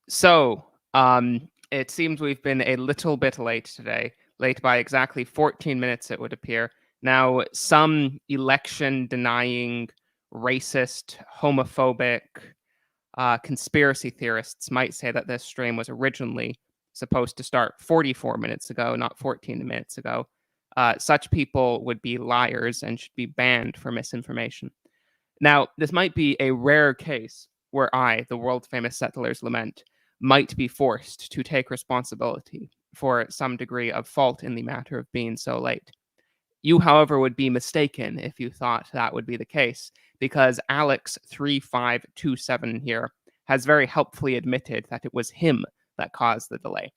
So, it seems we've been a little bit late today, late by exactly 14 minutes, it would appear. Now, some election denying, racist, homophobic, conspiracy theorists might say that this stream was originally supposed to start 44 minutes ago, not 14 minutes ago. Such people would be liars and should be banned for misinformation. Now, this might be a rare case where I, the world famous Settlers Lament, might be forced to take responsibility for some degree of fault in the matter of being so late. You, however, would be mistaken if you thought that would be the case, because Alex3527 here has very helpfully admitted that it was him that caused the delay.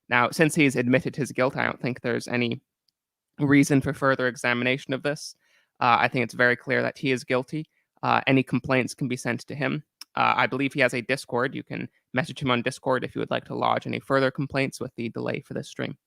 Now, since he's admitted his guilt, I don't think there's any reason for further examination of this. I think it's very clear that he is guilty. Any complaints can be sent to him. I believe he has a Discord. You can message him on Discord if you would like to lodge any further complaints with the delay for this stream.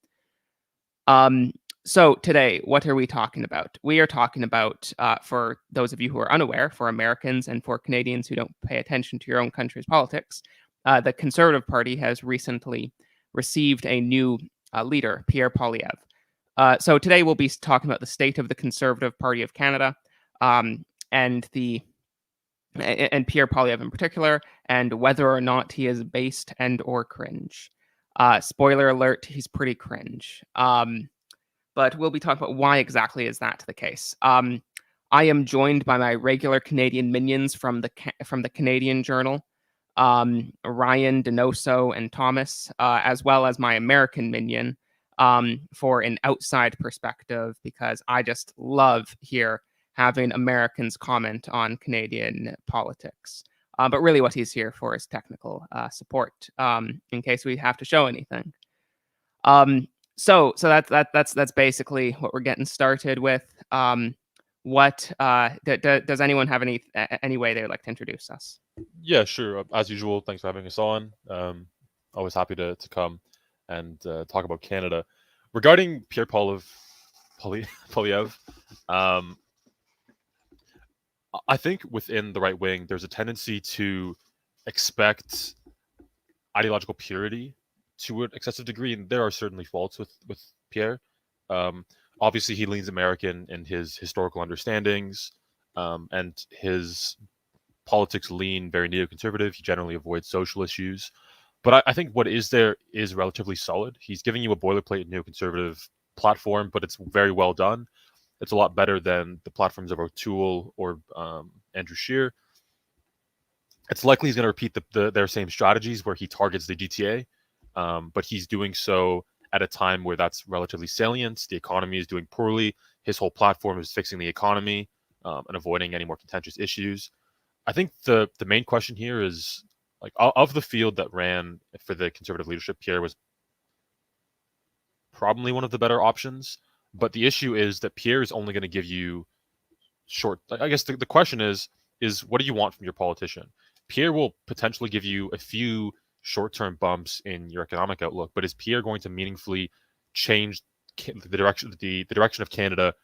So today, what are we talking about? We are talking about, for those of you who are unaware, for Americans and for Canadians who don't pay attention to your own country's politics, the Conservative Party has recently received a new leader, Pierre Poilievre. So today we'll be talking about the state of the Conservative Party of Canada, and Pierre Poilievre in particular, and whether or not he is based and or cringe. Spoiler alert, he's pretty cringe. But we'll be talking about why exactly is that the case. I am joined by my regular Canadian minions from the Canadian Journal, Ryan, Denoso, and Thomas, as well as my American minion, for an outside perspective, because I just love here having Americans comment on Canadian politics. But really what he's here for is technical support, in case we have to show anything. So that's basically what we're getting started with. Does anyone have any way they would like to introduce us? Yeah, sure. As usual, thanks for having us on. Always happy to come and talk about Canada. Regarding Pierre Poilievre, I think within the right wing, there's a tendency to expect ideological purity to an excessive degree, and there are certainly faults with Pierre. Obviously, he leans American in his historical understandings, and his politics lean very neoconservative. He generally avoids social issues. But I think what is there is relatively solid. He's giving you a boilerplate neoconservative platform, but it's very well done. It's a lot better than the platforms of O'Toole or Andrew Scheer. It's likely he's going to repeat their same strategies where he targets the GTA, but he's doing so at a time where that's relatively salient. The economy is doing poorly. His whole platform is fixing the economy and avoiding any more contentious issues. I think the main question here is, like, of the field that ran for the Conservative leadership, Pierre was probably one of the better options. But the issue is that Pierre is only going to give you short. I guess the question is what do you want from your politician? Pierre will potentially give you a few short-term bumps in your economic outlook, but is Pierre going to meaningfully change the direction of Canada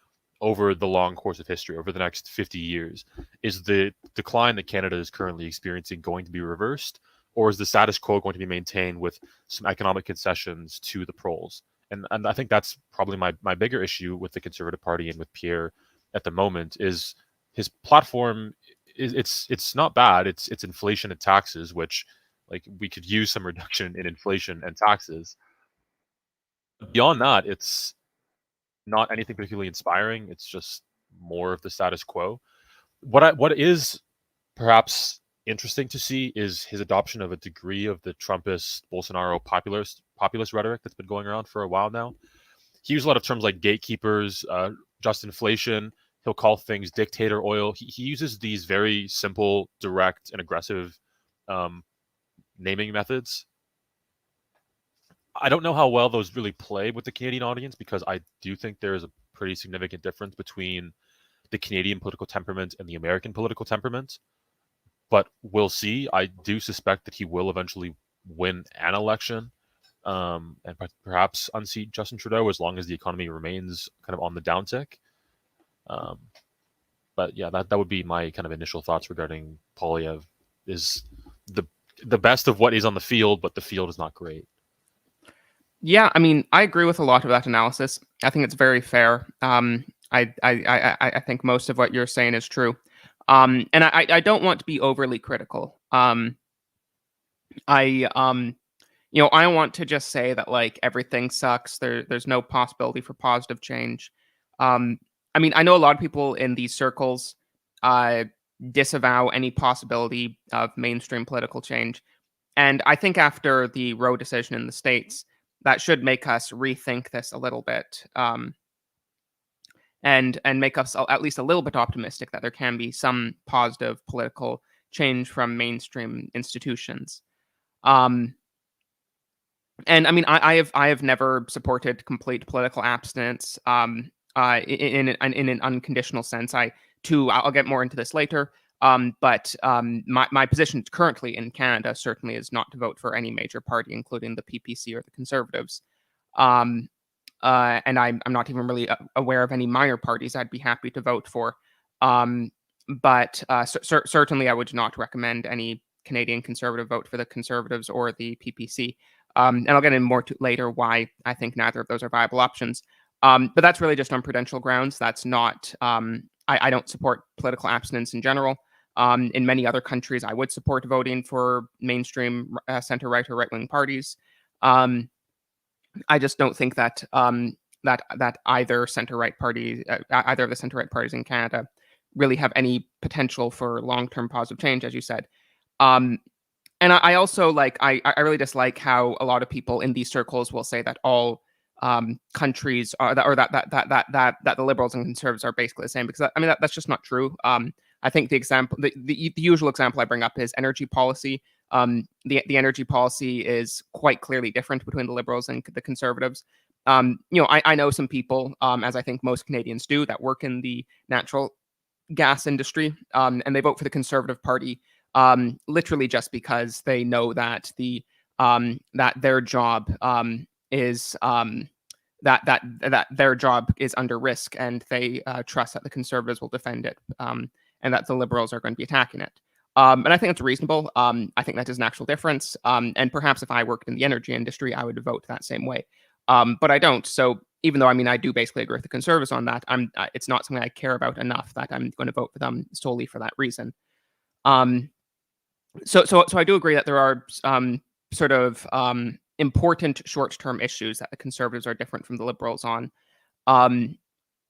over the long course of history, over the next 50 years? Is the decline that Canada is currently experiencing going to be reversed, or is the status quo going to be maintained with some economic concessions to the proles? And I think that's probably my bigger issue with the Conservative Party and with Pierre at the moment is his platform. It's not bad. It's inflation and taxes, which, like, we could use some reduction in inflation and taxes. Beyond that, it's not anything particularly inspiring. It's just more of the status quo. What is perhaps interesting to see is his adoption of a degree of the Trumpist Bolsonaro populist rhetoric that's been going around for a while now. He used a lot of terms like gatekeepers, just inflation. He'll call things dictator oil. He uses these very simple, direct, and aggressive naming methods. I don't know how well those really play with the Canadian audience, because I do think there is a pretty significant difference between the Canadian political temperament and the American political temperament. But we'll see. I do suspect that he will eventually win an election, and perhaps unseat Justin Trudeau, as long as the economy remains kind of on the downtick. But yeah, that would be my kind of initial thoughts regarding Poilievre. Is the best of what is on the field, but the field is not great. Yeah, I mean, I agree with a lot of that analysis. I think it's very fair. I think most of what you're saying is true. And I don't want to be overly critical. I I want to just say that like everything sucks. There's no possibility for positive change. I mean, I know a lot of people in these circles disavow any possibility of mainstream political change. And I think after the Roe decision in the States, that should make us rethink this a little bit, and make us at least a little bit optimistic that there can be some positive political change from mainstream institutions. Um, and I mean, I have never supported complete political abstinence in an unconditional sense. I'll get more into this later. But my position currently in Canada certainly is not to vote for any major party, including the PPC or the Conservatives. And I'm not even really aware of any minor parties I'd be happy to vote for. But certainly I would not recommend any Canadian Conservative vote for the Conservatives or the PPC. And I'll get in more later why I think neither of those are viable options. But that's really just on prudential grounds. That's not, I don't support political abstinence in general. In many other countries, I would support voting for mainstream center-right or right-wing parties. I just don't think that that either center-right party, either of the center-right parties in Canada, really have any potential for long-term positive change, as you said. And I also I really dislike how a lot of people in these circles will say that all countries are that the liberals and conservatives are basically the same, because I mean that's just not true. I think the usual example I bring up is energy policy. The energy policy is quite clearly different between the liberals and the conservatives. I know some people, as I think most Canadians do, that work in the natural gas industry, and they vote for the Conservative Party literally just because they know that that their job is that their job is under risk, and they trust that the Conservatives will defend it, and that the Liberals are going to be attacking it. And I think that's reasonable. I think that is an actual difference. And perhaps if I worked in the energy industry, I would vote that same way. But I don't. So even though, I mean, I do basically agree with the Conservatives on that, it's not something I care about enough that I'm going to vote for them solely for that reason. So I do agree that there are sort of important short-term issues that the Conservatives are different from the Liberals on.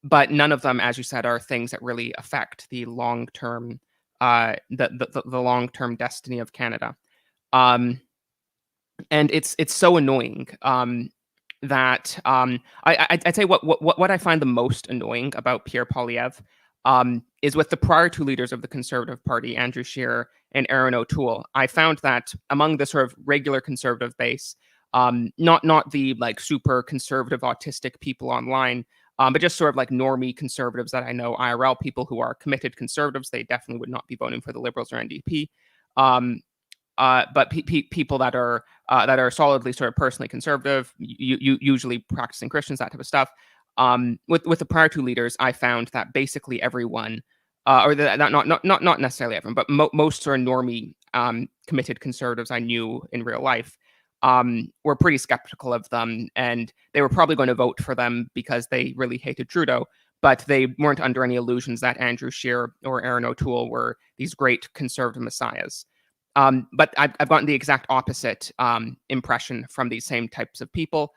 But none of them, as you said, are things that really affect the long-term the long-term destiny of Canada. And it's so annoying that I'd say what I find the most annoying about Pierre Poilievre is with the prior two leaders of the Conservative Party, Andrew Scheer and Erin O'Toole. I found that among the sort of regular Conservative base, not the like super conservative autistic people online, but just sort of like normie conservatives that I know, IRL people who are committed conservatives, they definitely would not be voting for the Liberals or NDP. But people that are solidly sort of personally conservative, usually practicing Christians, that type of stuff. With the prior two leaders, I found that basically everyone, not necessarily everyone, but most sort of normie committed conservatives I knew in real life were pretty skeptical of them, and they were probably going to vote for them because they really hated Trudeau, but they weren't under any illusions that Andrew Scheer or Erin O'Toole were these great conservative messiahs. But I've gotten the exact opposite impression from these same types of people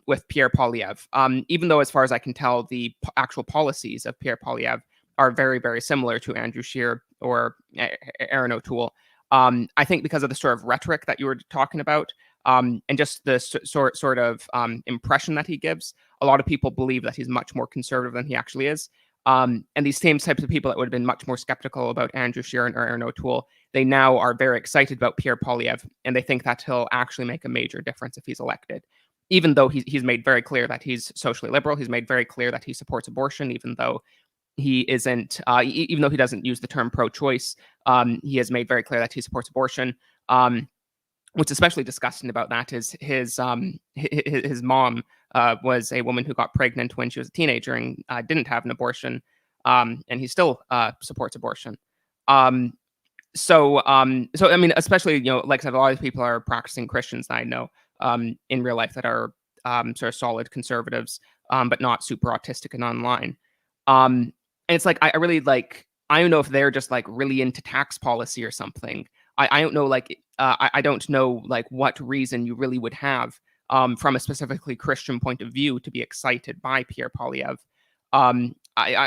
with Pierre Poilievre. Even though, as far as I can tell, the actual policies of Pierre Poilievre are very, very similar to Andrew Scheer or Erin O'Toole. I think because of the sort of rhetoric that you were talking about, and just the sort of impression that he gives, a lot of people believe that he's much more conservative than he actually is. And these same types of people that would have been much more skeptical about Andrew Scheer and Erin O'Toole, they now are very excited about Pierre Poilievre, and they think that he'll actually make a major difference if he's elected. Even though he's made very clear that he's socially liberal, he's made very clear that he supports abortion, even though he isn't, even though he doesn't use the term pro-choice, he has made very clear that he supports abortion. What's especially disgusting about that is his mom was a woman who got pregnant when she was a teenager and didn't have an abortion, and he still supports abortion. so I mean, especially, like I said, a lot of people are practicing Christians that I know in real life that are sort of solid conservatives, but not super autistic and online. And it's like I really like, I don't know if they're just like really into tax policy or something. I don't know, like I don't know like what reason you really would have from a specifically Christian point of view to be excited by Pierre Poilievre. I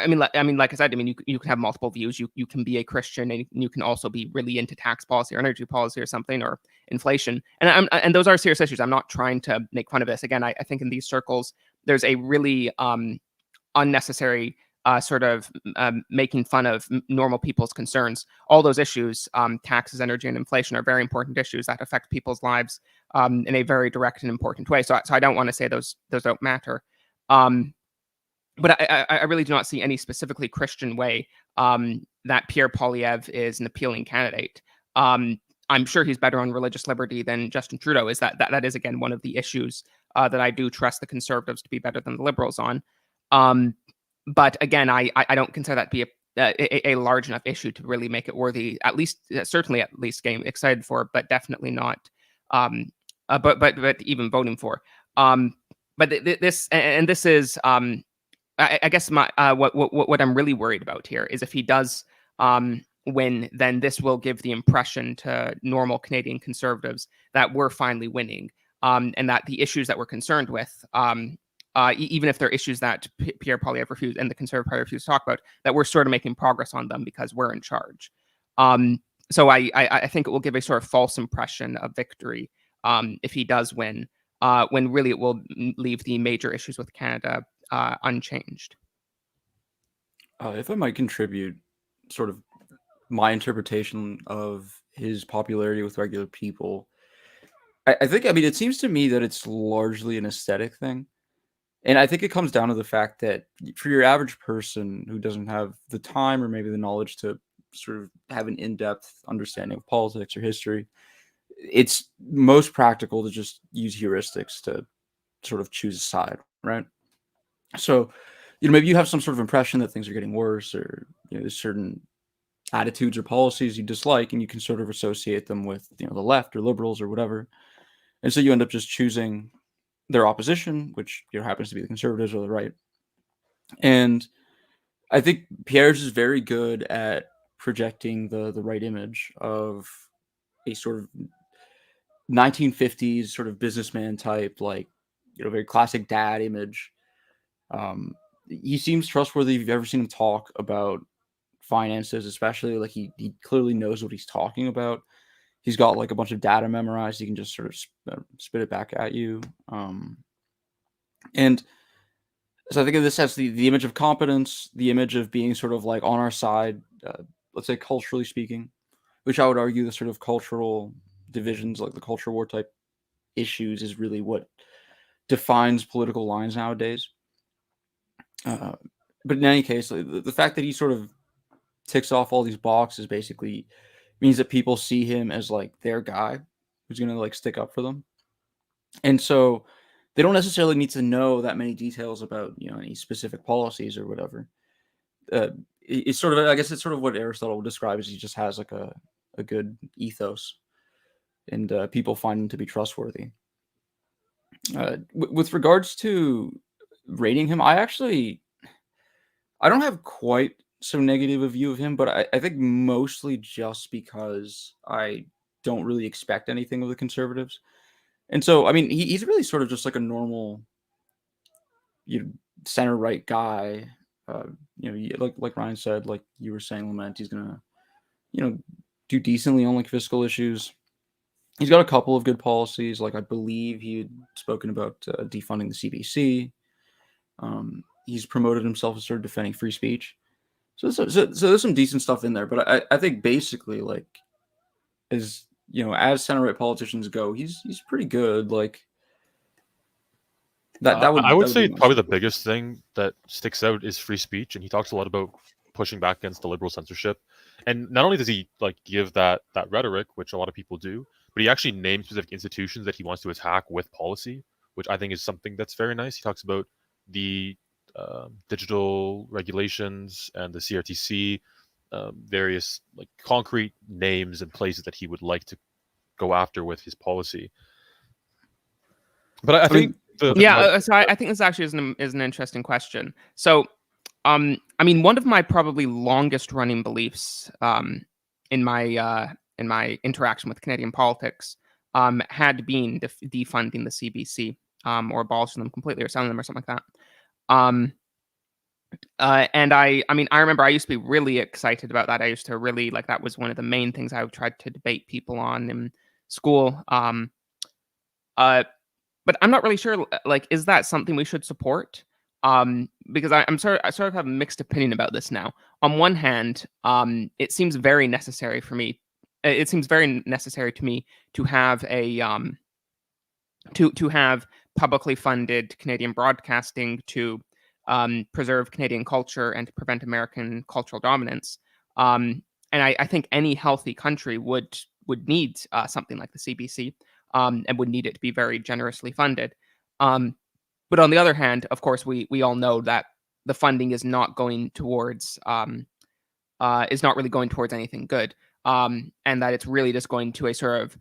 mean, like I said, I mean, you can have multiple views. You can be a Christian and you can also be really into tax policy or energy policy or something, or inflation. And those are serious issues. I'm not trying to make fun of this. Again, I think in these circles, there's a really unnecessary sort of making fun of normal people's concerns. All those issues, taxes, energy, and inflation, are very important issues that affect people's lives in a very direct and important way. So I don't want to say those don't matter. But I really do not see any specifically Christian way that Pierre Poilievre is an appealing candidate. I'm sure he's better on religious liberty than Justin Trudeau is. That is, again, one of the issues that I do trust the Conservatives to be better than the Liberals on. But again, I don't consider that to be a large enough issue to really make it worthy, at least, certainly at least getting excited for, but definitely not, but even voting for. But this is, I guess my what I'm really worried about here is if he does win, then this will give the impression to normal Canadian Conservatives that we're finally winning, and that the issues that we're concerned with, even if they're issues that Pierre Poilievre refused and the Conservative Party refused to talk about, that we're sort of making progress on them because we're in charge. So I think it will give a sort of false impression of victory if he does win, when really it will leave the major issues with Canada unchanged. If I might contribute sort of my interpretation of his popularity with regular people, I think, I mean, it seems to me that it's largely an aesthetic thing. And I think it comes down to the fact that for your average person who doesn't have the time or maybe the knowledge to sort of have an in-depth understanding of politics or history, it's most practical to just use heuristics to sort of choose a side, right? So, maybe you have some sort of impression that things are getting worse, or there's certain attitudes or policies you dislike, and you can sort of associate them with the left or liberals or whatever, and so you end up just choosing their opposition, which happens to be the Conservatives or the right. And I think Pierre's is very good at projecting the right image of a sort of 1950s sort of businessman type, like very classic dad image. He seems trustworthy. If you've ever seen him talk about finances, especially, like he clearly knows what he's talking about. He's got like a bunch of data memorized. He can just sort of spit it back at you. And so I think this has the image of competence, the image of being sort of like on our side, let's say culturally speaking, which I would argue the sort of cultural divisions, like the culture war type issues, is really what defines political lines nowadays. But in any case, the fact that he sort of ticks off all these boxes basically means that people see him as like their guy who's going to like stick up for them. And so they don't necessarily need to know that many details about, any specific policies or whatever. It's sort of, I guess it's sort of what Aristotle would describe as he just has like a good ethos, and people find him to be trustworthy. With regards to rating him, I don't have quite so negative a view of him, but I think mostly just because I don't really expect anything of the Conservatives. And so, I mean, he's really sort of just like a normal, center right guy. Like Ryan said, like you were saying, Lament, he's gonna, do decently on like fiscal issues. He's got a couple of good policies. Like I believe he had spoken about defunding the CBC. He's promoted himself as sort of defending free speech. So there's some decent stuff in there. But I think basically, like, as center right politicians go, he's pretty good. Like I would say be probably the biggest thing that sticks out is free speech, and he talks a lot about pushing back against the liberal censorship. And not only does he like give that rhetoric, which a lot of people do, but he actually names specific institutions that he wants to attack with policy, which I think is something that's very nice. He talks about the digital regulations and the CRTC, various like concrete names and places that he would like to go after with his policy. But I think so I think this actually is an interesting question. So, I mean, one of my probably longest running beliefs in my interaction with Canadian politics had been defunding the CBC or abolishing them completely or selling them or something like that. And I mean, I remember I used to be really excited about that. I used to really like that was one of the main things I tried to debate people on in school. But I'm not really sure. Like, is that something we should support? Because I sort of have a mixed opinion about this now. On one hand, it seems very necessary for me. It seems very necessary to me to have a to have publicly funded Canadian broadcasting to preserve Canadian culture and to prevent American cultural dominance. And I think any healthy country would need something like the CBC. And would need it to be very generously funded. But on the other hand, of course, we all know that the funding is not going towards is not really going towards anything good, and that it's really just going to a sort of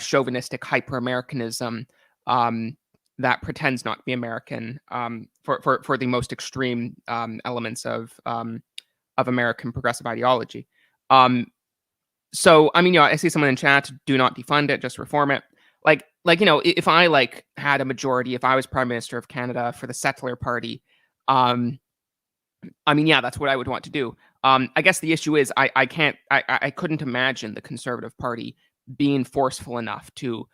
chauvinistic hyper-Americanism that pretends not to be American for the most extreme elements of American progressive ideology. So, I mean, I see someone in chat, do not defund it, just reform it. Like, if I had a majority, if I was Prime Minister of Canada for the Settler Party, I mean, yeah, that's what I would want to do. I guess the issue is I couldn't imagine the Conservative Party being forceful enough to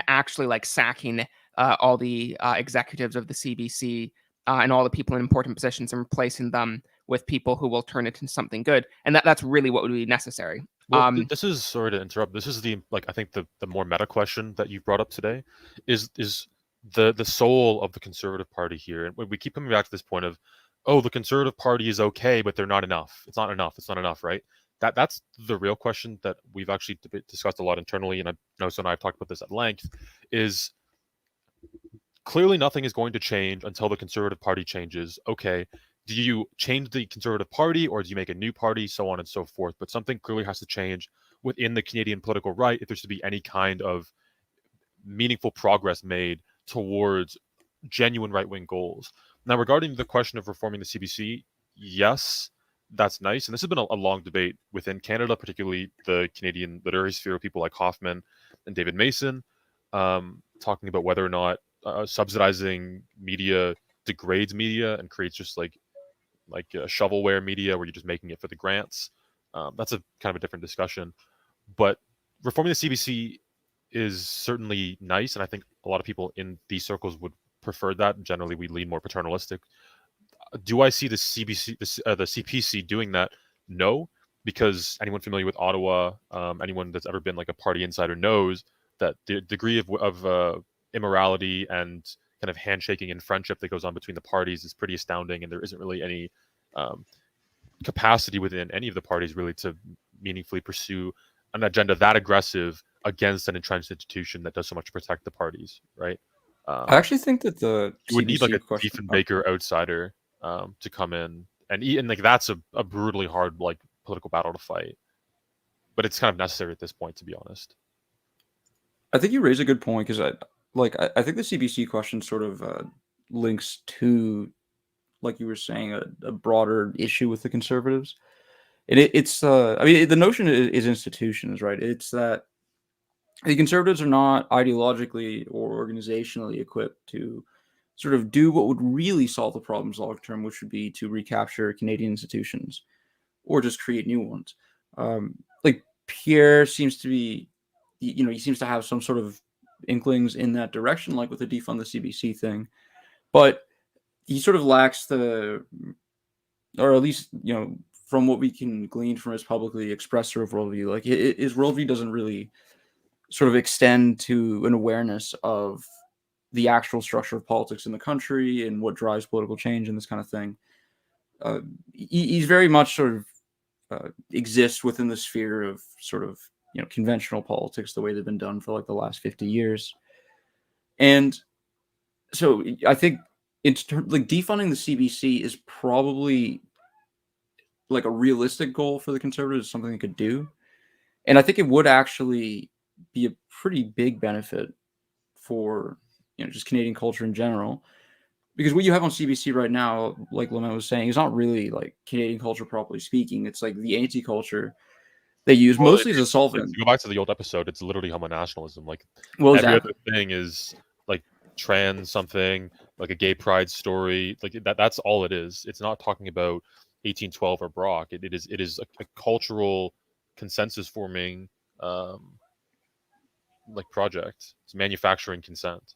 actually sacking all the executives of the CBC and all the people in important positions and replacing them with people who will turn it into something good. And that's really what would be necessary. Well, this is, sorry to interrupt, this is the I think the more meta question that you brought up today is the soul of the Conservative Party here. And we keep coming back to this point of, oh, the Conservative Party is okay, but they're not enough. It's not enough, right? That's the real question that we've actually discussed a lot internally, and I know so and I have talked about this at length, is clearly nothing is going to change until the Conservative Party changes. Okay, do you change the Conservative Party or do you make a new party, so on and so forth? But something clearly has to change within the Canadian political right if there's to be any kind of meaningful progress made towards genuine right-wing goals. Now, regarding the question of reforming the CBC, yes, that's nice. And this has been a long debate within Canada, particularly the Canadian literary sphere, people like Hoffman and David Mason, talking about whether or not subsidizing media degrades media and creates just like shovelware media where you're just making it for the grants. That's a kind of a different discussion. But reforming the CBC is certainly nice, and I think a lot of people in these circles would prefer that. Generally, we lean more paternalistic. Do I see the CPC doing that? No, because anyone familiar with Ottawa, anyone that's ever been like a party insider knows that the degree of immorality and kind of handshaking and friendship that goes on between the parties is pretty astounding, and there isn't really any capacity within any of the parties really to meaningfully pursue an agenda that aggressive against an entrenched institution that does so much to protect the parties, right? I actually think that the you would need like a Diefenbaker outsider to come in, and like that's a brutally hard like political battle to fight, but it's kind of necessary at this point, to be honest. I think you raise a good point, because I think the CBC question sort of links to, like you were saying, a broader issue with the Conservatives. And it's I mean, the notion is institutions, right? It's that the Conservatives are not ideologically or organizationally equipped to sort of do what would really solve the problems long term, which would be to recapture Canadian institutions or just create new ones. Like Pierre seems to be, he seems to have some sort of inklings in that direction, like with the defund the CBC thing, but he sort of lacks or at least, from what we can glean from his publicly expressed sort of worldview, like his worldview doesn't really sort of extend to an awareness of the actual structure of politics in the country and what drives political change and this kind of thing. He's very much sort of exists within the sphere of sort of, conventional politics, the way they've been done for like the last 50 years. And so I think like defunding the CBC is probably like a realistic goal for the Conservatives, something they could do. And I think it would actually be a pretty big benefit for, just Canadian culture in general. Because what you have on CBC right now, like Lament was saying, is not really like Canadian culture properly speaking. It's like the anti-culture they use Well, mostly as a to solvent. go back to the old episode, it's literally homonationalism. Like Well, every exactly. other thing is like trans something, like a gay pride story. Like that's all it is. It's not talking about 1812 or Brock. It is a cultural consensus forming like project. It's manufacturing consent.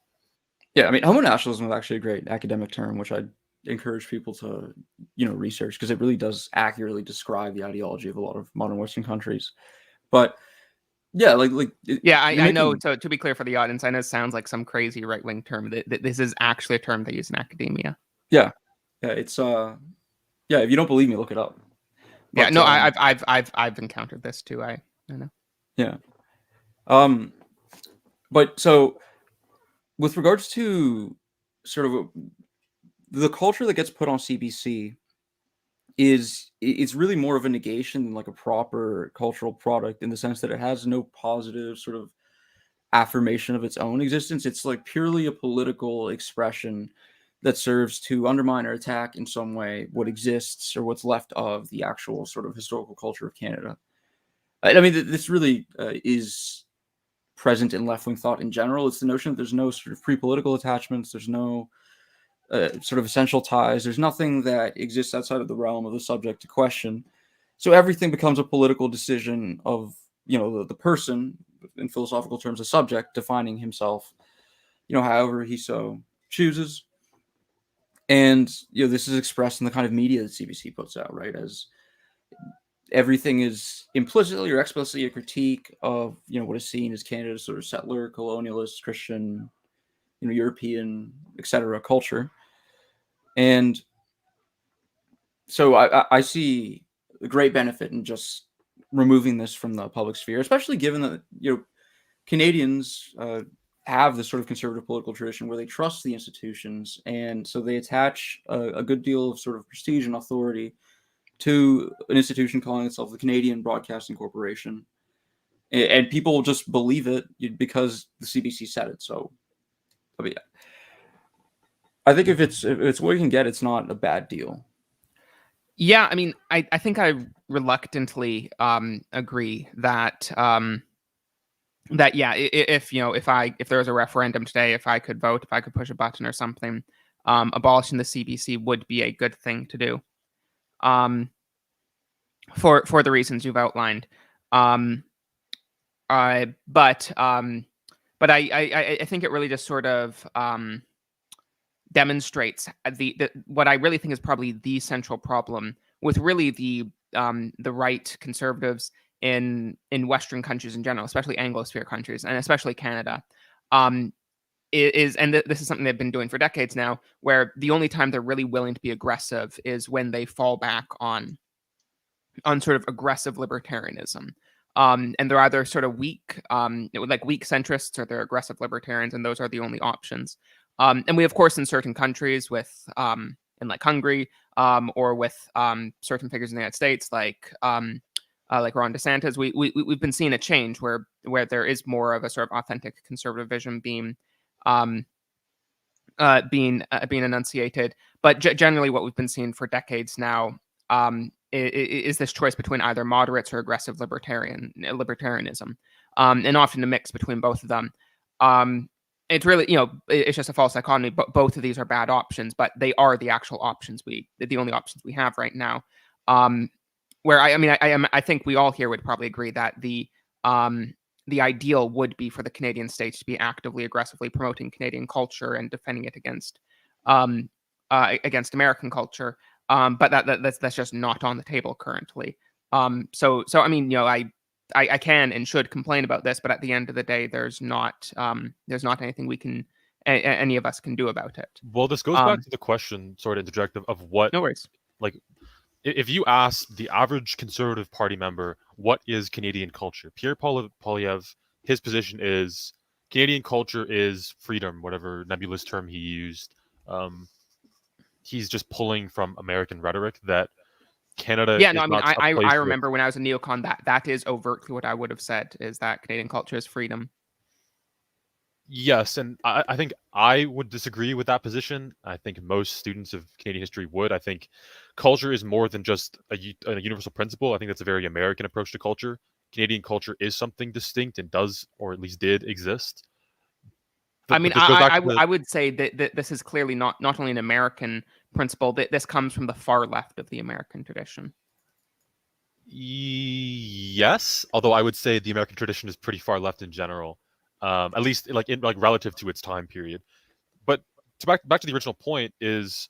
Yeah, I mean, homonationalism is actually a great academic term, which I'd encourage people to, research, because it really does accurately describe the ideology of a lot of modern Western countries. But yeah, Yeah, you're I know. making, So to be clear for the audience, I know it sounds like some crazy right wing term. That this is actually a term they use in academia. yeah, it's yeah. If you don't believe me, look it up. Yeah, But no, I've encountered this too. I know. yeah, but so with regards to sort of the culture that gets put on CBC it's really more of a negation than like a proper cultural product, in the sense that it has no positive sort of affirmation of its own existence. It's like purely a political expression that serves to undermine or attack in some way what exists or what's left of the actual sort of historical culture of Canada. I mean, this really is present in left wing thought in general. It's the notion that there's no sort of pre-political attachments, there's no sort of essential ties, there's nothing that exists outside of the realm of the subject to question. So everything becomes a political decision of, the person, in philosophical terms, a subject defining himself, however he so chooses. And this is expressed in the kind of media that CBC puts out, right? As everything is implicitly or explicitly a critique of, what is seen as Canada's sort of settler, colonialist, Christian, European, etc. culture. And so I see a great benefit in just removing this from the public sphere, especially given that Canadians have this sort of conservative political tradition where they trust the institutions, and so they attach a good deal of sort of prestige and authority to an institution calling itself the Canadian Broadcasting Corporation, and people just believe it because the CBC said it. So, I mean, I think if it's what you can get, it's not a bad deal. Yeah, I mean, I think I reluctantly agree that that yeah, if if there was a referendum today, if I could vote, if I could push a button or something, abolishing the CBC would be a good thing to do. For the reasons you've outlined. Um, but I think it really just sort of demonstrates the what I really think is probably the central problem with really the right conservatives in Western countries in general, especially Anglosphere countries, and especially Canada. This is something they've been doing for decades now, where the only time they're really willing to be aggressive is when they fall back on sort of aggressive libertarianism. And they're either sort of weak, like weak centrists, or they're aggressive libertarians, and those are the only options. And we, of course, in certain countries, in like Hungary, or with certain figures in the United States, like Ron DeSantis, we've been seeing a change where there is more of a sort of authentic conservative vision being enunciated. But generally, what we've been seeing for decades now is this choice between either moderates or aggressive libertarianism, and often a mix between both of them. It's really, it's just a false dichotomy. But both of these are bad options, but they are the actual options the only options we have right now. Where I think we all here would probably agree that the ideal would be for the Canadian state to be actively, aggressively promoting Canadian culture and defending it against American culture. But that's just not on the table currently. So I mean, I can and should complain about this, but at the end of the day, there's not anything we can any of us can do about it. Well, this goes back to the question, sort of interject, of what, no worries. Like, if you ask the average Conservative Party member, what is Canadian culture? Pierre Poilievre, his position is Canadian culture is freedom, whatever nebulous term he used. He's just pulling from American rhetoric that Canada Yeah, is no, I mean, not a place I with. remember when I was a neocon that is overtly what I would have said, is that Canadian culture is freedom. Yes, and I think I would disagree with that position. I think most students of Canadian history would. I think culture is more than just a universal principle. I think that's a very American approach to culture. Canadian culture is something distinct and does, or at least did, exist. I mean, But this goes back to I would say that this is clearly not only an American principle, that this comes from the far left of the American tradition. Yes, although I would say the American tradition is pretty far left in general, at least like relative to its time period. But back to the original point is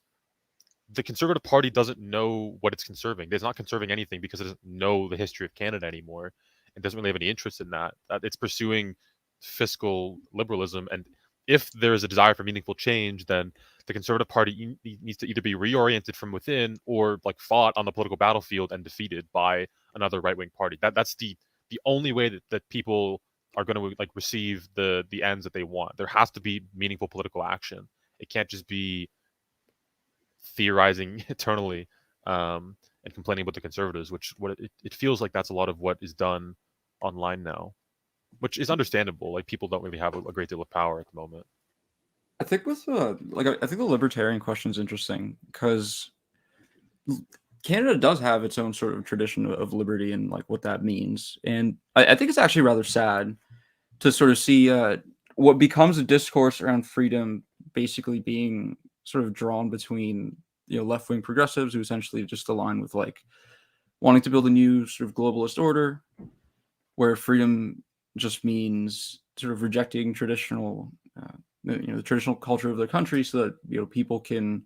the Conservative Party doesn't know what it's conserving. It's not conserving anything because it doesn't know the history of Canada anymore. It doesn't really have any interest in that. It's pursuing fiscal liberalism, and if there is a desire for meaningful change, then the Conservative Party needs to either be reoriented from within or like fought on the political battlefield and defeated by another right-wing party. That's the only way that people are going to like receive the ends that they want. There has to be meaningful political action. It can't just be theorizing eternally and complaining about the Conservatives, which it feels like that's a lot of what is done online now, which is understandable. Like people don't really have a great deal of power at the moment. I think with I think the Libertarian Question is interesting because Canada does have its own sort of tradition of liberty and like what that means, and I think it's actually rather sad to sort of see what becomes a discourse around freedom basically being sort of drawn between left-wing progressives who essentially just align with like wanting to build a new sort of globalist order where freedom just means sort of rejecting traditional the traditional culture of their country so that people can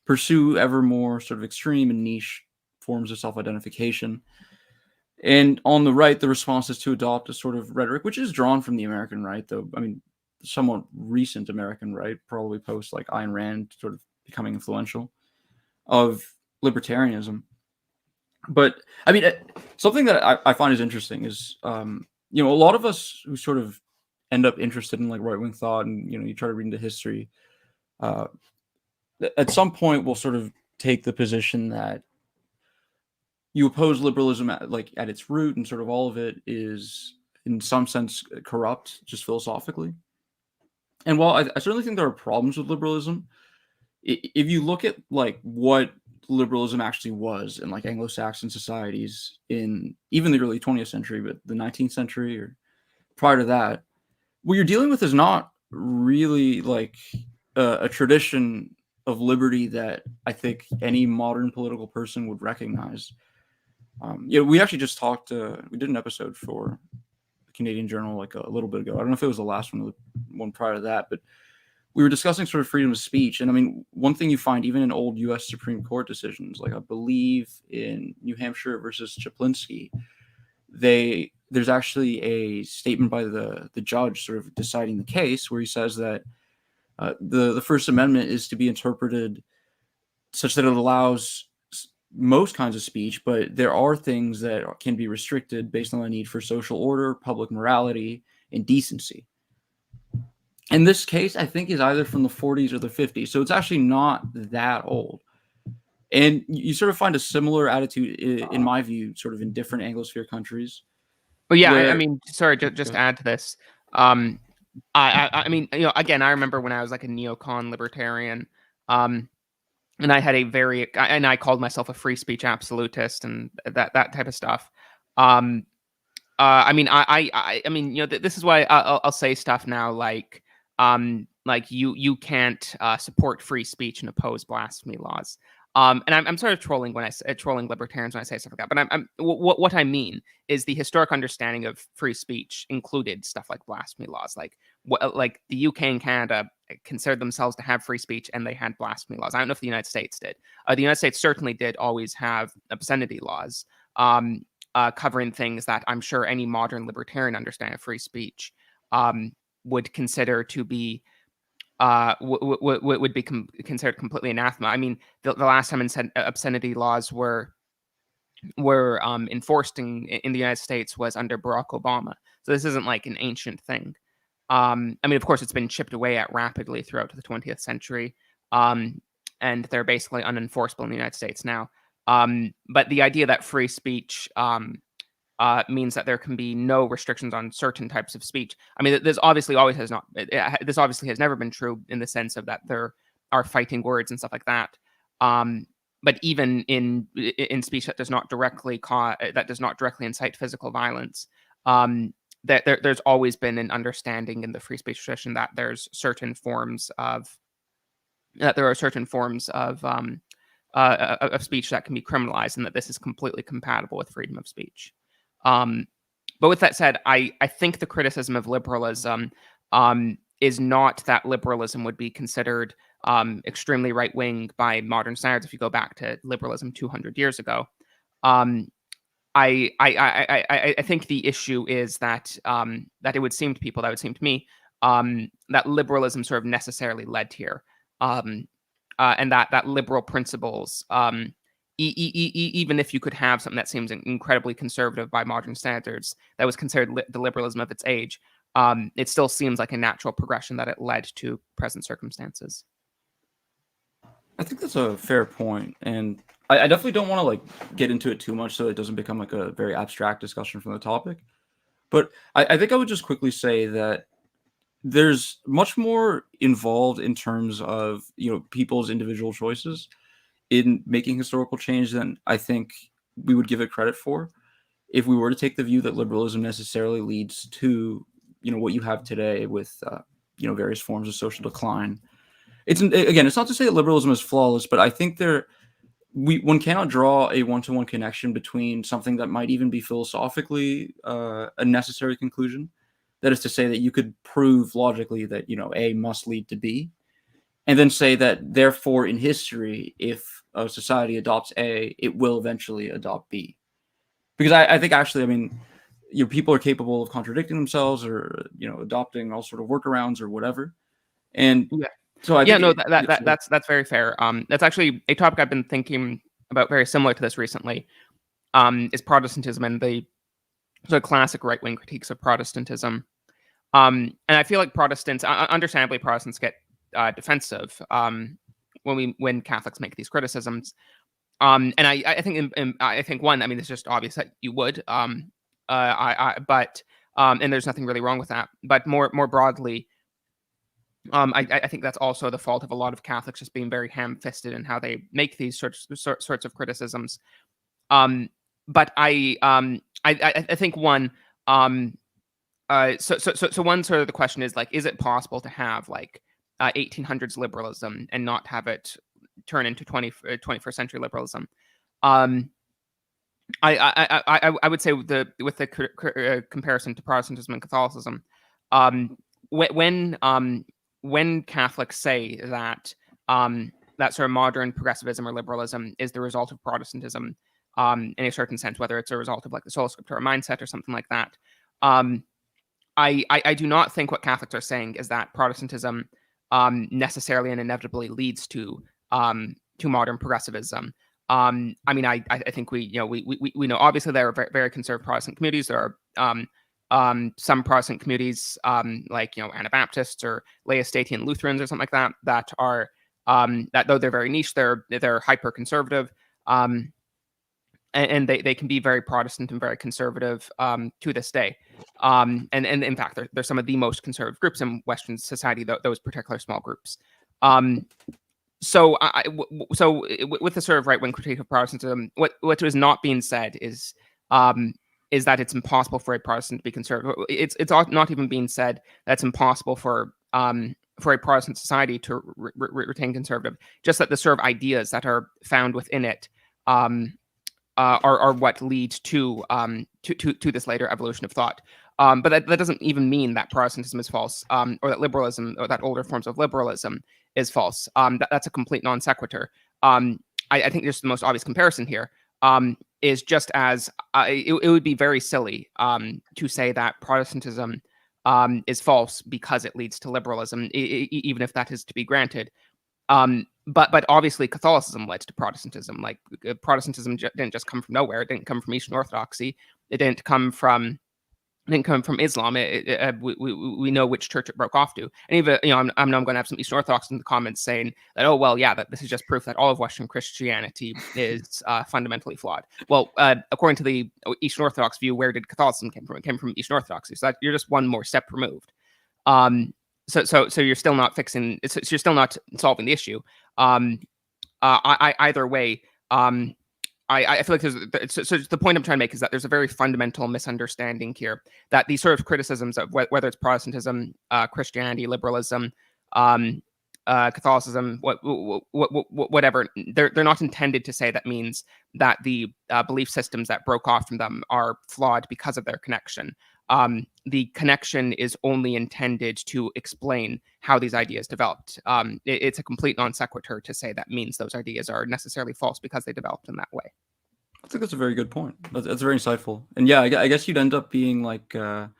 pursue ever more sort of extreme and niche forms of self-identification. And on the right, the response is to adopt a sort of rhetoric, which is drawn from the American right, though. I mean, somewhat recent American right, probably post like Ayn Rand sort of becoming influential, of libertarianism. But I mean, something that I find is interesting is, a lot of us who sort of end up interested in like right-wing thought and, you try to read into history, at some point we'll sort of take the position that you oppose liberalism at its root, and sort of all of it is in some sense corrupt, just philosophically. And while I certainly think there are problems with liberalism, if you look at like what liberalism actually was in like Anglo-Saxon societies in even the early 20th century, but the 19th century or prior to that, what you're dealing with is not really like a tradition of liberty that I think any modern political person would recognize. We actually just talked. We did an episode for the Canadian Journal like a little bit ago. I don't know if it was the last one or the one prior to that, but we were discussing sort of freedom of speech. And I mean, one thing you find even in old U.S. Supreme Court decisions, like I believe in New Hampshire versus Chaplinsky, there's actually a statement by the judge sort of deciding the case where he says that the First Amendment is to be interpreted such that it allows most kinds of speech, but there are things that can be restricted based on the need for social order, public morality, and decency. In this case, I think is either from the 40s or the 50s, so it's actually not that old. And you sort of find a similar attitude, in my view, sort of in different Anglosphere countries. But yeah, where- I mean, sorry, just to add to this, I mean, again, I remember when I was like a neocon libertarian, and I had and I called myself a free speech absolutist and that type of stuff. I mean, I mean, this is why I'll say stuff now like you can't support free speech and oppose blasphemy laws. And I'm sort of trolling when I say trolling libertarians when I say stuff like that. But what I mean is the historic understanding of free speech included stuff like blasphemy laws, like the UK and Canada considered themselves to have free speech, and they had blasphemy laws. I don't know if the United States did. The United States certainly did always have obscenity laws, covering things that I'm sure any modern libertarian understanding of free speech would consider to be would be considered completely anathema. I mean, the last time obscenity laws were enforced in the United States was under Barack Obama. So this isn't like an ancient thing. I mean, of course, it's been chipped away at rapidly throughout the 20th century, and they're basically unenforceable in the United States now. But the idea that free speech means that there can be no restrictions on certain types of speech. I mean, this obviously always has not. This obviously has never been true in the sense of that there are fighting words and stuff like that. But even in speech that does not directly incite physical violence, that there's always been an understanding in the free speech tradition that there are certain forms of speech that can be criminalized, and that this is completely compatible with freedom of speech. But with that said, I think the criticism of liberalism is not that liberalism would be considered extremely right wing by modern standards if you go back to liberalism 200 years ago. I think the issue is that that it would seem to people, that would seem to me, that liberalism sort of necessarily led here, and that liberal principles, even if you could have something that seems incredibly conservative by modern standards, that was considered the liberalism of its age, it still seems like a natural progression that it led to present circumstances. I think that's a fair point, and I definitely don't want to like get into it too much so it doesn't become like a very abstract discussion from the topic. But I think I would just quickly say that there's much more involved in terms of, you know, people's individual choices in making historical change than I think we would give it credit for. If we were to take the view that liberalism necessarily leads to, you know, what you have today with, you know, various forms of social decline. It's not to say that liberalism is flawless, but I think one cannot draw a one-to-one connection between something that might even be philosophically a necessary conclusion. That is to say that you could prove logically that, you know, A must lead to B, and then say that therefore in history, if a society adopts A, it will eventually adopt B. Because I think actually, I mean, you know, people are capable of contradicting themselves or, you know, adopting all sort of workarounds or whatever. And Yeah. so I think that's very fair. That's actually a topic I've been thinking about very similar to this recently. Is Protestantism and the sort of classic right wing critiques of Protestantism. And I feel like Protestants, understandably, Protestants get defensive when Catholics make these criticisms. And I think I think one, I mean, it's just obvious that you would. But and there's nothing really wrong with that. But more broadly, I think that's also the fault of a lot of Catholics just being very ham-fisted in how they make these sorts of criticisms. But I think one. So one sort of the question is like, is it possible to have like 1800s liberalism and not have it turn into 21st century liberalism? I would say with the comparison to Protestantism and Catholicism, when Catholics say that that sort of modern progressivism or liberalism is the result of Protestantism, in a certain sense, whether it's a result of like the sola scriptura mindset or something like that, I do not think what Catholics are saying is that Protestantism necessarily and inevitably leads to modern progressivism. I mean, I think we know obviously there are very, very conservative Protestant communities. There are some Protestant communities like, you know, Anabaptists or Laestatian Lutherans or something like that that are that though they're very niche, they're hyper conservative. And they can be very Protestant and very conservative to this day. And in fact, they're some of the most conservative groups in Western society, those particular small groups. So with the sort of right-wing critique of Protestantism, what is not being said is that it's impossible for a Protestant to be conservative. It's not even being said that it's impossible for a Protestant society to retain conservative. Just that the sort of ideas that are found within it are what lead to this later evolution of thought. But that doesn't even mean that Protestantism is false, or that liberalism, or that older forms of liberalism is false. That's a complete non sequitur. I think just the most obvious comparison here is just as it would be very silly to say that Protestantism is false because it leads to liberalism, even if that is to be granted. But obviously Catholicism led to Protestantism. Like Protestantism didn't just come from nowhere. It didn't come from Eastern Orthodoxy. It didn't come from didn't come from Islam. We know which church it broke off to. And even, I'm going to have some Eastern Orthodox in the comments saying that, oh, well, yeah, that this is just proof that all of Western Christianity is fundamentally flawed. Well, according to the Eastern Orthodox view, where did Catholicism come from? It came from Eastern Orthodoxy. So that you're just one more step removed. So you're still not fixing. So you're still not solving the issue. Either way. I feel like so the point I'm trying to make is that there's a very fundamental misunderstanding here, that these sort of criticisms of whether it's Protestantism, Christianity, liberalism, Catholicism, whatever, they're not intended to say that means that the belief systems that broke off from them are flawed because of their connection. The connection is only intended to explain how these ideas developed. It's a complete non sequitur to say that means those ideas are necessarily false because they developed in that way. I think that's a very good point. That's very insightful. And yeah, I guess you'd end up being like, paganism.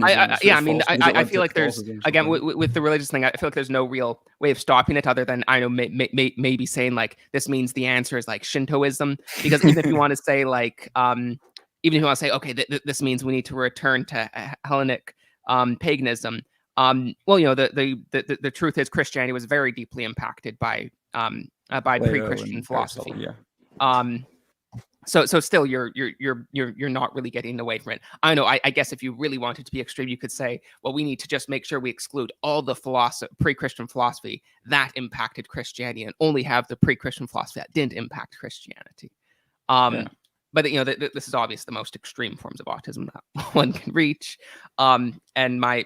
I feel like there's, again, with the religious thing, I feel like there's no real way of stopping it other than, I know, maybe saying like, this means the answer is like Shintoism. Because even if you want to say like, even if you want to say, okay, this means we need to return to Hellenic paganism. The truth is Christianity was very deeply impacted by pre-Christian philosophy. So still you're not really getting away from it. I know. I guess if you really wanted to be extreme, you could say, well, we need to just make sure we exclude all the pre-Christian philosophy that impacted Christianity and only have the pre-Christian philosophy that didn't impact Christianity. But this is obviously the most extreme forms of autism that one can reach. And my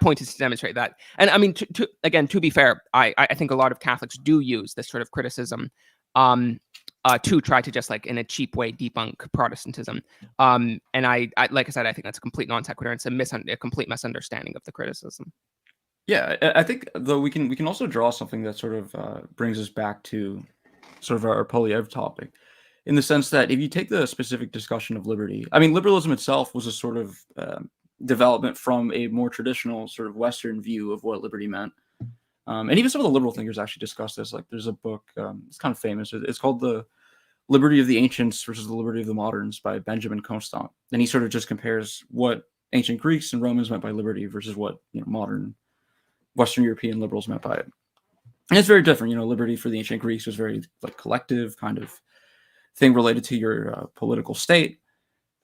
point is to demonstrate that. And I mean, to be fair, I think a lot of Catholics do use this sort of criticism to try to just like in a cheap way debunk Protestantism. And I like I said, I think that's a complete non sequitur. It's a complete misunderstanding of the criticism. Yeah, I think though we can also draw something that sort of brings us back to sort of our Poilievre topic, in the sense that if you take the specific discussion of liberty, I mean, liberalism itself was a sort of development from a more traditional sort of Western view of what liberty meant. And even some of the liberal thinkers actually discuss this. Like there's a book, it's kind of famous. It's called The Liberty of the Ancients versus the Liberty of the Moderns by Benjamin Constant. And he sort of just compares what ancient Greeks and Romans meant by liberty versus what modern Western European liberals meant by it. And it's very different. Liberty for the ancient Greeks was very like collective kind of thing related to your political state,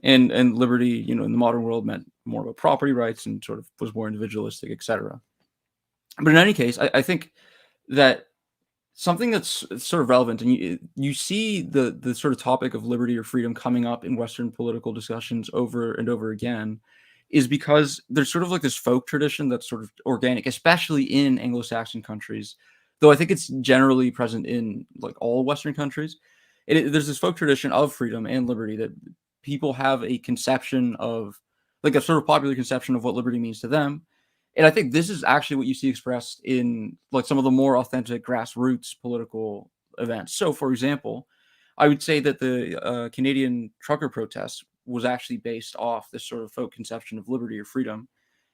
and liberty, in the modern world meant more about property rights and sort of was more individualistic, etc. But in any case, I think that something that's sort of relevant, and you see the sort of topic of liberty or freedom coming up in Western political discussions over and over again, is because there's sort of like this folk tradition that's sort of organic, especially in Anglo-Saxon countries, though I think it's generally present in like all Western countries. There's this folk tradition of freedom and liberty that people have a conception of, like a sort of popular conception of what liberty means to them. And I think this is actually what you see expressed in like some of the more authentic grassroots political events. So, for example, I would say that the Canadian trucker protest was actually based off this sort of folk conception of liberty or freedom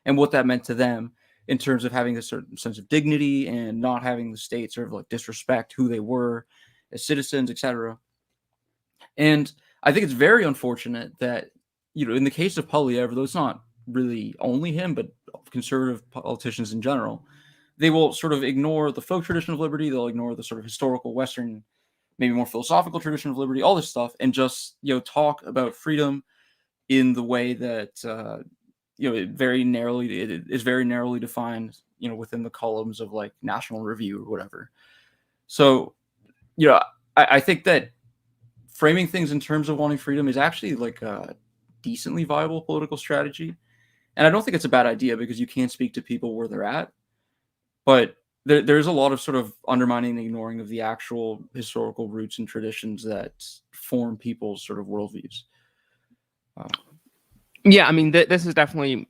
and what that meant to them in terms of having a certain sense of dignity and not having the state sort of like disrespect who they were as citizens, etc. And I think it's very unfortunate that, in the case of Poilievre, though it's not really only him, but conservative politicians in general, they will sort of ignore the folk tradition of liberty. They'll ignore the sort of historical Western, maybe more philosophical tradition of liberty, all this stuff, and just, talk about freedom in the way that, it is very narrowly defined, within the columns of like National Review or whatever. So, I think that framing things in terms of wanting freedom is actually like a decently viable political strategy. And I don't think it's a bad idea because you can speak to people where they're at. But there's a lot of sort of undermining and ignoring of the actual historical roots and traditions that form people's sort of worldviews. Yeah, I mean, this is definitely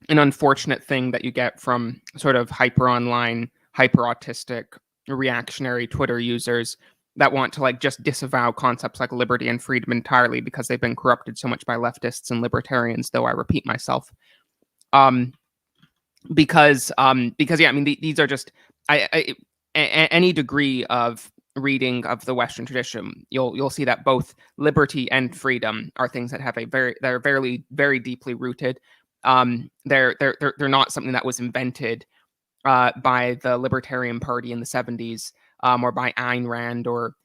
an unfortunate thing that you get from sort of hyper online, hyper autistic, reactionary Twitter users that want to like just disavow concepts like liberty and freedom entirely because they've been corrupted so much by leftists and libertarians, though I repeat myself. Because yeah, I mean, these are just any degree of reading of the Western tradition, you'll see that both liberty and freedom are things that have they're very deeply rooted. They're not something that was invented by the Libertarian Party in the 70s, or by Ayn Rand, or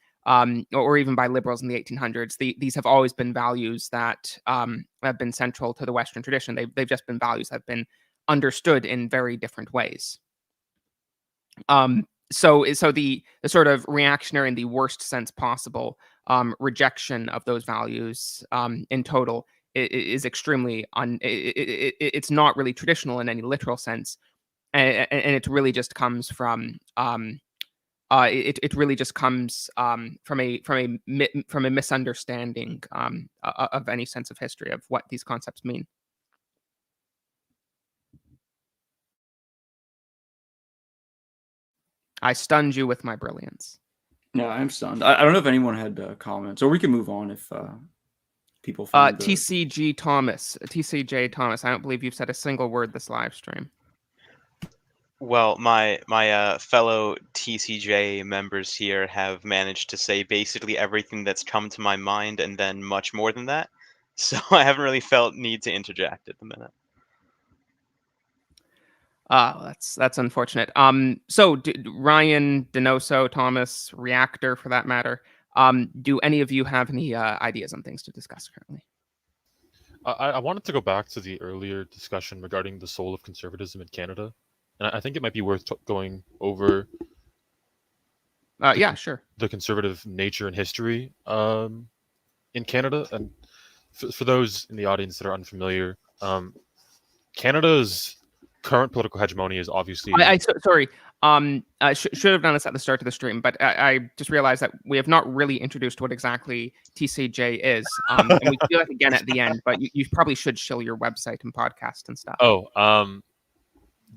even by liberals in the 1800s. These have always been values that have been central to the Western tradition. They've just been values that have been understood in very different ways. So the sort of reactionary in the worst sense possible rejection of those values in total is extremely it's not really traditional in any literal sense, and it really just comes from it really just comes from a misunderstanding of any sense of history of what these concepts mean. I stunned you with my brilliance. Yeah, I'm stunned. I don't know if anyone had comments, or we can move on if people find TCJ Thomas. I don't believe you've said a single word this live stream. Well, my fellow TCJ members here have managed to say basically everything that's come to my mind, and then much more than that. So I haven't really felt need to interject at the minute. That's unfortunate. So Ryan, Denoso, Thomas, Reactor, for that matter. Do any of you have any ideas on things to discuss currently? I wanted to go back to the earlier discussion regarding the soul of conservatism in Canada, and I think it might be worth going over. Yeah, sure. The conservative nature and history in Canada, and for those in the audience that are unfamiliar, Canada's current political hegemony is obviously. Sorry. I should have done this at the start of the stream, but I just realized that we have not really introduced what exactly TCJ is, and we can do that again at the end. But you probably should show your website and podcast and stuff.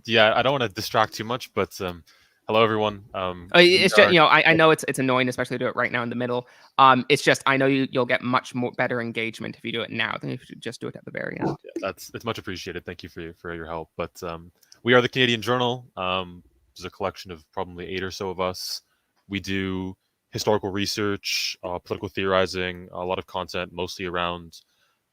Yeah, I don't want to distract too much, but hello everyone. It's just, I know it's annoying, especially to do it right now in the middle. It's just I know you'll get much more better engagement if you do it now than if you just do it at the very end. Yeah, it's much appreciated. Thank you for your help. But we are the Canadian Journal. There's a collection of probably 8 or so of us. We do historical research, political theorizing, a lot of content, mostly around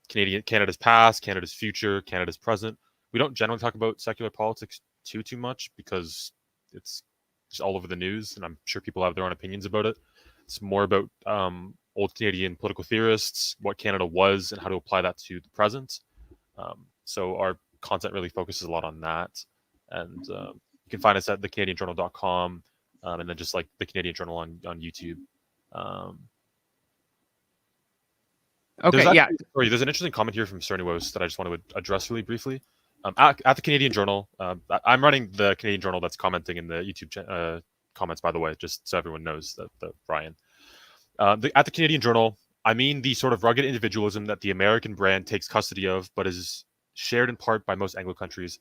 Canada's past, Canada's future, Canada's present. We don't generally talk about secular politics too much because it's just all over the news, and I'm sure people have their own opinions about it. It's more about old Canadian political theorists, what Canada was, and how to apply that to the present. So our content really focuses a lot on that. And you can find us at thecanadianjournal.com, and then just like the Canadian Journal on YouTube. Okay, There's an interesting comment here from Cernewos that I just want to address really briefly. At the Canadian Journal, I'm running the Canadian Journal that's commenting in the YouTube comments, by the way, just so everyone knows that Brian. At the Canadian Journal, I mean the sort of rugged individualism that the American brand takes custody of, but is shared in part by most Anglo countries.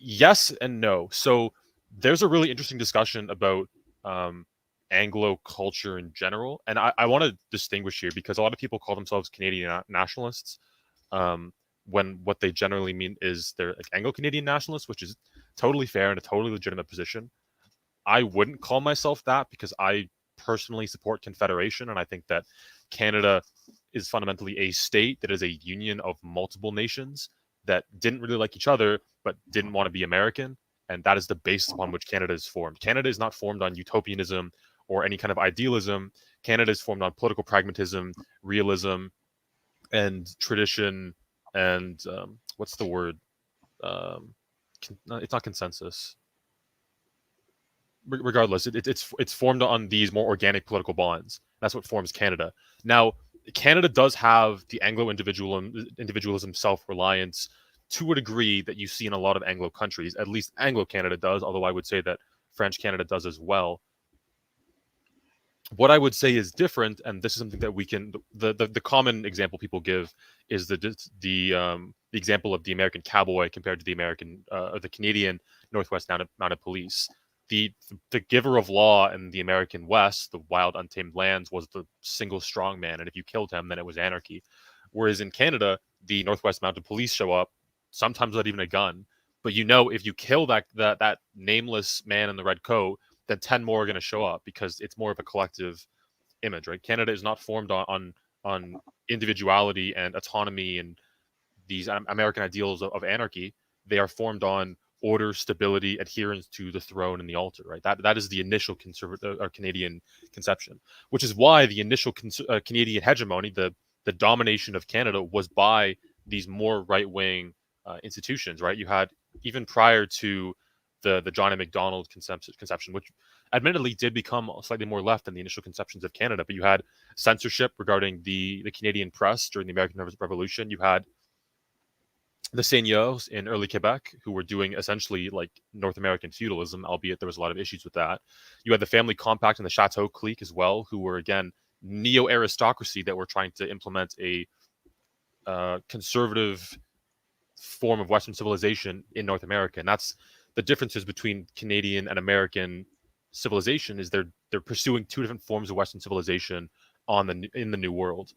Yes and no. So there's a really interesting discussion about Anglo culture in general, and I want to distinguish here because a lot of people call themselves Canadian nationalists. When what they generally mean is they're like Anglo-Canadian nationalists, which is totally fair and a totally legitimate position. I wouldn't call myself that because I personally support Confederation, and I think that Canada is fundamentally a state that is a union of multiple nations that didn't really like each other, but didn't want to be American, and that is the basis upon which Canada is formed. Canada is not formed on utopianism or any kind of idealism. Canada is formed on political pragmatism, realism, and tradition. And what's the word? It's not consensus. Regardless, it's formed on these more organic political bonds. That's what forms Canada. Now, Canada does have the Anglo individualism, self-reliance to a degree that you see in a lot of Anglo countries. At least Anglo Canada does, although I would say that French Canada does as well. What I would say is different, and this is something that we can. The common example people give is the example of the American Cowboy compared to the Canadian Northwest Mounted Police. The giver of law in the American West, the wild untamed lands, was the single strong man, and if you killed him, then it was anarchy. Whereas in Canada, the Northwest Mounted Police show up, sometimes without even a gun, but if you kill that nameless man in the red coat, then 10 more are going to show up because it's more of a collective image, right? Canada is not formed on individuality and autonomy and these American ideals of anarchy. They are formed on order, stability, adherence to the throne and the altar, right? That is the initial conservative or Canadian conception, which is why the initial Canadian hegemony, the domination of Canada, was by these more right-wing institutions, right? You had, even prior to the John A. Macdonald conception, which admittedly did become slightly more left than the initial conceptions of Canada, but you had censorship regarding the Canadian press during the American Revolution. You had the seigneurs in early Quebec who were doing essentially like North American feudalism, albeit there was a lot of issues with that. You had the family compact and the Chateau clique as well, who were, again, neo-aristocracy that were trying to implement a conservative form of Western civilization in North America. And that's the differences between Canadian and American civilization, is they're pursuing two different forms of Western civilization in the New World.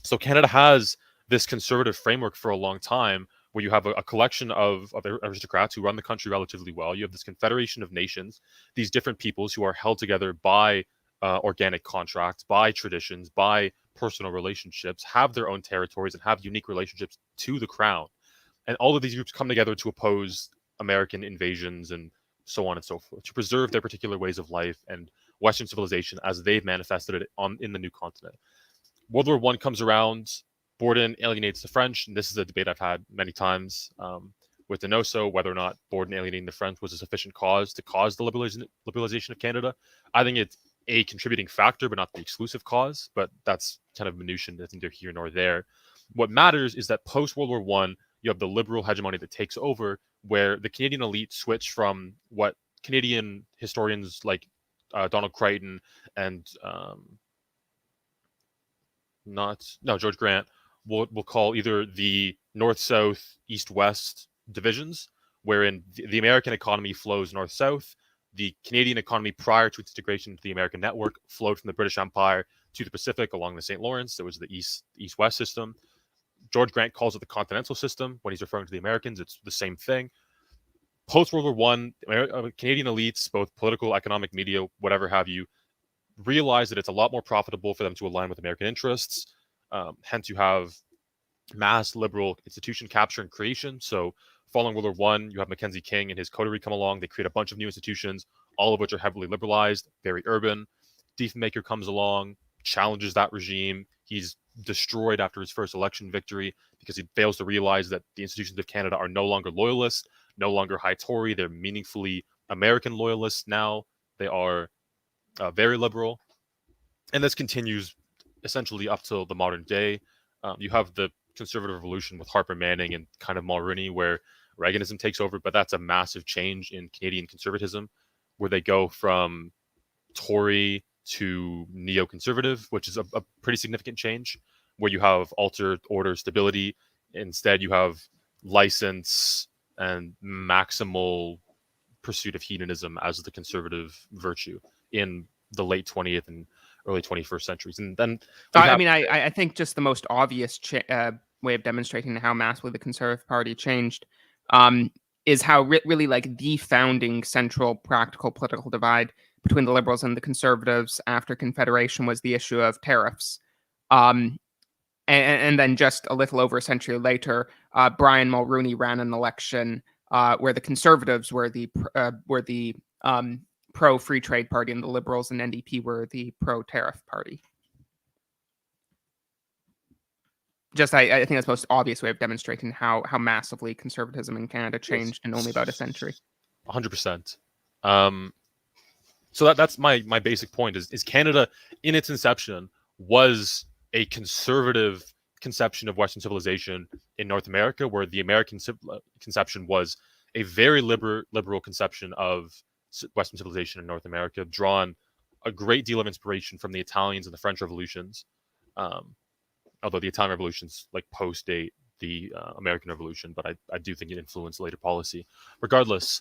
So Canada has this conservative framework for a long time, where you have a collection of aristocrats who run the country relatively well. You have this confederation of nations, these different peoples who are held together by organic contracts, by traditions, by personal relationships, have their own territories, and have unique relationships to the crown. And all of these groups come together to oppose American invasions and so on and so forth, to preserve their particular ways of life and Western civilization as they've manifested it in the new continent. World War I comes around. Borden alienates the French, and this is a debate I've had many times with Donoso, whether or not Borden alienating the French was a sufficient cause to cause the liberalization of Canada. I think it's a contributing factor, but not the exclusive cause. But that's kind of minutiae. I think they're here nor there. What matters is that post-World War I, you have the liberal hegemony that takes over, where the Canadian elite switch from what Canadian historians like Donald Crichton and George Grant we'll call either the north-south, east-west divisions, wherein the American economy flows north-south. The Canadian economy, prior to its integration into the American network, flowed from the British Empire to the Pacific along the St. Lawrence. There was the east-west system. George Grant calls it the Continental System. When he's referring to the Americans, it's the same thing. Post-World War I, Canadian elites, both political, economic, media, whatever have you, realize that it's a lot more profitable for them to align with American interests. Hence, you have mass liberal institution capture and creation. So following World War I, you have Mackenzie King and his coterie come along. They create a bunch of new institutions, all of which are heavily liberalized, very urban. Diefenbaker comes along, challenges that regime. He's destroyed after his first election victory because he fails to realize that the institutions of Canada are no longer loyalist, no longer high Tory. They're meaningfully American loyalists now. They are very liberal. And this continues essentially up till the modern day. You have the conservative revolution with Harper Manning and kind of Mulroney, where Reaganism takes over, but that's a massive change in Canadian conservatism, where they go from Tory to neoconservative, which is a pretty significant change, where you have alter, order, stability. Instead, you have license and maximal pursuit of hedonism as the conservative virtue in the late 20th and early 21st centuries. And then I think just the most obvious way of demonstrating how massively the Conservative Party changed is how really like the founding central practical political divide between the Liberals and the Conservatives after Confederation was the issue of tariffs. And then just a little over a century later, Brian Mulroney ran an election where the Conservatives were the pro-free trade party and the Liberals and NDP were the pro-tariff party. Just, I think that's the most obvious way of demonstrating how massively conservatism in Canada changed in only about a century. 100%. So that's my basic point is Canada in its inception was a conservative conception of Western civilization in North America, where the American conception was a very liberal conception of Western civilization in North America, drawn a great deal of inspiration from the Italians and the French revolutions. Although the Italian revolutions like post-date the American Revolution, but I do think it influenced later policy. Regardless,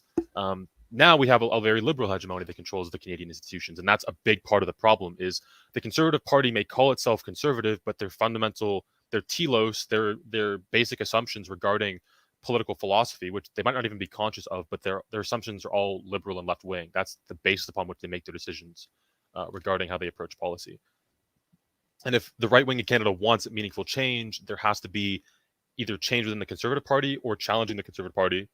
now we have a very liberal hegemony that controls the Canadian institutions, and that's a big part of the problem. Is the Conservative Party may call itself conservative, but their fundamental, their telos, their basic assumptions regarding political philosophy, which they might not even be conscious of, but their assumptions are all liberal and left wing. That's the basis upon which they make their decisions regarding how they approach policy. And if the right wing in Canada wants meaningful change, there has to be either change within the Conservative Party or challenging the Conservative Party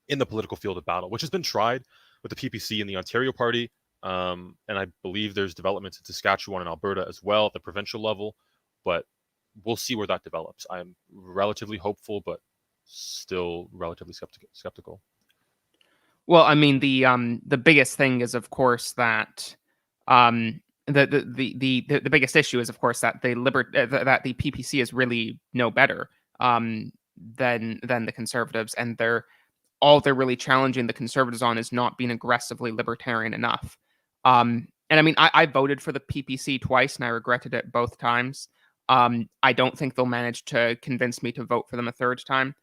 in the political field of battle, which has been tried with the PPC and the Ontario Party. And I believe there's developments in Saskatchewan and Alberta as well at the provincial level, but we'll see where that develops. I'm relatively hopeful, but still relatively skeptical. Well, I mean, the biggest thing is, of course, that the biggest issue is, of course, that that the PPC is really no better than the Conservatives, and they're really challenging the Conservatives on is not being aggressively libertarian enough. And I mean, I voted for the PPC twice, and I regretted it both times. I don't think they'll manage to convince me to vote for them a third time.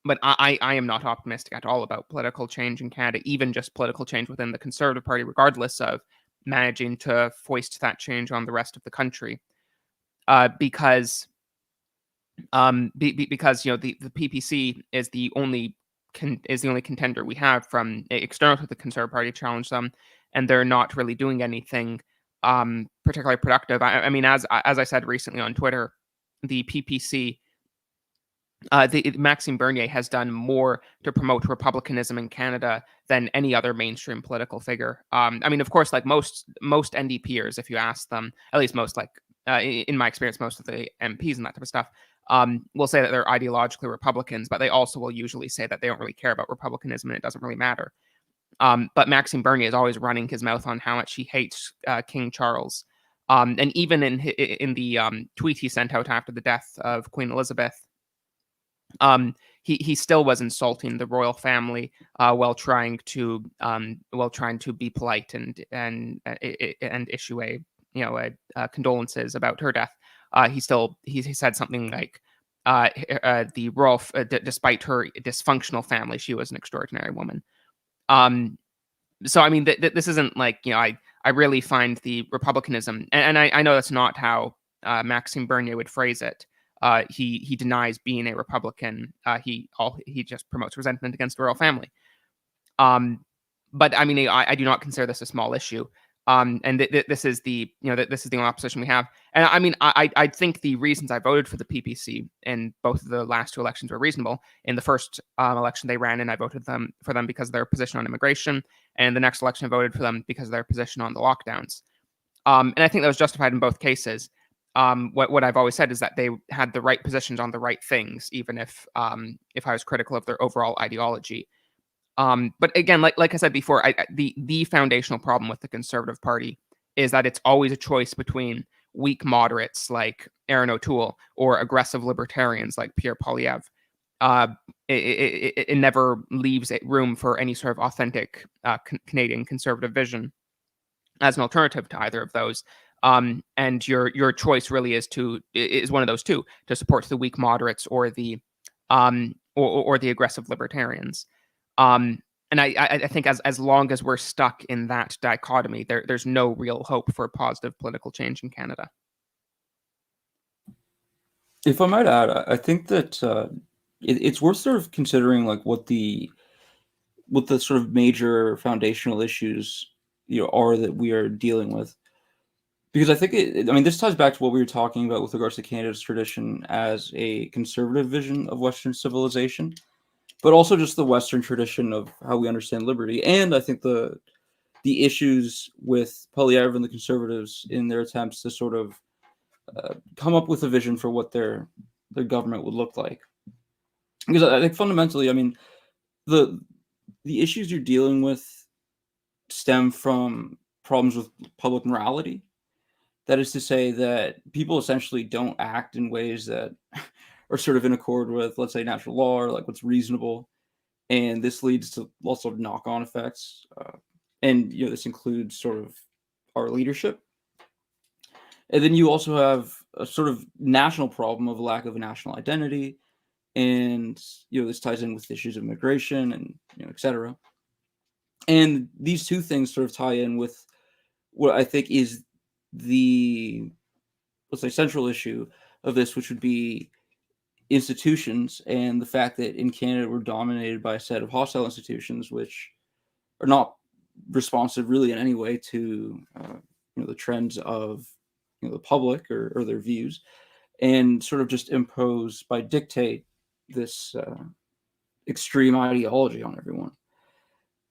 But I am not optimistic at all about political change in Canada, even just political change within the Conservative Party, regardless of managing to foist that change on the rest of the country. Because you know, the PPC is the only contender we have from external to the Conservative Party to challenge them, and they're not really doing anything particularly productive. I mean, as I said recently on Twitter, the PPC, Maxime Bernier has done more to promote republicanism in Canada than any other mainstream political figure. I mean, of course, like most NDPers, if you ask them, at least most, like in my experience, most of the MPs and that type of stuff, will say that they're ideologically Republicans, but they also will usually say that they don't really care about republicanism and it doesn't really matter. But Maxime Bernier is always running his mouth on how much he hates King Charles. And even in the tweet he sent out after the death of Queen Elizabeth, he still was insulting the royal family while trying to be polite and issue a condolences about her death. He said something like the royal, despite her dysfunctional family, she was an extraordinary woman. So I mean, this isn't like, you know, I really find the republicanism, and I know that's not how Maxime Bernier would phrase it. He denies being a Republican. He just promotes resentment against the royal family. But I mean, I do not consider this a small issue. And this is the only opposition we have. And I mean, I think the reasons I voted for the PPC in both of the last two elections were reasonable. In the first election they ran in, I voted for them because of their position on immigration. And the next election I voted for them because of their position on the lockdowns. And I think that was justified in both cases. What I've always said is that they had the right positions on the right things, even if I was critical of their overall ideology. But again, like I said before, the foundational problem with the Conservative Party is that it's always a choice between weak moderates like Aaron O'Toole or aggressive libertarians like Pierre Poilievre. It never leaves room for any sort of authentic Canadian conservative vision as an alternative to either of those. And your choice really is one of those two, to support the weak moderates or the aggressive libertarians. And I think as long as we're stuck in that dichotomy, there's no real hope for positive political change in Canada. If I might add, I think that it's worth sort of considering like what the sort of major foundational issues are that we are dealing with. Because I think this ties back to what we were talking about with regards to Canada's tradition as a conservative vision of Western civilization, but also just the Western tradition of how we understand liberty. And I think the issues with Poilievre and the Conservatives in their attempts to sort of come up with a vision for what their government would look like. Because I think fundamentally, I mean, the issues you're dealing with stem from problems with public morality. That is to say that people essentially don't act in ways that are sort of in accord with, let's say, natural law or like what's reasonable. And this leads to lots of knock-on effects. And this includes sort of our leadership. And then you also have a sort of national problem of lack of a national identity. And, this ties in with issues of immigration and, et cetera. And these two things sort of tie in with what I think is the, let's say, central issue of this, which would be institutions, and the fact that in Canada we're dominated by a set of hostile institutions which are not responsive really in any way to the trends of the public or their views, and sort of just impose by dictate this extreme ideology on everyone.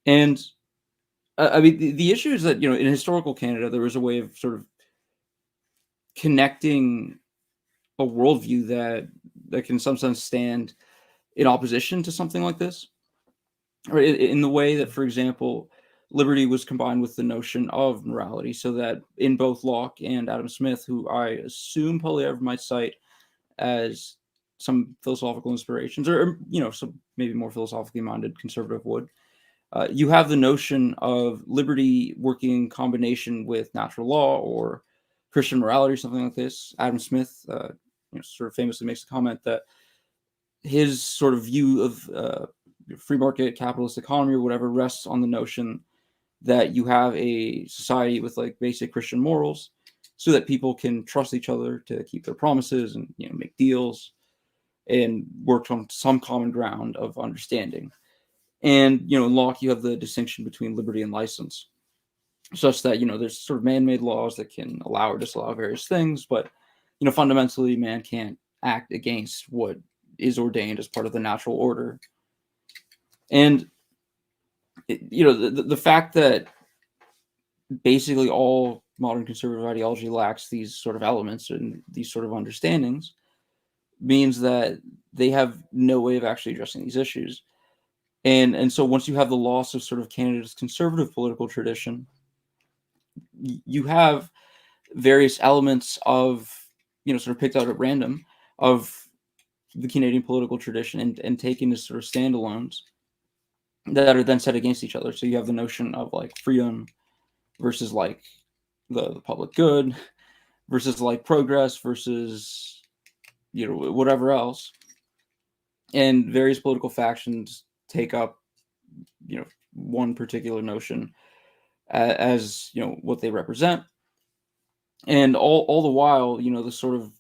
And I mean, the issue is that, in historical Canada, there was a way of sort of connecting a worldview that can in some sense stand in opposition to something like this. Or in the way that, for example, liberty was combined with the notion of morality, so that in both Locke and Adam Smith, who I assume Poilievre might cite as some philosophical inspirations, or some maybe more philosophically minded conservative would, you have the notion of liberty working in combination with natural law or Christian morality or something like this. Adam Smith, sort of famously makes the comment that his sort of view of free market capitalist economy or whatever rests on the notion that you have a society with like basic Christian morals, so that people can trust each other to keep their promises and make deals and work on some common ground of understanding. And in Locke, you have the distinction between liberty and license, such that there's sort of man-made laws that can allow or disallow various things, but fundamentally man can't act against what is ordained as part of the natural order. And the fact that basically all modern conservative ideology lacks these sort of elements and these sort of understandings means that they have no way of actually addressing these issues. And so once you have the loss of sort of Canada's conservative political tradition, you have various elements of, sort of picked out at random of the Canadian political tradition and taken as sort of standalones that are then set against each other. So you have the notion of like freedom versus like the public good versus like progress versus, whatever else. And various political factions take up, one particular notion as, what they represent. And all the while, the sort of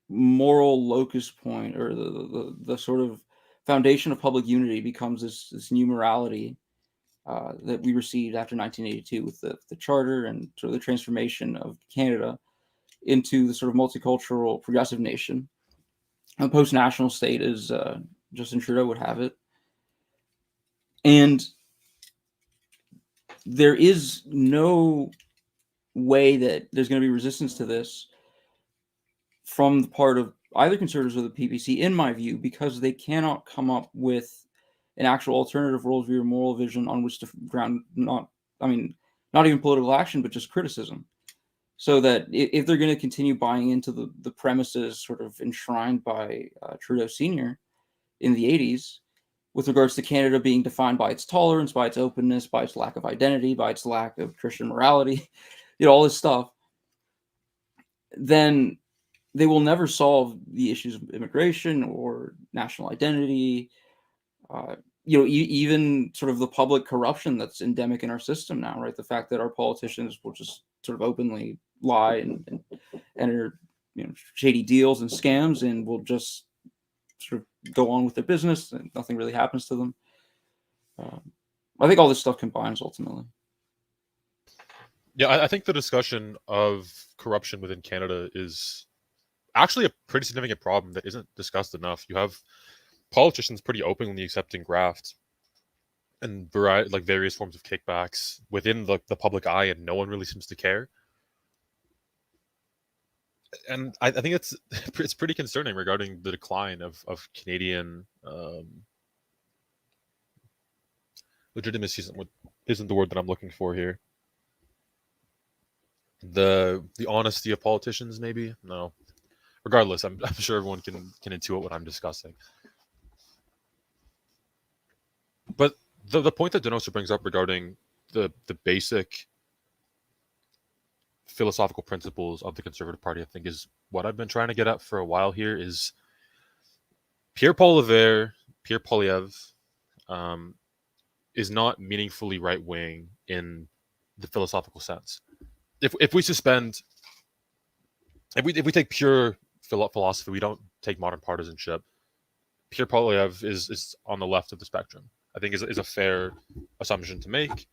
moral locus point or the sort of foundation of public unity becomes this new morality that we received after 1982 with the charter and sort of the transformation of Canada into the sort of multicultural progressive nation. A post-national state, as Justin Trudeau would have it. And there is no way that there's going to be resistance to this from the part of either conservatives or the PPC, in my view, because they cannot come up with an actual alternative worldview or moral vision on which to ground not even political action, but just criticism. So that if they're going to continue buying into the premises sort of enshrined by Trudeau Sr. in the 80s, with regards to Canada being defined by its tolerance, by its openness, by its lack of identity, by its lack of Christian morality, all this stuff, then they will never solve the issues of immigration or national identity, even sort of the public corruption that's endemic in our system now, right? The fact that our politicians will just sort of openly lie and enter shady deals and scams and will just sort of go on with their business and nothing really happens to them. I think all this stuff combines ultimately. Yeah, I think the discussion of corruption within Canada is actually a pretty significant problem that isn't discussed enough. You have politicians pretty openly accepting graft and various forms of kickbacks within the public eye, and no one really seems to care. And I think it's pretty concerning regarding the decline of Canadian legitimacy. Isn't the word that I'm looking for here. The honesty of politicians, maybe? No. Regardless, I'm sure everyone can intuit what I'm discussing. But the point that Donoso brings up regarding the basic philosophical principles of the Conservative Party, I think, is what I've been trying to get at for a while here. Is Pierre Poilievre is not meaningfully right wing in the philosophical sense. If we take pure philosophy, we don't take modern partisanship, Pierre Poilievre is on the left of the spectrum. I think is a fair assumption to make.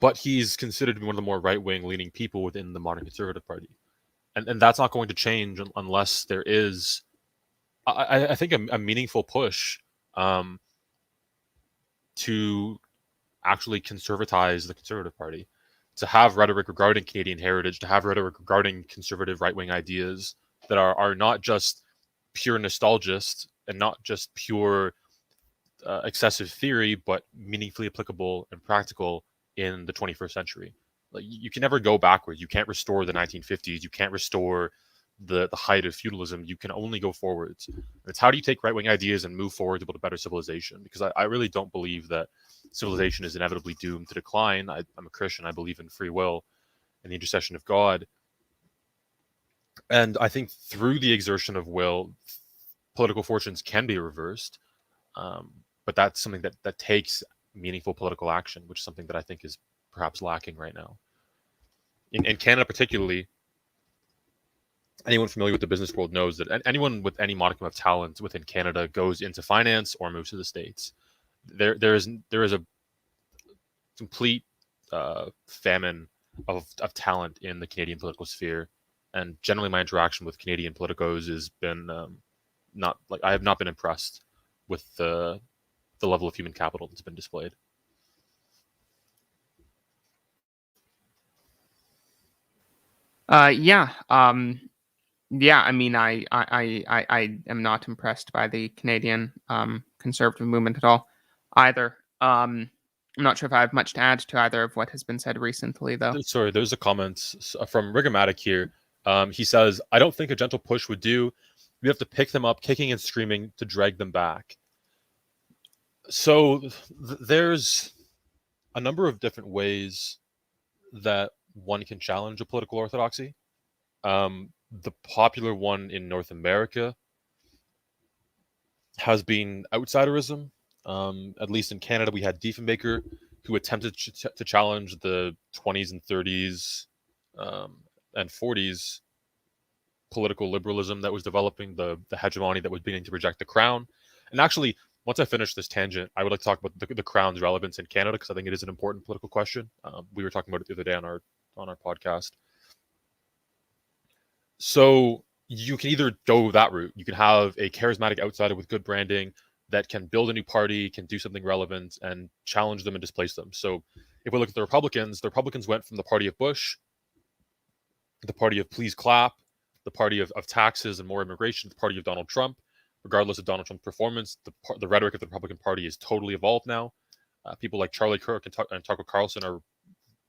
But he's considered to be one of the more right-wing leaning people within the modern Conservative Party. And that's not going to change unless there is, I think, a meaningful push to actually conservatize the Conservative Party, to have rhetoric regarding Canadian heritage, to have rhetoric regarding conservative right-wing ideas that are not just pure nostalgist and not just pure excessive theory, but meaningfully applicable and practical in the 21st century. Like, you can never go backwards. You can't restore the 1950s. You can't restore the height of feudalism. You can only go forwards. And it's how do you take right-wing ideas and move forward to build a better civilization? Because I really don't believe that civilization is inevitably doomed to decline. I'm a Christian. I believe in free will and the intercession of God. And I think through the exertion of will, political fortunes can be reversed. But that's something that takes meaningful political action, which is something that I think is perhaps lacking right now. In Canada particularly, anyone familiar with the business world knows that anyone with any modicum of talent within Canada goes into finance or moves to the States. There is a complete famine of talent in the Canadian political sphere, and generally my interaction with Canadian politicos has been not like I have not been impressed with the level of human capital that's been displayed. Yeah. Yeah. I mean, I am not impressed by the Canadian conservative movement at all, either. I'm not sure if I have much to add to either of what has been said recently, though. Sorry, there's a comment from Rigomatic here. He says, "I don't think a gentle push would do. We have to pick them up, kicking and screaming, to drag them back." So there's a number of different ways that one can challenge a political orthodoxy. The popular one in North America has been outsiderism. At least in Canada, we had Diefenbaker, who attempted to challenge the 20s and 30s and 40s political liberalism that was developing, the hegemony that was beginning to reject the crown. And actually, once I finish this tangent, I would like to talk about the crown's relevance in Canada, because I think it is an important political question. We were talking about it the other day on our podcast. So you can either go that route. You can have a charismatic outsider with good branding that can build a new party, can do something relevant, and challenge them and displace them. So if we look at the Republicans went from the party of Bush, the party of please clap, the party of taxes and more immigration, the party of Donald Trump. Regardless of Donald Trump's performance, the rhetoric of the Republican Party is totally evolved now. People like Charlie Kirk and Tucker Carlson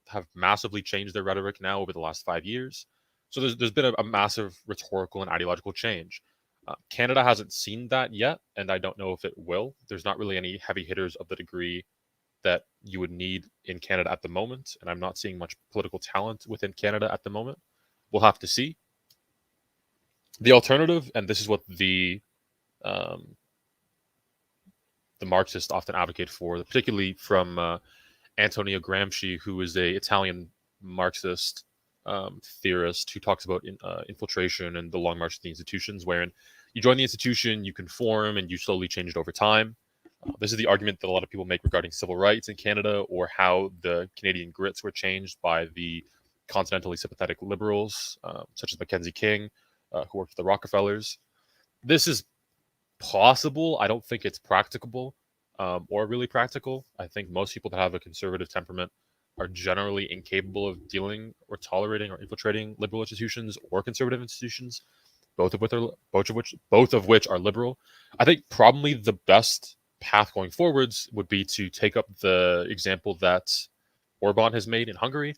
have massively changed their rhetoric now over the last 5 years. So there's been a massive rhetorical and ideological change. Canada hasn't seen that yet, and I don't know if it will. There's not really any heavy hitters of the degree that you would need in Canada at the moment, and I'm not seeing much political talent within Canada at the moment. We'll have to see. The alternative, and this is what the Marxists often advocate for, particularly from Antonio Gramsci, who is a Italian Marxist theorist who talks about infiltration and the long march to the institutions, wherein you join the institution, you conform, and you slowly change it over time. This is the argument that a lot of people make regarding civil rights in Canada, or how the Canadian grits were changed by the continentally sympathetic liberals, such as Mackenzie King, who worked for the Rockefellers. This is possible. I don't think it's practicable or really practical. I think most people that have a conservative temperament are generally incapable of dealing or tolerating or infiltrating liberal institutions or conservative institutions, both of which are liberal. I think probably the best path going forwards would be to take up the example that Orban has made in Hungary,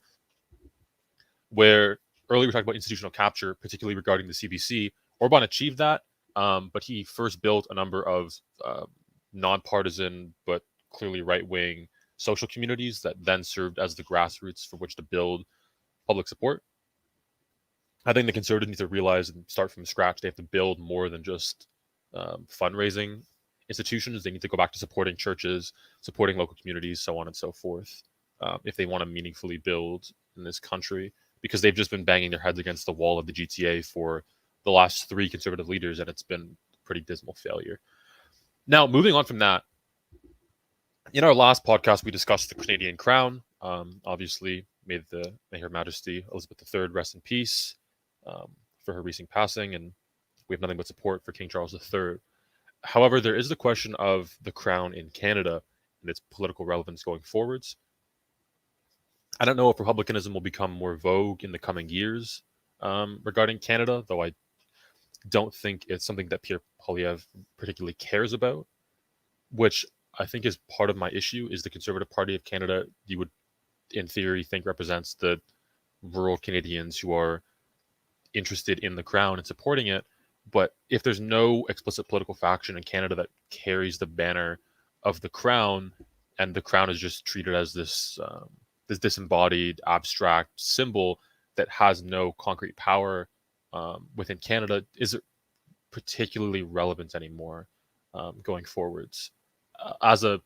where earlier we talked about institutional capture, particularly regarding the CBC. Orban achieved that, but he first built a number of nonpartisan but clearly right-wing social communities that then served as the grassroots for which to build public support. I think the Conservatives need to realize and start from scratch. They have to build more than just fundraising institutions. They need to go back to supporting churches, supporting local communities, so on and so forth, if they want to meaningfully build in this country, because they've just been banging their heads against the wall of the GTA for the last 3 conservative leaders, and it's been a pretty dismal failure. Now, moving on from that, in our last podcast, we discussed the Canadian crown. Obviously, may Her Majesty Elizabeth III rest in peace for her recent passing, and we have nothing but support for King Charles III. However, there is the question of the crown in Canada and its political relevance going forwards. I don't know if republicanism will become more vogue in the coming years regarding Canada, though I don't think it's something that Pierre Poilievre particularly cares about, which I think is part of my issue. Is the Conservative Party of Canada, you would, in theory, think represents the rural Canadians who are interested in the crown and supporting it. But if there's no explicit political faction in Canada that carries the banner of the crown, and the crown is just treated as this disembodied, abstract symbol that has no concrete power within Canada, is it particularly relevant anymore going forwards as an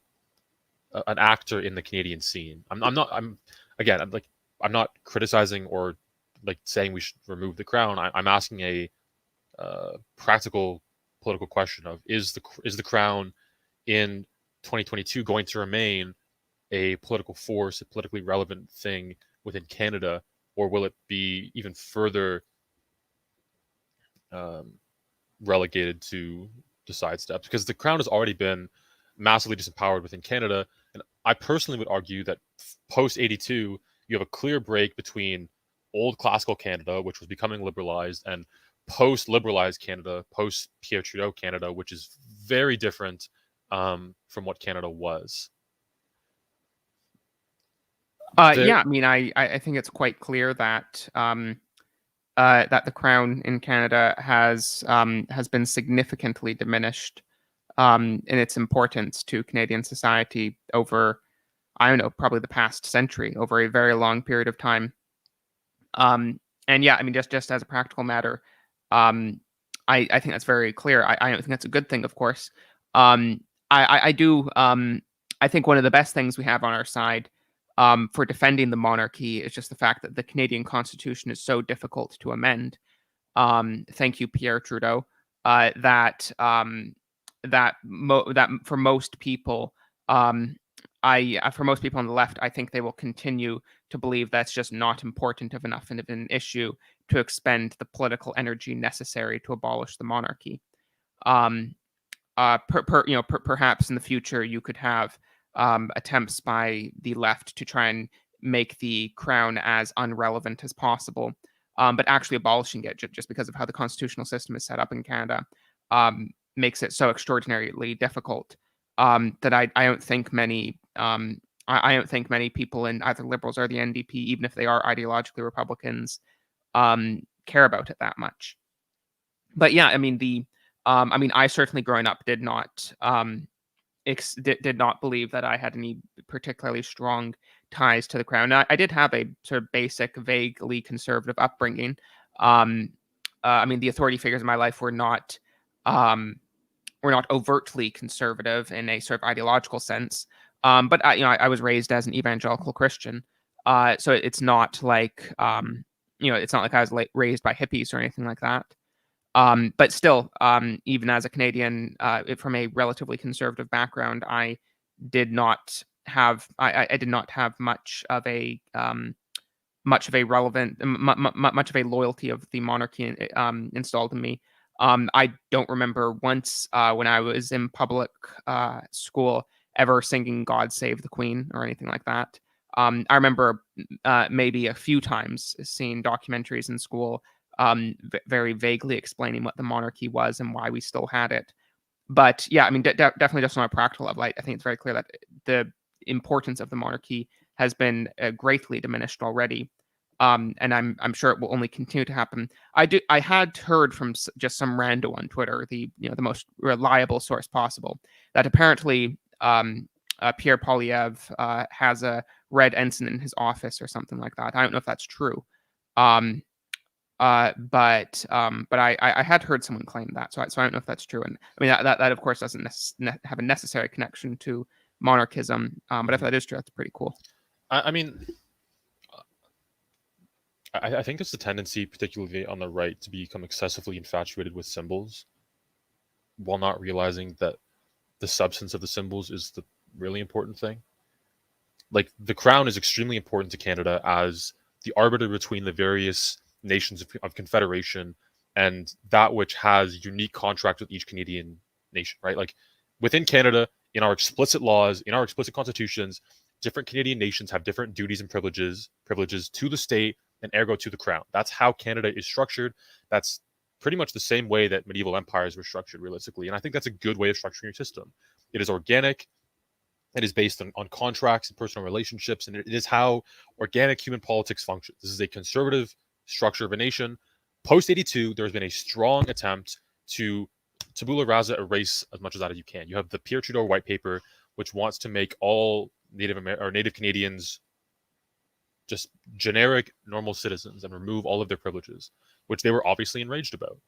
actor in the Canadian scene? I'm not criticizing or like saying we should remove the crown. I'm asking a practical political question of is the crown in 2022 going to remain a political force, a politically relevant thing within Canada, or will it be even further relegated to side steps? Because the crown has already been massively disempowered within Canada, and I personally would argue that post 82 you have a clear break between old classical Canada, which was becoming liberalized, and post liberalized Canada, post Pierre Trudeau Canada, which is very different from what Canada was. Yeah, I mean, I think it's quite clear that that the crown in Canada has been significantly diminished in its importance to Canadian society over, I don't know, probably the past century, over a very long period of time. And yeah, I mean, just as a practical matter, I think that's very clear. I don't think that's a good thing, of course. I do. I think one of the best things we have on our side for defending the monarchy is just the fact that the Canadian Constitution is so difficult to amend. Thank you, Pierre Trudeau. That for most people, for most people on the left, I think they will continue to believe that's just not important enough of an issue to expend the political energy necessary to abolish the monarchy. Perhaps in the future you could have attempts by the left to try and make the crown as unrelevant as possible, but actually abolishing it just because of how the constitutional system is set up in Canada makes it so extraordinarily difficult that I don't think many I don't think many people in either Liberals or the NDP, even if they are ideologically Republicans, care about it that much. But yeah, I mean I certainly growing up did not believe that I had any particularly strong ties to the crown. Now, I did have a sort of basic, vaguely conservative upbringing. I mean, the authority figures in my life were not overtly conservative in a sort of ideological sense. But I was raised as an evangelical Christian, so it's not like it's not like I was raised by hippies or anything like that. But still, even as a Canadian from a relatively conservative background, I did not have much of a loyalty of the monarchy installed in me. I don't remember once when I was in public school ever singing "God Save the Queen" or anything like that. I remember maybe a few times seeing documentaries in school very vaguely explaining what the monarchy was and why we still had it. But yeah, I mean, definitely just on a practical level, I think it's very clear that the importance of the monarchy has been greatly diminished already. And I'm sure it will only continue to happen. I had heard from just some rando on Twitter, the most reliable source possible, that apparently Pierre Poilievre has a red ensign in his office or something like that. I don't know if that's true. But I had heard someone claim that, so I don't know if that's true. And I mean that of course doesn't have a necessary connection to monarchism. But if that is true, that's pretty cool. I mean, I think there's a tendency, particularly on the right, to become excessively infatuated with symbols, while not realizing that the substance of the symbols is the really important thing. Like, the crown is extremely important to Canada as the arbiter between the various nations of confederation, and that which has unique contracts with each Canadian nation, right? Like, within Canada, in our explicit laws, in our explicit constitutions, different Canadian nations have different duties and privileges to the state and ergo to the crown. That's how Canada is structured. That's pretty much the same way that medieval empires were structured, realistically. And I think that's a good way of structuring your system. It is organic. It is based on contracts and personal relationships, and it is how organic human politics functions. This is a conservative structure of a nation. Post 82, there's been a strong attempt to tabula rasa, erase as much of that as you can. You have the Pierre Trudeau white paper, which wants to make all Native Canadians just generic normal citizens and remove all of their privileges, which they were obviously enraged about.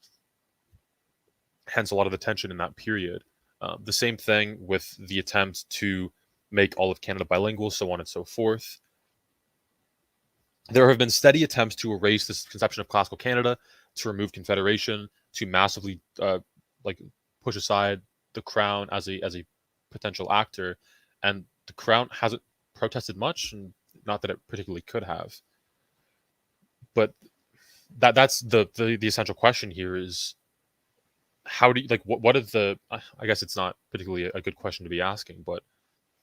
Hence a lot of the tension in that period. The same thing with the attempt to make all of Canada bilingual, so on and so forth. There have been steady attempts to erase this conception of classical Canada, to remove Confederation, to massively push aside the Crown as a potential actor, and the Crown hasn't protested much, and not that it particularly could have. But that's the essential question here is, how do you, what are the, I guess it's not particularly a good question to be asking, but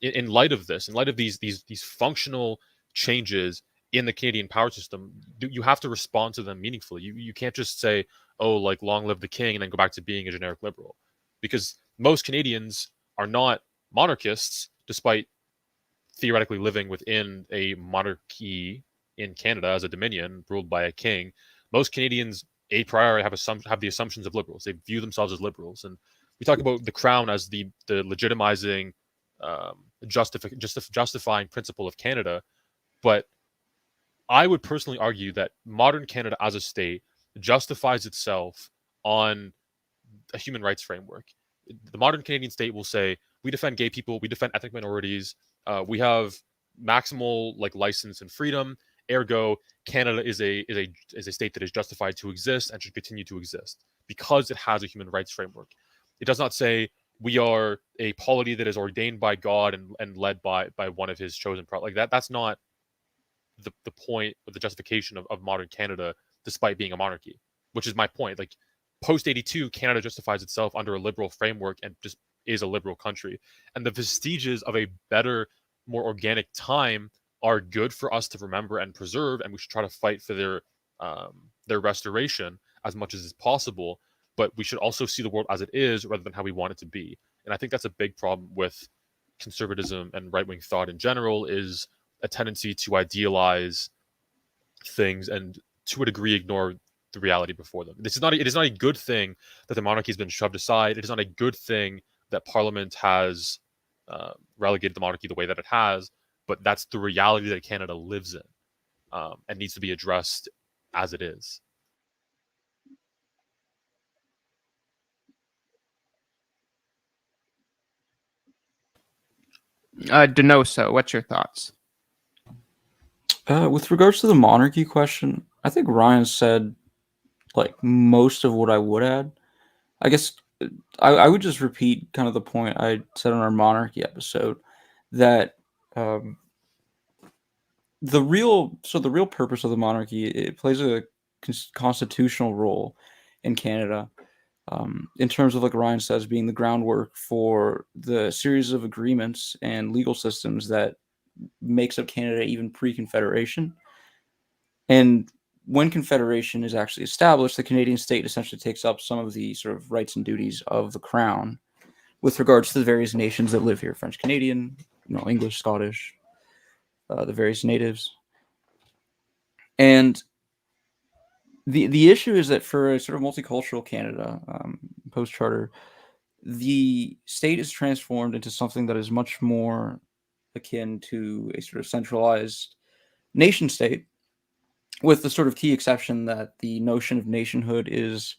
in light of this, in light of these functional changes in the Canadian power system, you have to respond to them meaningfully. You can't just say, oh, like, long live the king, and then go back to being a generic liberal, because most Canadians are not monarchists, despite theoretically living within a monarchy in Canada as a dominion ruled by a king. Most Canadians a priori have the assumptions of liberals. They view themselves as liberals, and we talk about the crown as the legitimizing, justifying principle of Canada. But I would personally argue that modern Canada as a state justifies itself on a human rights framework. The modern Canadian state will say, we defend gay people, we defend ethnic minorities, we have maximal license and freedom. Ergo, Canada is a state that is justified to exist and should continue to exist because it has a human rights framework. It does not say we are a polity that is ordained by God and led by one of his chosen prophets. That's not the point of the justification of modern Canada, despite being a monarchy, which is my point. Like, post 82, Canada justifies itself under a liberal framework and just is a liberal country. And the vestiges of a better, more organic time are good for us to remember and preserve, and we should try to fight for their restoration as much as is possible. But we should also see the world as it is rather than how we want it to be. And I think that's a big problem with conservatism and right-wing thought in general, is a tendency to idealize things and to a degree ignore the reality before them. It is not a good thing that the monarchy has been shoved aside. It is not a good thing that Parliament has relegated the monarchy the way that it has, but that's the reality that Canada lives in, and needs to be addressed as it is. Donoso, what's your thoughts? With regards to the monarchy question, I think Ryan said most of what I would add. I guess I would just repeat kind of the point I said on our monarchy episode, that the real purpose of the monarchy, it plays a constitutional role in Canada, in terms of, like Ryan says, being the groundwork for the series of agreements and legal systems that makes up Canada even pre-Confederation. And when Confederation is actually established, the Canadian state essentially takes up some of the sort of rights and duties of the Crown with regards to the various nations that live here: French Canadian, English, Scottish, the various natives. And the issue is that for a sort of multicultural Canada, post-charter, the state is transformed into something that is much more akin to a sort of centralized nation state, with the sort of key exception that the notion of nationhood is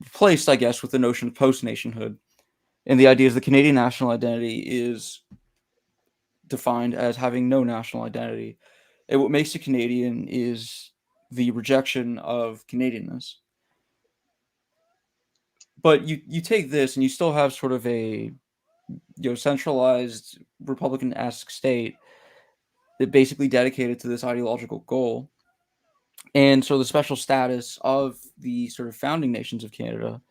replaced, I guess, with the notion of post-nationhood. And the idea is the Canadian national identity is defined as having no national identity. what makes a Canadian is the rejection of Canadianness. But you take this and you still have sort of a centralized Republican-esque state that basically dedicated to this ideological goal. And so the special status of the sort of founding nations of Canada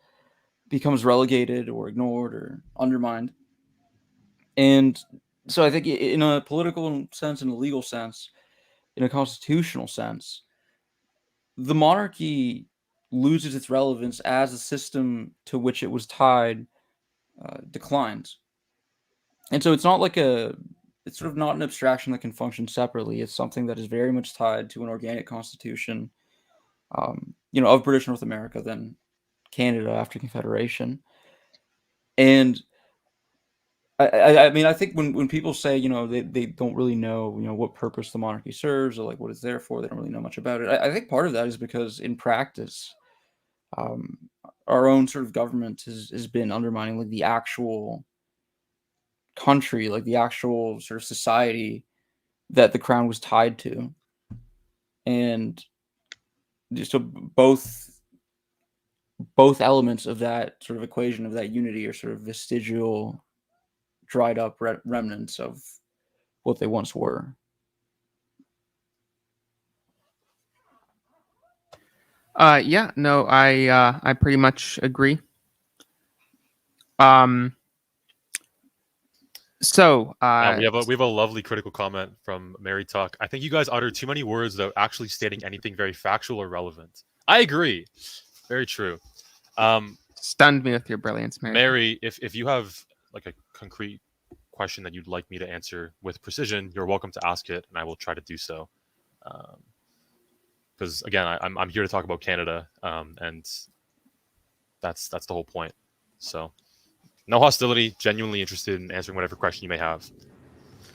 becomes relegated or ignored or undermined. And so I think in a political sense, in a legal sense, in a constitutional sense, the monarchy loses its relevance as the system to which it was tied declines. And so it's not like it's sort of not an abstraction that can function separately. It's something that is very much tied to an organic constitution, of British North America, then Canada after Confederation. And I mean, I think when people say, they don't really know, what purpose the monarchy serves or like what it's there for, they don't really know much about it. I think part of that is because in practice, our own sort of government has been undermining like the actual country, like the actual sort of society that the crown was tied to. And so both elements of that sort of equation, of that unity, are sort of vestigial, dried up remnants of what they once were. Yeah, no, I pretty much agree. So we have a lovely critical comment from Mary Tuck. I think you guys uttered too many words without actually stating anything very factual or relevant. I agree. Very true. Stunned me with your brilliance, Mary. Mary, if you have like a concrete question that you'd like me to answer with precision, you're welcome to ask it, and I will try to do so. Because again, I'm here to talk about Canada, and that's the whole point. So, no hostility. Genuinely interested in answering whatever question you may have.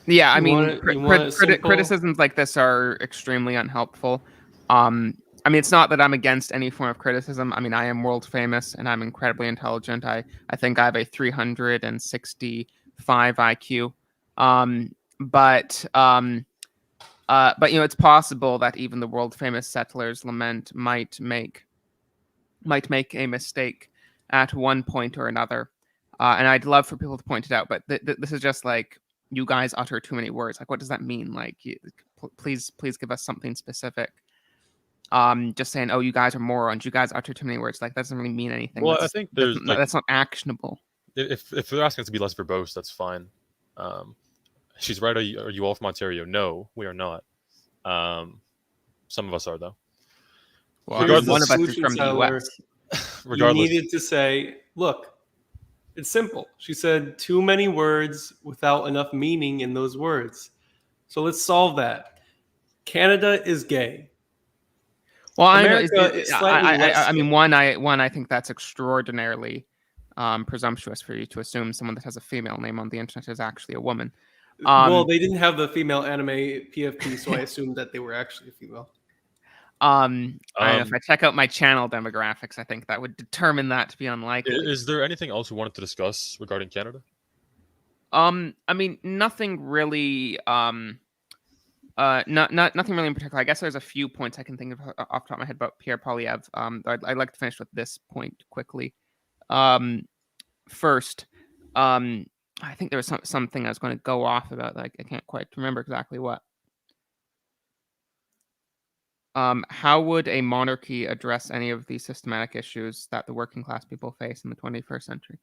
Yeah, I mean, criticisms like this are extremely unhelpful. I mean, it's not that I'm against any form of criticism. I mean, I am world famous and I'm incredibly intelligent. I think I have a 365 IQ. But it's possible that even the world famous settlers lament might make a mistake at one point or another. And I'd love for people to point it out, but this is just like, you guys utter too many words. Like, what does that mean? Like, please give us something specific. Just saying, oh, you guys are morons. You guys utter too many words. Like, that doesn't really mean anything. Well, I think that's not actionable. If they're asking us to be less verbose, that's fine. She's right. Are you all from Ontario? No, we are not. Some of us are, though. Well, one of us is from the US. Regardless, you needed to say, look, it's simple. She said too many words without enough meaning in those words. So let's solve that. Canada is gay. Well, I think that's extraordinarily presumptuous for you to assume someone that has a female name on the internet is actually a woman. Well, they didn't have the female anime PFP, so I assumed that they were actually a female. If I check out my channel demographics, I think that would determine that to be unlikely. Is there anything else we wanted to discuss regarding Canada? I mean, nothing really. Nothing really in particular. I guess there's a few points I can think of off the top of my head about Pierre Poilievre. I'd like to finish with this point quickly. First, I think there was something I was going to go off about. Like, I can't quite remember exactly what. How would a monarchy address any of the systematic issues that the working class people face in the 21st century?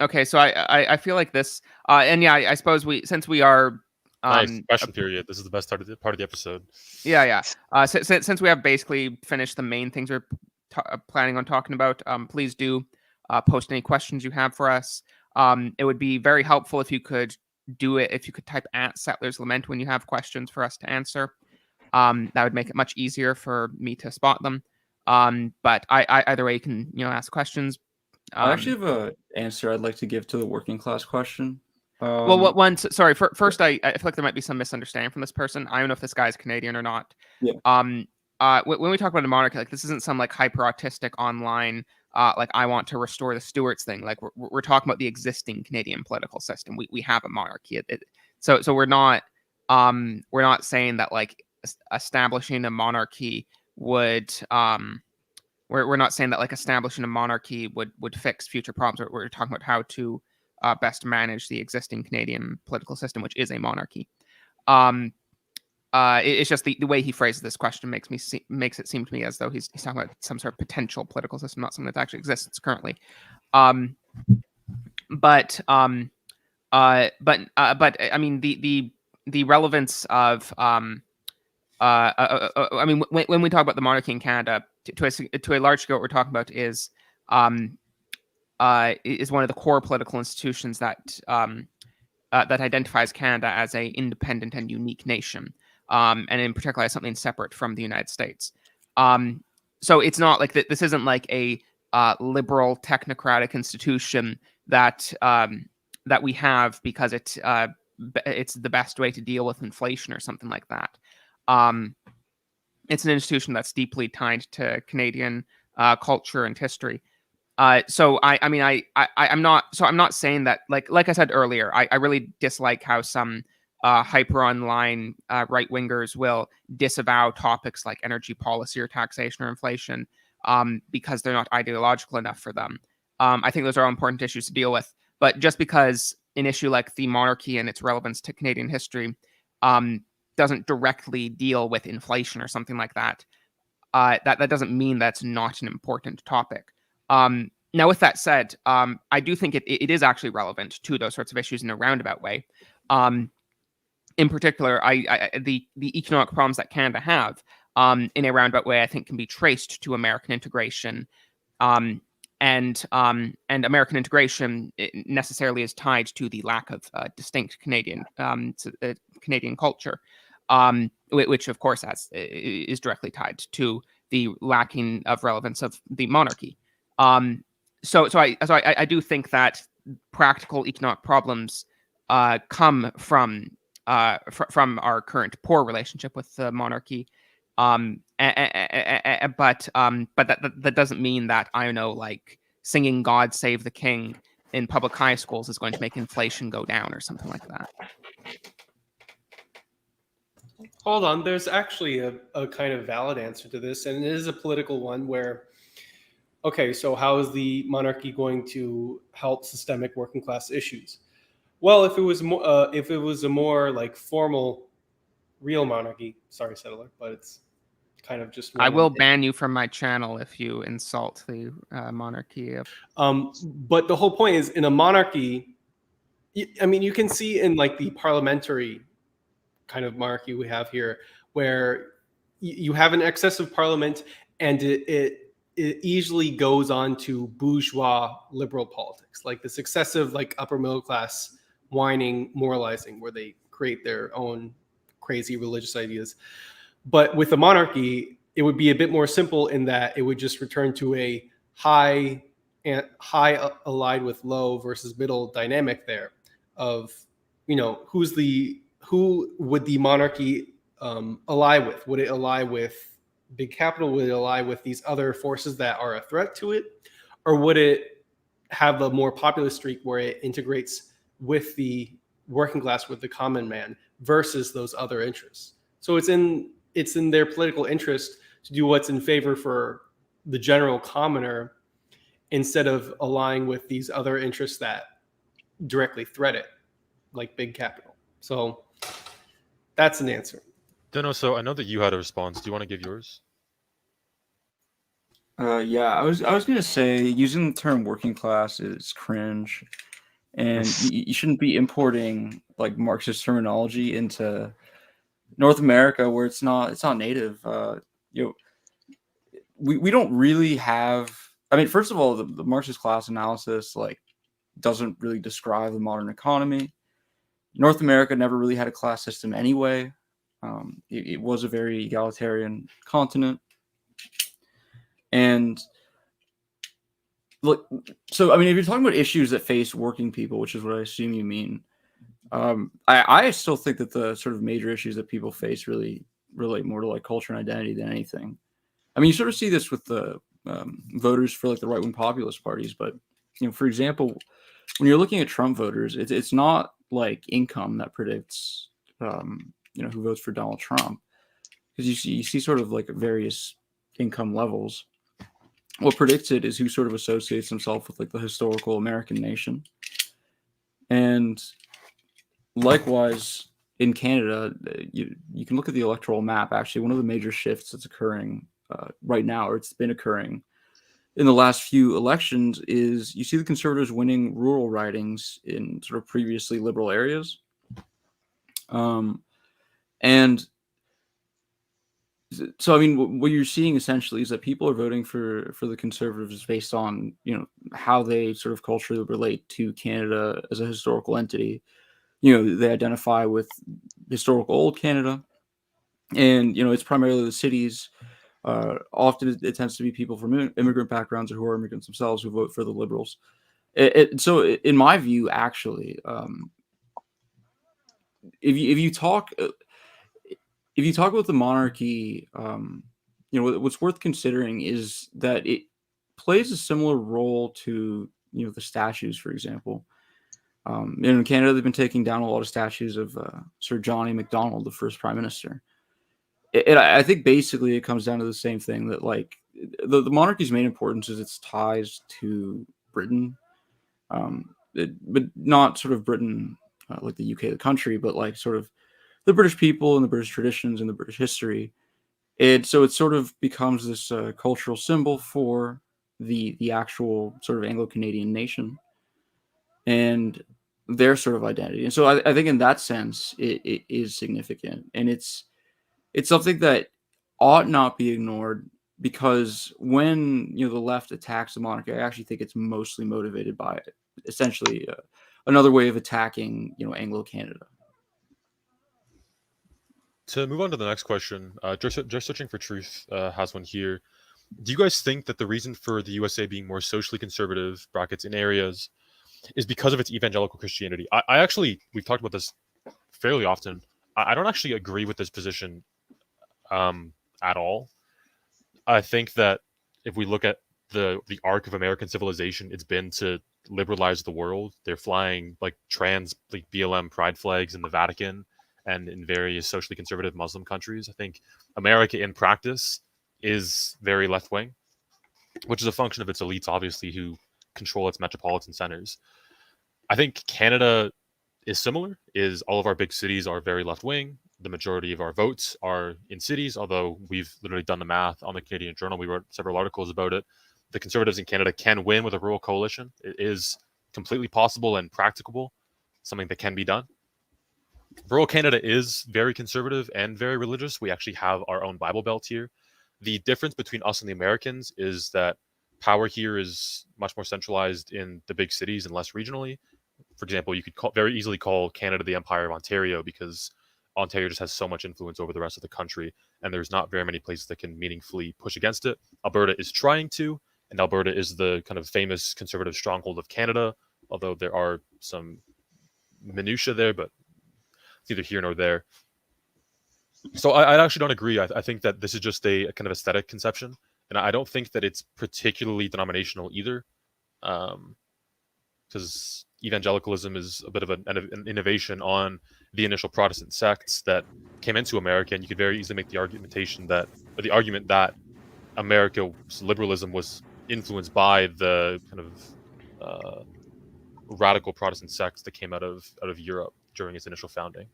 Okay, so I feel like this, and yeah, I suppose since we are nice question period. This is the best part of the episode. Yeah. Since we have basically finished the main things we're planning on talking about, please do post any questions you have for us. It would be very helpful if you could do it. If you could type @Settlers Lament when you have questions for us to answer. That would make it much easier for me to spot them. But either way, you can ask questions. I actually have an answer I'd like to give to the working class question. Sorry. First, I feel like there might be some misunderstanding from this person. I don't know if this guy is Canadian or not. Yeah. When we talk about a monarchy, like, this isn't some like hyper autistic online like I want to restore the Stuarts thing. Like, we're talking about the existing Canadian political system. We have a monarchy. So we're not we're not saying that like establishing a monarchy would we're not saying that like establishing a monarchy would fix future problems. We're talking about how to best manage the existing Canadian political system, which is a monarchy. It's just the way he phrases this question makes it seem to me as though he's talking about some sort of potential political system, not something that actually exists currently. But I mean the relevance of I mean when we talk about the monarchy in Canada, to a large scale, what we're talking about is one of the core political institutions that that identifies Canada as a independent and unique nation, and in particular as something separate from the United States. So it's not like this isn't like a liberal technocratic institution that that we have because it's the best way to deal with inflation or something like that. It's an institution that's deeply tied to Canadian culture and history. So I'm not saying that like I said earlier, I really dislike how some hyper online right wingers will disavow topics like energy policy or taxation or inflation because they're not ideological enough for them. I think those are all important issues to deal with. But just because an issue like the monarchy and its relevance to Canadian history doesn't directly deal with inflation or something like that, that doesn't mean that's not an important topic. Now, with that said, I do think it is actually relevant to those sorts of issues in a roundabout way. In particular, the economic problems that Canada have, in a roundabout way, I think can be traced to American integration. And American integration necessarily is tied to the lack of distinct Canadian culture, which of course is directly tied to the lacking of relevance of the monarchy. So I do think that practical economic problems come from our current poor relationship with the monarchy. But that doesn't mean that, I don't know, like singing "God Save the King" in public high schools is going to make inflation go down or something like that. Hold on, there's actually a kind of valid answer to this, and it is a political one where, okay, so how is the monarchy going to help systemic working class issues? Well, if it was a more like formal, real monarchy, sorry, settler, but it's kind of just. I will ban you from my channel if you insult the monarchy. But the whole point is, in a monarchy, I mean, you can see in like the parliamentary kind of monarchy we have here, where you have an excessive parliament, and it easily goes on to bourgeois liberal politics, like this excessive, like upper middle class whining, moralizing, where they create their own crazy religious ideas. But with a monarchy, it would be a bit more simple in that it would just return to a high allied with low versus middle dynamic there of, you know, who would the monarchy ally with? Would it ally with big capital? Would it ally with these other forces that are a threat to it? Or would it have a more populist streak where it integrates with the working class, with the common man, versus those other interests? So it's in their political interest to do what's in favor for the general commoner instead of allying with these other interests that directly threat it, like big capital. So that's an answer. Dino, so I know that you had a response. Do you want to give yours? Yeah, I was gonna say using the term working class is cringe, and you shouldn't be importing like Marxist terminology into North America where it's not native. We don't really have. I mean, first of all, the Marxist class analysis like doesn't really describe the modern economy. North America never really had a class system anyway. It was a very egalitarian continent. And look, so I mean, if you're talking about issues that face working people, which is what I assume you mean, I still think that the sort of major issues that people face really relate more to like culture and identity than anything. I mean, you sort of see this with the voters for like the right-wing populist parties, but you know, for example, when you're looking at Trump voters, it's not like income that predicts who votes for Donald Trump, because you see sort of like various income levels. What predicts it is who sort of associates himself with like the historical American nation. And likewise, in Canada, you can look at the electoral map. Actually, one of the major shifts that's occurring right now, or it's been occurring in the last few elections, is you see the Conservatives winning rural ridings in sort of previously liberal areas. And so, I mean, what you're seeing essentially is that people are voting for the Conservatives based on, how they sort of culturally relate to Canada as a historical entity. They identify with historical old Canada, and, it's primarily the cities. Often it tends to be people from immigrant backgrounds or who are immigrants themselves who vote for the Liberals. So in my view, actually, if you talk about the monarchy, what's worth considering is that it plays a similar role to the statues, for example. In Canada, they've been taking down a lot of statues of Sir John A. Macdonald, the first Prime Minister. I think basically it comes down to the same thing, that like the monarchy's main importance is its ties to Britain, but not sort of Britain like the UK, the country, but like sort of the British people and the British traditions and the British history. And so it sort of becomes this cultural symbol for the actual sort of Anglo-Canadian nation and their sort of identity. And so I think in that sense, it is significant. And it's something that ought not be ignored, because when the left attacks the monarchy, I actually think it's mostly motivated by essentially another way of attacking Anglo-Canada. To move on to the next question, just searching for truth has one here. Do you guys think that the reason for the USA being more socially conservative (brackets in areas) is because of its evangelical Christianity? I actually, we've talked about this fairly often. I don't actually agree with this position at all. I think that if we look at the arc of American civilization, it's been to liberalize the world. They're flying like BLM pride flags in the Vatican and in various socially conservative Muslim countries. I think America in practice is very left-wing, which is a function of its elites, obviously, who control its metropolitan centers. I think Canada is similar, is all of our big cities are very left-wing. The majority of our votes are in cities, although we've literally done the math on the Canadian Journal. We wrote several articles about it. The Conservatives in Canada can win with a rural coalition. It is completely possible and practicable, something that can be done. Rural Canada is very conservative and very religious. We actually have our own Bible Belt here. The difference between us and the Americans is that power here is much more centralized in the big cities and less regionally. For example, you could very easily call Canada the Empire of Ontario, because Ontario just has so much influence over the rest of the country, and there's not very many places that can meaningfully push against it. Alberta is trying to, and Alberta is the kind of famous conservative stronghold of Canada, although there are some minutiae there, but it's neither here nor there. So I actually don't agree. I think that this is just a kind of aesthetic conception, and I don't think that it's particularly denominational either, because evangelicalism is a bit of an innovation on the initial Protestant sects that came into America, and you could very easily make the argument that America's liberalism was influenced by the kind of radical Protestant sects that came out of Europe during its initial founding.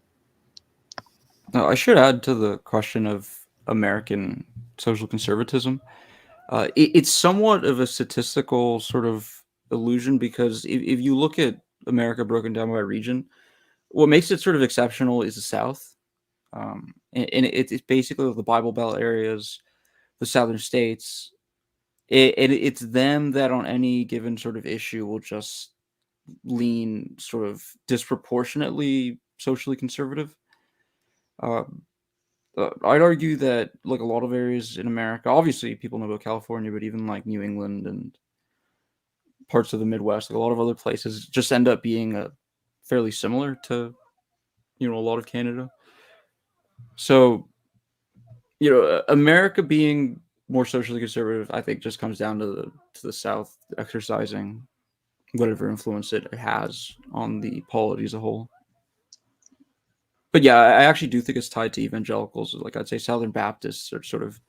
Now, I should add to the question of American social conservatism. It's somewhat of a statistical sort of illusion, because if you look at America broken down by region, what makes it sort of exceptional is the South. And it's basically the Bible Belt areas, the southern states. It's them that on any given sort of issue will just lean sort of disproportionately socially conservative. I'd argue that like a lot of areas in America, obviously people know about California, but even like New England and parts of the Midwest, like a lot of other places, just end up being fairly similar to a lot of Canada. So America being more socially conservative, I think, just comes down to the South exercising whatever influence it has on the polity as a whole. But yeah, I actually do think it's tied to evangelicals. Like I'd say Southern Baptists are sort of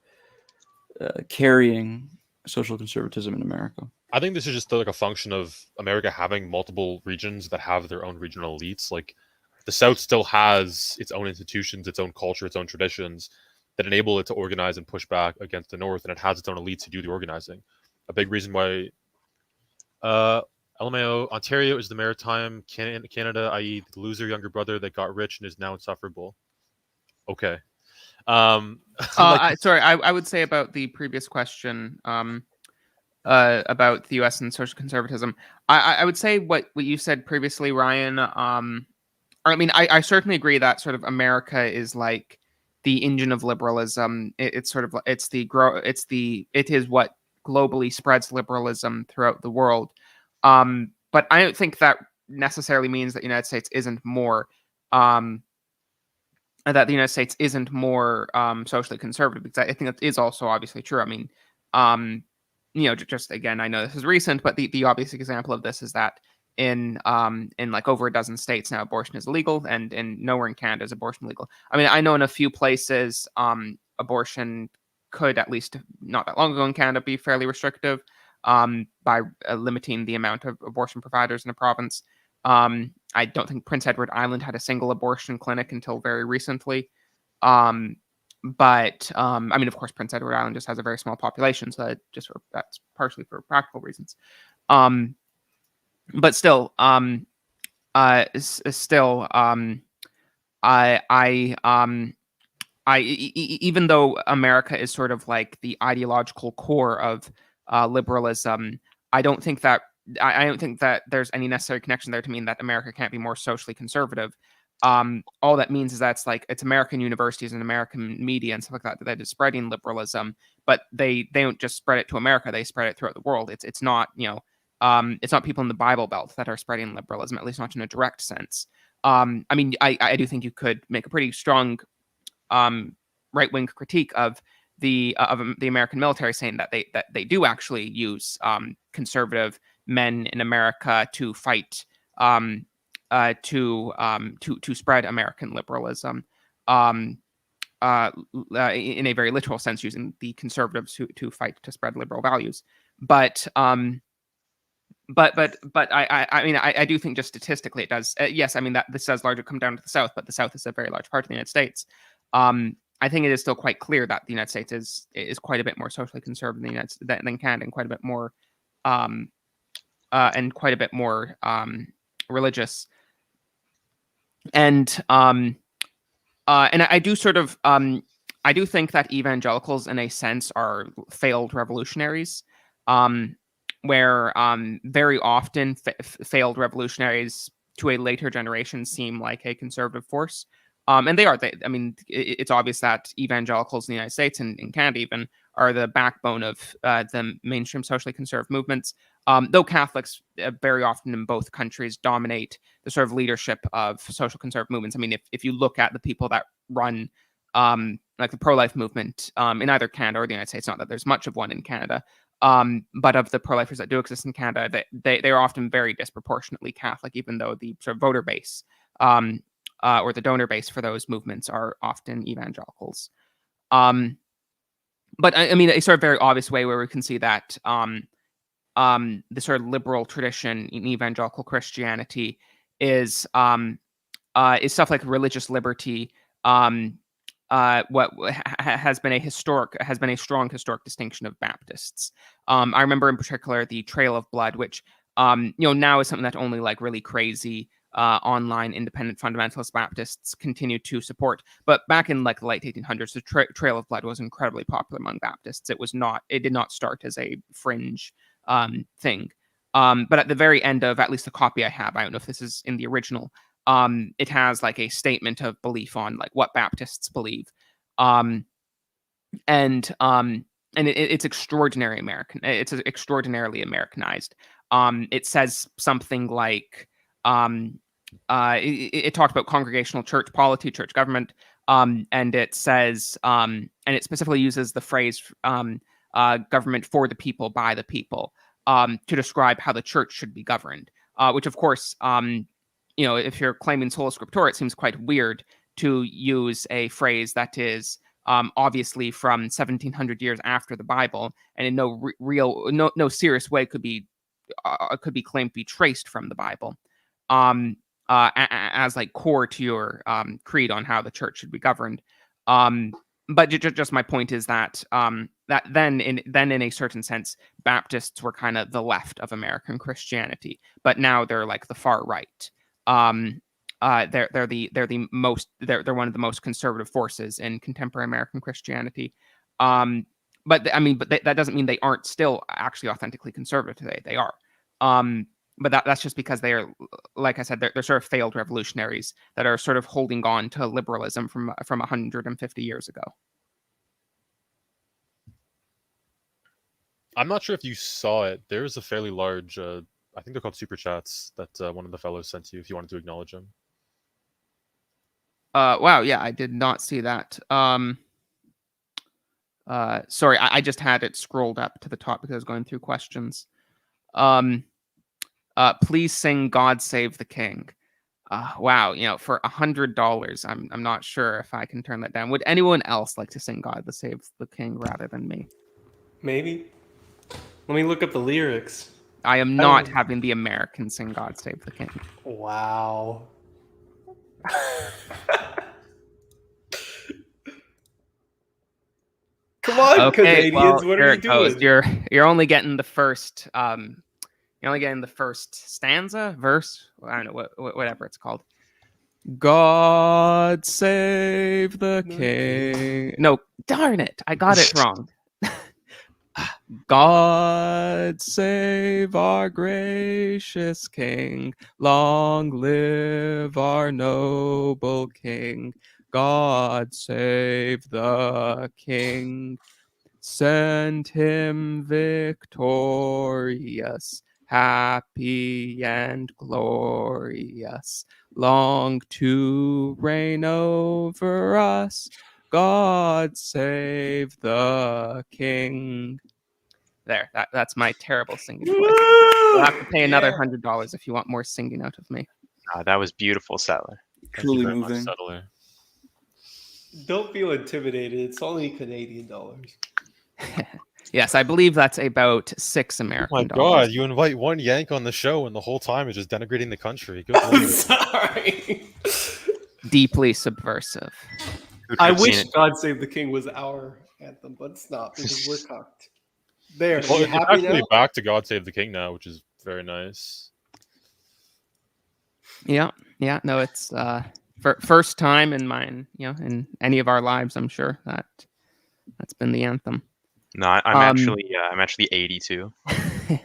carrying social conservatism in America. I think this is just like a function of America having multiple regions that have their own regional elites. Like the South still has its own institutions, its own culture, its own traditions that enable it to organize and push back against the North, and it has its own elites who do the organizing. A big reason why LMAO, Ontario is the maritime Canada, i.e. the loser younger brother that got rich and is now insufferable. Okay. Sorry, I would say about the previous question about the U.S. and social conservatism. I would say what you said previously, Ryan. I mean, I certainly agree that sort of America is like the engine of liberalism. It is what globally spreads liberalism throughout the world. But I don't think that necessarily means that the United States isn't more socially conservative, because I think that is also obviously true. I mean, just again, I know this is recent, but the obvious example of this is that in like over a dozen states now, abortion is illegal, and nowhere in Canada is abortion legal. I mean, I know in a few places, abortion could, at least not that long ago in Canada, be fairly restrictive by limiting the amount of abortion providers in a province. I don't think Prince Edward Island had a single abortion clinic until very recently. But I mean, of course, Prince Edward Island just has a very small population, so that's partially for practical reasons. But still, even though America is sort of like the ideological core of liberalism, I don't think that there's any necessary connection there to mean that America can't be more socially conservative. All that means is it's American universities and American media and stuff like that is spreading liberalism, but they don't just spread it to America; they spread it throughout the world. It's not it's not people in the Bible Belt that are spreading liberalism, at least not in a direct sense. I mean, I do think you could make a pretty strong right-wing critique of the American military, saying that they do actually use conservative men in America to fight to spread American liberalism in a very literal sense, using the conservatives to fight to spread liberal values. But I mean, I do think just statistically it does. Yes, I mean that this does largely come down to the South, but the South is a very large part of the United States. I think it is still quite clear that the United States is quite a bit more socially conservative than Canada, and quite a bit more religious. And I do sort of I do think that evangelicals, in a sense, are failed revolutionaries, where very often failed revolutionaries to a later generation seem like a conservative force. And they are. I mean, it's obvious that evangelicals in the United States and in Canada even are the backbone of the mainstream socially conservative movements. Though Catholics very often in both countries dominate the sort of leadership of social conservative movements. I mean, if you look at the people that run like the pro-life movement in either Canada or the United States, not that there's much of one in Canada, but of the pro-lifers that do exist in Canada, they are often very disproportionately Catholic, even though the sort of voter base or the donor base for those movements are often evangelicals. But I mean, a sort of very obvious way where we can see that the sort of liberal tradition in evangelical Christianity is stuff like religious liberty. What has been a strong historic distinction of Baptists. I remember in particular the Trail of Blood, which now is something that only like really crazy online independent fundamentalist Baptists continue to support. But back in like the late 1800s, the Trail of Blood was incredibly popular among Baptists. It did not start as a fringe thing. But at the very end of at least the copy I have, I don't know if this is in the original, it has like a statement of belief on like what Baptists believe. It's extraordinarily American. It's extraordinarily Americanized. It says something like, it talked about congregational church polity, church government, and it says, and it specifically uses the phrase government for the people, by the people, to describe how the church should be governed, which of course, if you're claiming sola scriptura, it seems quite weird to use a phrase that is obviously from 1700 years after the Bible, and in no serious way could be claimed to be traced from the Bible, as like core to your creed on how the church should be governed. But just my point is that that then in a certain sense, Baptists were kind of the left of American Christianity, but now they're like the far right. They're one of the most conservative forces in contemporary American Christianity. But that doesn't mean they aren't still actually authentically conservative today. They are. But that's just because they are, like I said, they're sort of failed revolutionaries that are sort of holding on to liberalism from 150 years ago. I'm not sure if you saw it. There's a fairly large, I think they're called super chats, that one of the fellows sent you if you wanted to acknowledge them. Wow, yeah, I did not see that. Sorry, I just had it scrolled up to the top because I was going through questions. Please sing "God Save the King." Wow, for $100, I'm not sure if I can turn that down. Would anyone else like to sing "God Save the King" rather than me? Maybe. Let me look up the lyrics. I am not having the Americans sing "God Save the King." Wow. Come on, Okay, Canadians, well, what here are it you goes. doing? You're only getting the first stanza, verse. I don't know whatever it's called. God save the king. No, darn it, I got it wrong. God save our gracious king. Long live our noble king. God save the king. Send him victorious, happy and glorious, long to reign over us. God save the king. There, that's my terrible singing voice. You'll have to pay another $100 if you want more singing out of me. That was beautiful, Settler. Truly moving. Settler. Don't feel intimidated. It's only Canadian dollars. Yes, I believe that's about $6 American Oh my dollars. God, you invite one Yank on the show and the whole time is just denigrating the country. Good I'm lord. sorry. Deeply subversive. I wish God Save the King was our anthem, but it's not because we're cocked. There, Well, you it's happy actually now? back to God Save the King now, which is very nice. Yeah, no, it's first time in mine, in any of our lives, I'm sure that's been the anthem. No, I'm actually 82. He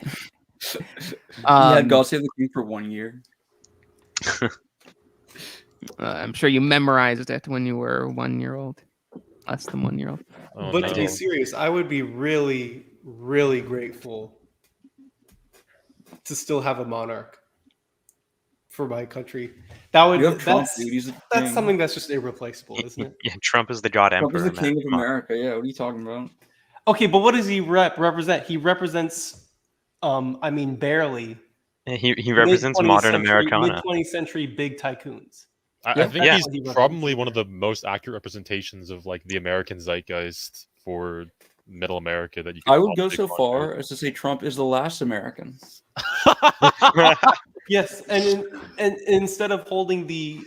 had God Save the King for 1 year. I'm sure you memorized it when you were 1 year old, less than 1 year old. Oh, But no. to be serious, I would be really, really grateful to still have a monarch for my country. That would You have Trump, dude. He's the that's king. something that's just irreplaceable, isn't it? Yeah, Trump is the God Trump is Emperor. the king man. of America. Yeah, what are you talking about? Okay, but what does he represent? He represents, barely He represents modern Americana. mid-20th century big tycoons. I think Yeah. he's probably one of the most accurate representations of like the American zeitgeist for Middle America that you could I would go possibly so find. far as to say Trump is the last American. Yes, and instead of holding the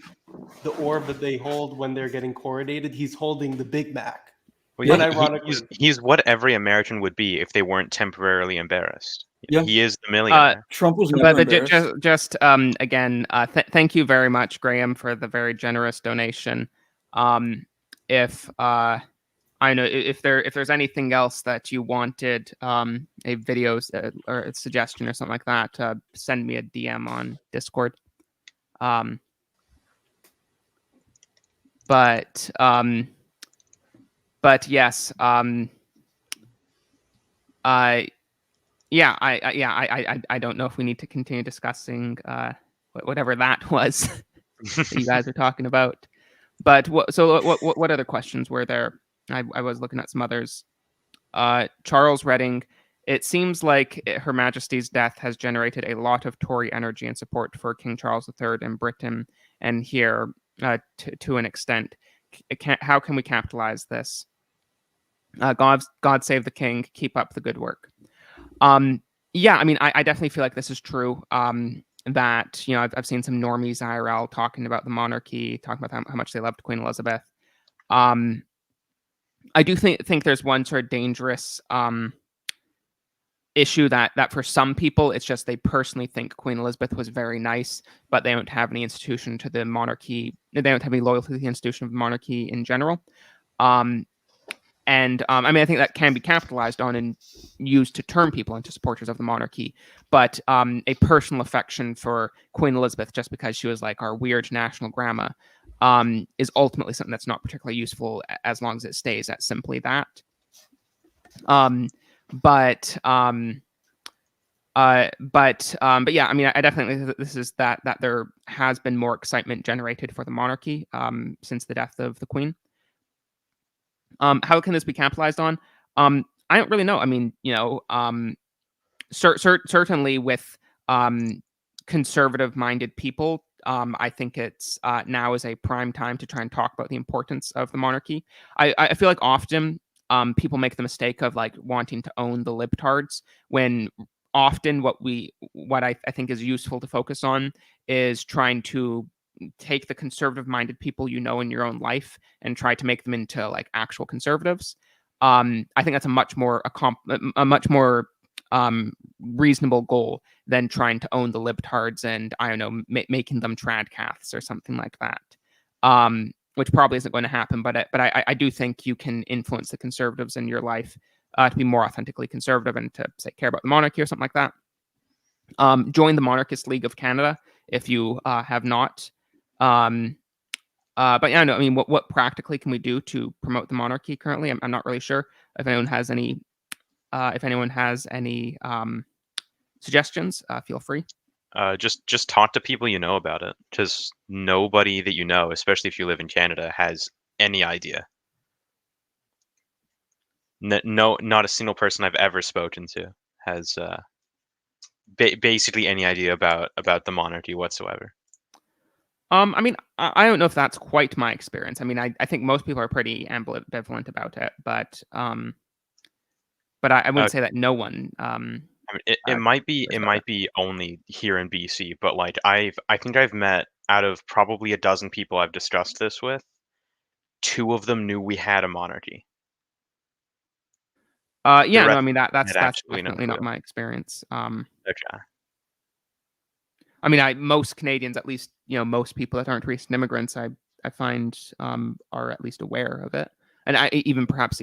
orb that they hold when they're getting coronated, he's holding the Big Mac. Well, But yeah, ironically, he's what every American would be if they weren't temporarily embarrassed. Yeah. He is the millionaire. Trump was never But embarrassed. again, thank you very much, Graham, for the very generous donation. If I know if there's anything else that you wanted, a video or a suggestion or something like that, send me a DM on Discord. But yes, I don't know if we need to continue discussing whatever that was that you guys are talking about. But what other questions were there? I was looking at some others. Charles Redding, it seems like Her Majesty's death has generated a lot of Tory energy and support for King Charles III in Britain and here. to an extent. How can we capitalize this? God save the king. Keep up the good work. Yeah, I mean, I definitely feel like this is true. That, you know, I've seen some normies IRL talking about the monarchy, talking about how much they loved Queen Elizabeth. I do think there's one sort of dangerous issue that for some people it's just they personally think Queen Elizabeth was very nice, but they don't have any institution to the monarchy. They don't have any loyalty to the institution of the monarchy in general. I mean, I think that can be capitalized on and used to turn people into supporters of the monarchy. But a personal affection for Queen Elizabeth, just because she was like our weird national grandma, is ultimately something that's not particularly useful as long as it stays at simply that. But yeah, I mean, I definitely think this is that there has been more excitement generated for the monarchy since the death of the Queen. How can this be capitalized on? I don't really know. I mean, you know, certainly with conservative-minded people, I think it's now is a prime time to try and talk about the importance of the monarchy. I feel like often people make the mistake of like wanting to own the libtards, when often what I think is useful to focus on is trying to take the conservative-minded people you know in your own life and try to make them into like actual conservatives. I think that's a much more reasonable goal than trying to own the libtards and, I don't know, making them tradcaths or something like that. Which probably isn't going to happen, but I do think you can influence the conservatives in your life to be more authentically conservative and to, say, care about the monarchy or something like that. Join the Monarchist League of Canada if you have not. But yeah, no, I mean, what practically can we do to promote the monarchy currently? I'm not really sure. If anyone has any suggestions, feel free. Just talk to people you know about it, because nobody that you know, especially if you live in Canada, has any idea. No, not a single person I've ever spoken to has basically any idea about the monarchy whatsoever. I mean, I don't know if that's quite my experience. I mean, I think most people are pretty ambivalent about it, but I wouldn't say that no one. I mean, it might be only here in BC, but like I think I've met, out of probably a dozen people I've discussed this with, 2 of them knew we had a monarchy. Yeah, no, I mean that's absolutely no definitely not clue. my experience. Okay. I mean, most Canadians, at least, you know, most people that aren't recent immigrants, I find are at least aware of it, and even perhaps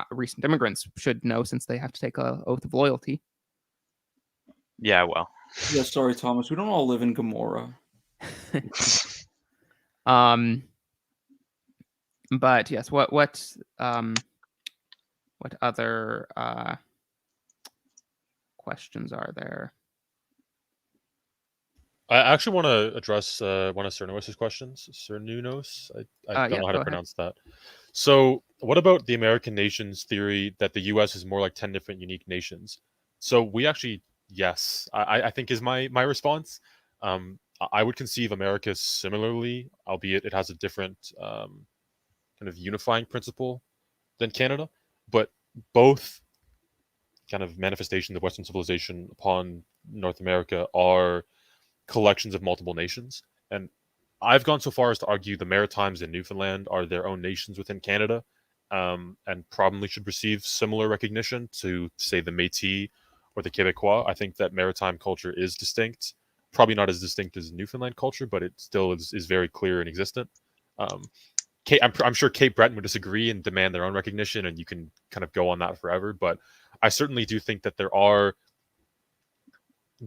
recent immigrants should know, since they have to take an oath of loyalty. Yeah, well. Yeah, sorry, Thomas. We don't all live in Gomorrah. But yes, what other questions are there? I actually want to address one of Cernunos' questions. Cernunos? I don't know how to pronounce that. So, what about the American nations theory that the U.S. is more like 10 different unique nations? So, we actually, yes, I think is my response. I would conceive America similarly, albeit it has a different kind of unifying principle than Canada. But both kind of manifestations of Western civilization upon North America are collections of multiple nations. And I've gone so far as to argue the Maritimes and Newfoundland are their own nations within Canada, and probably should receive similar recognition to, say, the Métis or the Québécois. I think that maritime culture is distinct, probably not as distinct as Newfoundland culture, but it still is very clear and existent. I'm sure Cape Breton would disagree and demand their own recognition, and you can kind of go on that forever. But I certainly do think that there are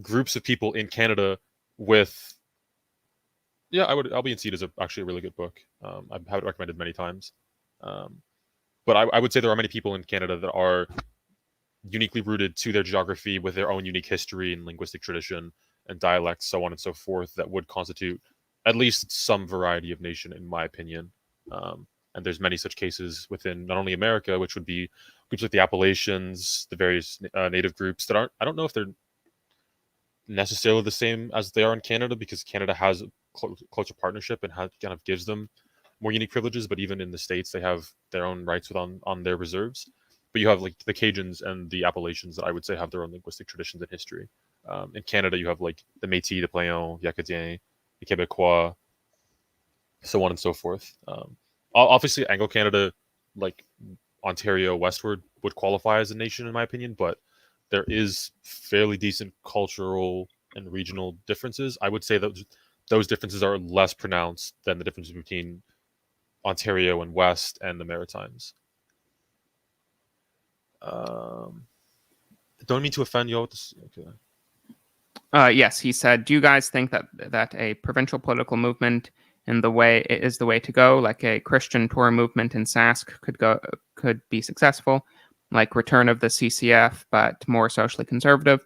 groups of people in Canada with, yeah, Albie & Seed is actually a really good book. I've had it recommended many times. But I would say there are many people in Canada that are uniquely rooted to their geography, with their own unique history and linguistic tradition and dialects, so on and so forth, that would constitute at least some variety of nation, in my opinion. And there's many such cases within not only America, which would be groups like the Appalachians, the various native groups that aren't, I don't know if they're necessarily the same as they are in Canada, because Canada has closer partnership and kind of gives them more unique privileges. But even in the States, they have their own rights on their reserves. But you have like the Cajuns and the Appalachians that I would say have their own linguistic traditions and history. In Canada, you have like the Métis, the Pléons, the Acadiens, the Québécois, so on and so forth. Obviously, Anglo-Canada, like Ontario westward, would qualify as a nation in my opinion, but there is fairly decent cultural and regional differences. I would say that those differences are less pronounced than the differences between Ontario and West and the Maritimes. Don't mean to offend you all with this. Okay. Yes, he said, do you guys think that a provincial political movement is the way to go? Like a Christian Tory movement in Sask could be successful, like return of the CCF, but more socially conservative.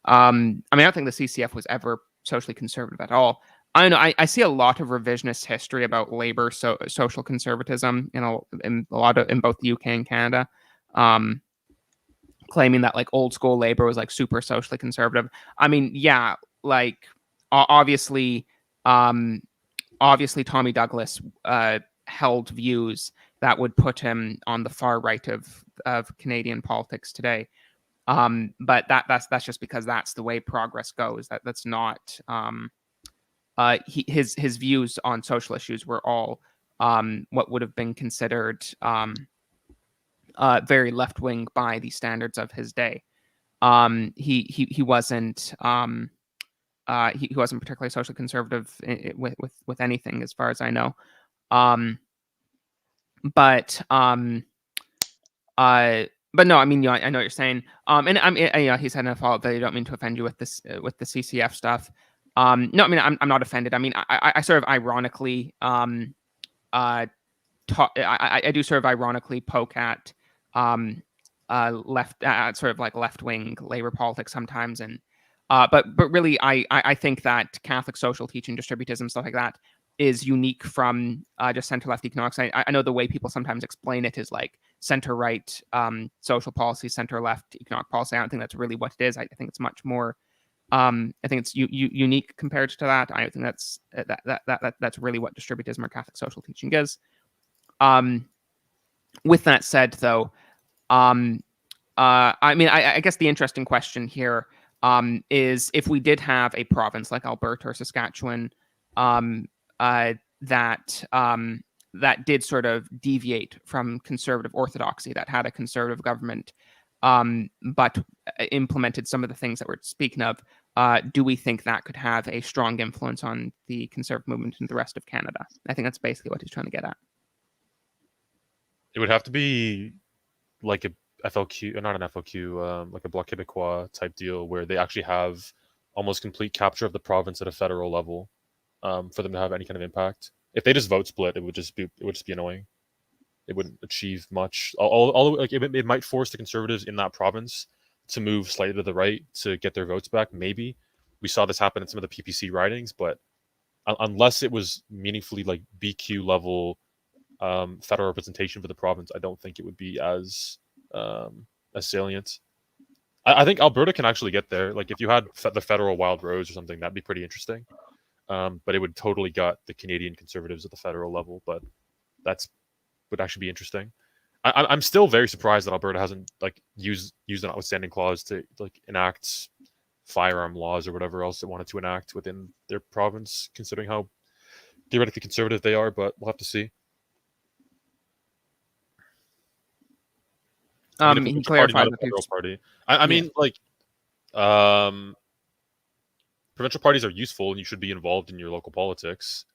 I mean, I don't think the CCF was ever socially conservative at all. I don't know. I see a lot of revisionist history about labor social conservatism in both the UK and Canada. Claiming that like old school labor was like super socially conservative. I mean, yeah, like obviously Tommy Douglas held views that would put him on the far right of Canadian politics today. But that's just because that's the way progress goes. That's not his views on social issues were all what would have been considered very left wing by the standards of his day. He wasn't he wasn't particularly socially conservative with anything, as far as I know. But no, I mean, I know what you're saying. And I mean, he said in a follow-up that I don't mean to offend you with this with the CCF stuff. No, I mean, I'm not offended. I mean, I sort of ironically I do sort of ironically poke at sort of like left-wing labor politics sometimes, and but really I think that Catholic social teaching, distributism, stuff like that is unique from just center-left economics. I know the way people sometimes explain it is like center-right social policy, center-left economic policy. I don't think that's really what it is. I think it's much more. I think it's unique compared to that. I think that's really what distributism or Catholic social teaching is. With that said, though, I mean, I guess the interesting question here is if we did have a province like Alberta or Saskatchewan that did sort of deviate from conservative orthodoxy, that had a conservative government, but implemented some of the things that we're speaking of, do we think that could have a strong influence on the conservative movement in the rest of Canada? I think that's basically what he's trying to get at. It would have to be like a FLQ, not an FLQ, like a Bloc Québécois type deal where they actually have almost complete capture of the province at a federal level for them to have any kind of impact. If they just vote split, it would just be annoying. It wouldn't achieve much. It might force the Conservatives in that province to move slightly to the right to get their votes back. Maybe we saw this happen in some of the PPC ridings, but unless it was meaningfully like BQ level federal representation for the province, I don't think it would be as salient. I think Alberta can actually get there. Like if you had the federal Wild Rose or something, that'd be pretty interesting. But it would totally gut the Canadian Conservatives at the federal level. But would actually be interesting. I'm still very surprised that Alberta hasn't like used the notwithstanding clause to like enact firearm laws or whatever else it wanted to enact within their province, considering how theoretically conservative they are. But we'll have to see. I mean, he clarified the federal party. I mean, like, provincial parties are useful and you should be involved in your local politics.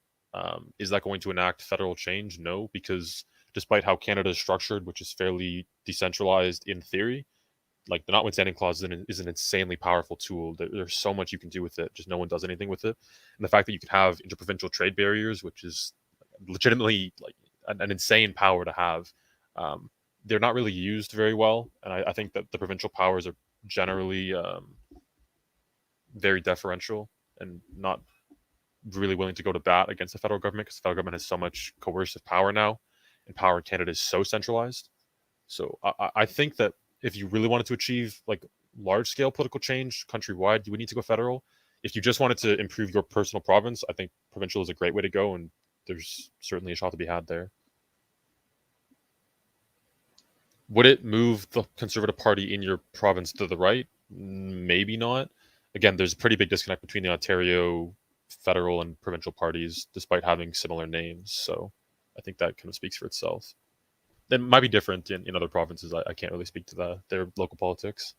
Is that going to enact federal change? No, because despite how Canada is structured, which is fairly decentralized in theory, like the notwithstanding clause is an insanely powerful tool. There's so much you can do with it, just no one does anything with it. And the fact that you can have interprovincial trade barriers, which is legitimately like an insane power to have, they're not really used very well. And I think that the provincial powers are generally very deferential and not really willing to go to bat against the federal government, because the federal government has so much coercive power now, and power in Canada is so centralized. So I think that if you really wanted to achieve like large scale political change countrywide, you would need to go federal. if you just wanted to improve your personal province, I think provincial is a great way to go, and there's certainly a shot to be had there. Would it move the Conservative Party in your province to the right? Maybe not. Again, there's a pretty big disconnect between the Ontario federal and provincial parties, despite having similar names. So I think that kind of speaks for itself. It might be different in other provinces. I can't really speak to their local politics.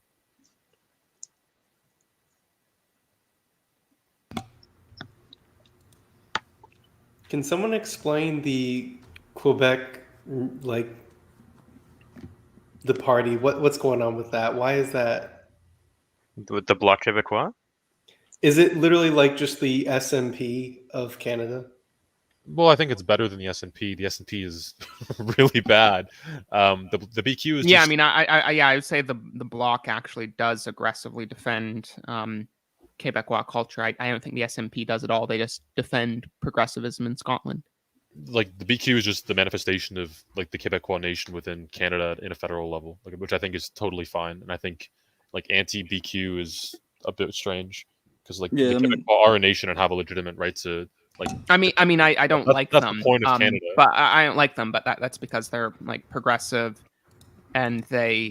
Can someone explain the Quebec, like the party? What's going on with that? Why is that? With the Bloc Québécois? Is it literally like just the SMP of Canada? Well, I think it's better than the SNP. The SNP is really bad. The BQ is Yeah, just... I mean, I would say the Bloc actually does aggressively defend Quebecois culture. I don't think the SNP does at all. They just defend progressivism in Scotland. Like the BQ is just the manifestation of like the Quebecois nation within Canada in a federal level, like, which I think is totally fine. And I think like anti-BQ is a bit strange because like Yeah, the I mean- Quebecois are a nation and have a legitimate right to like. I don't like that's them. the point of Canada. But I don't like them. But that's because they're like progressive, and they're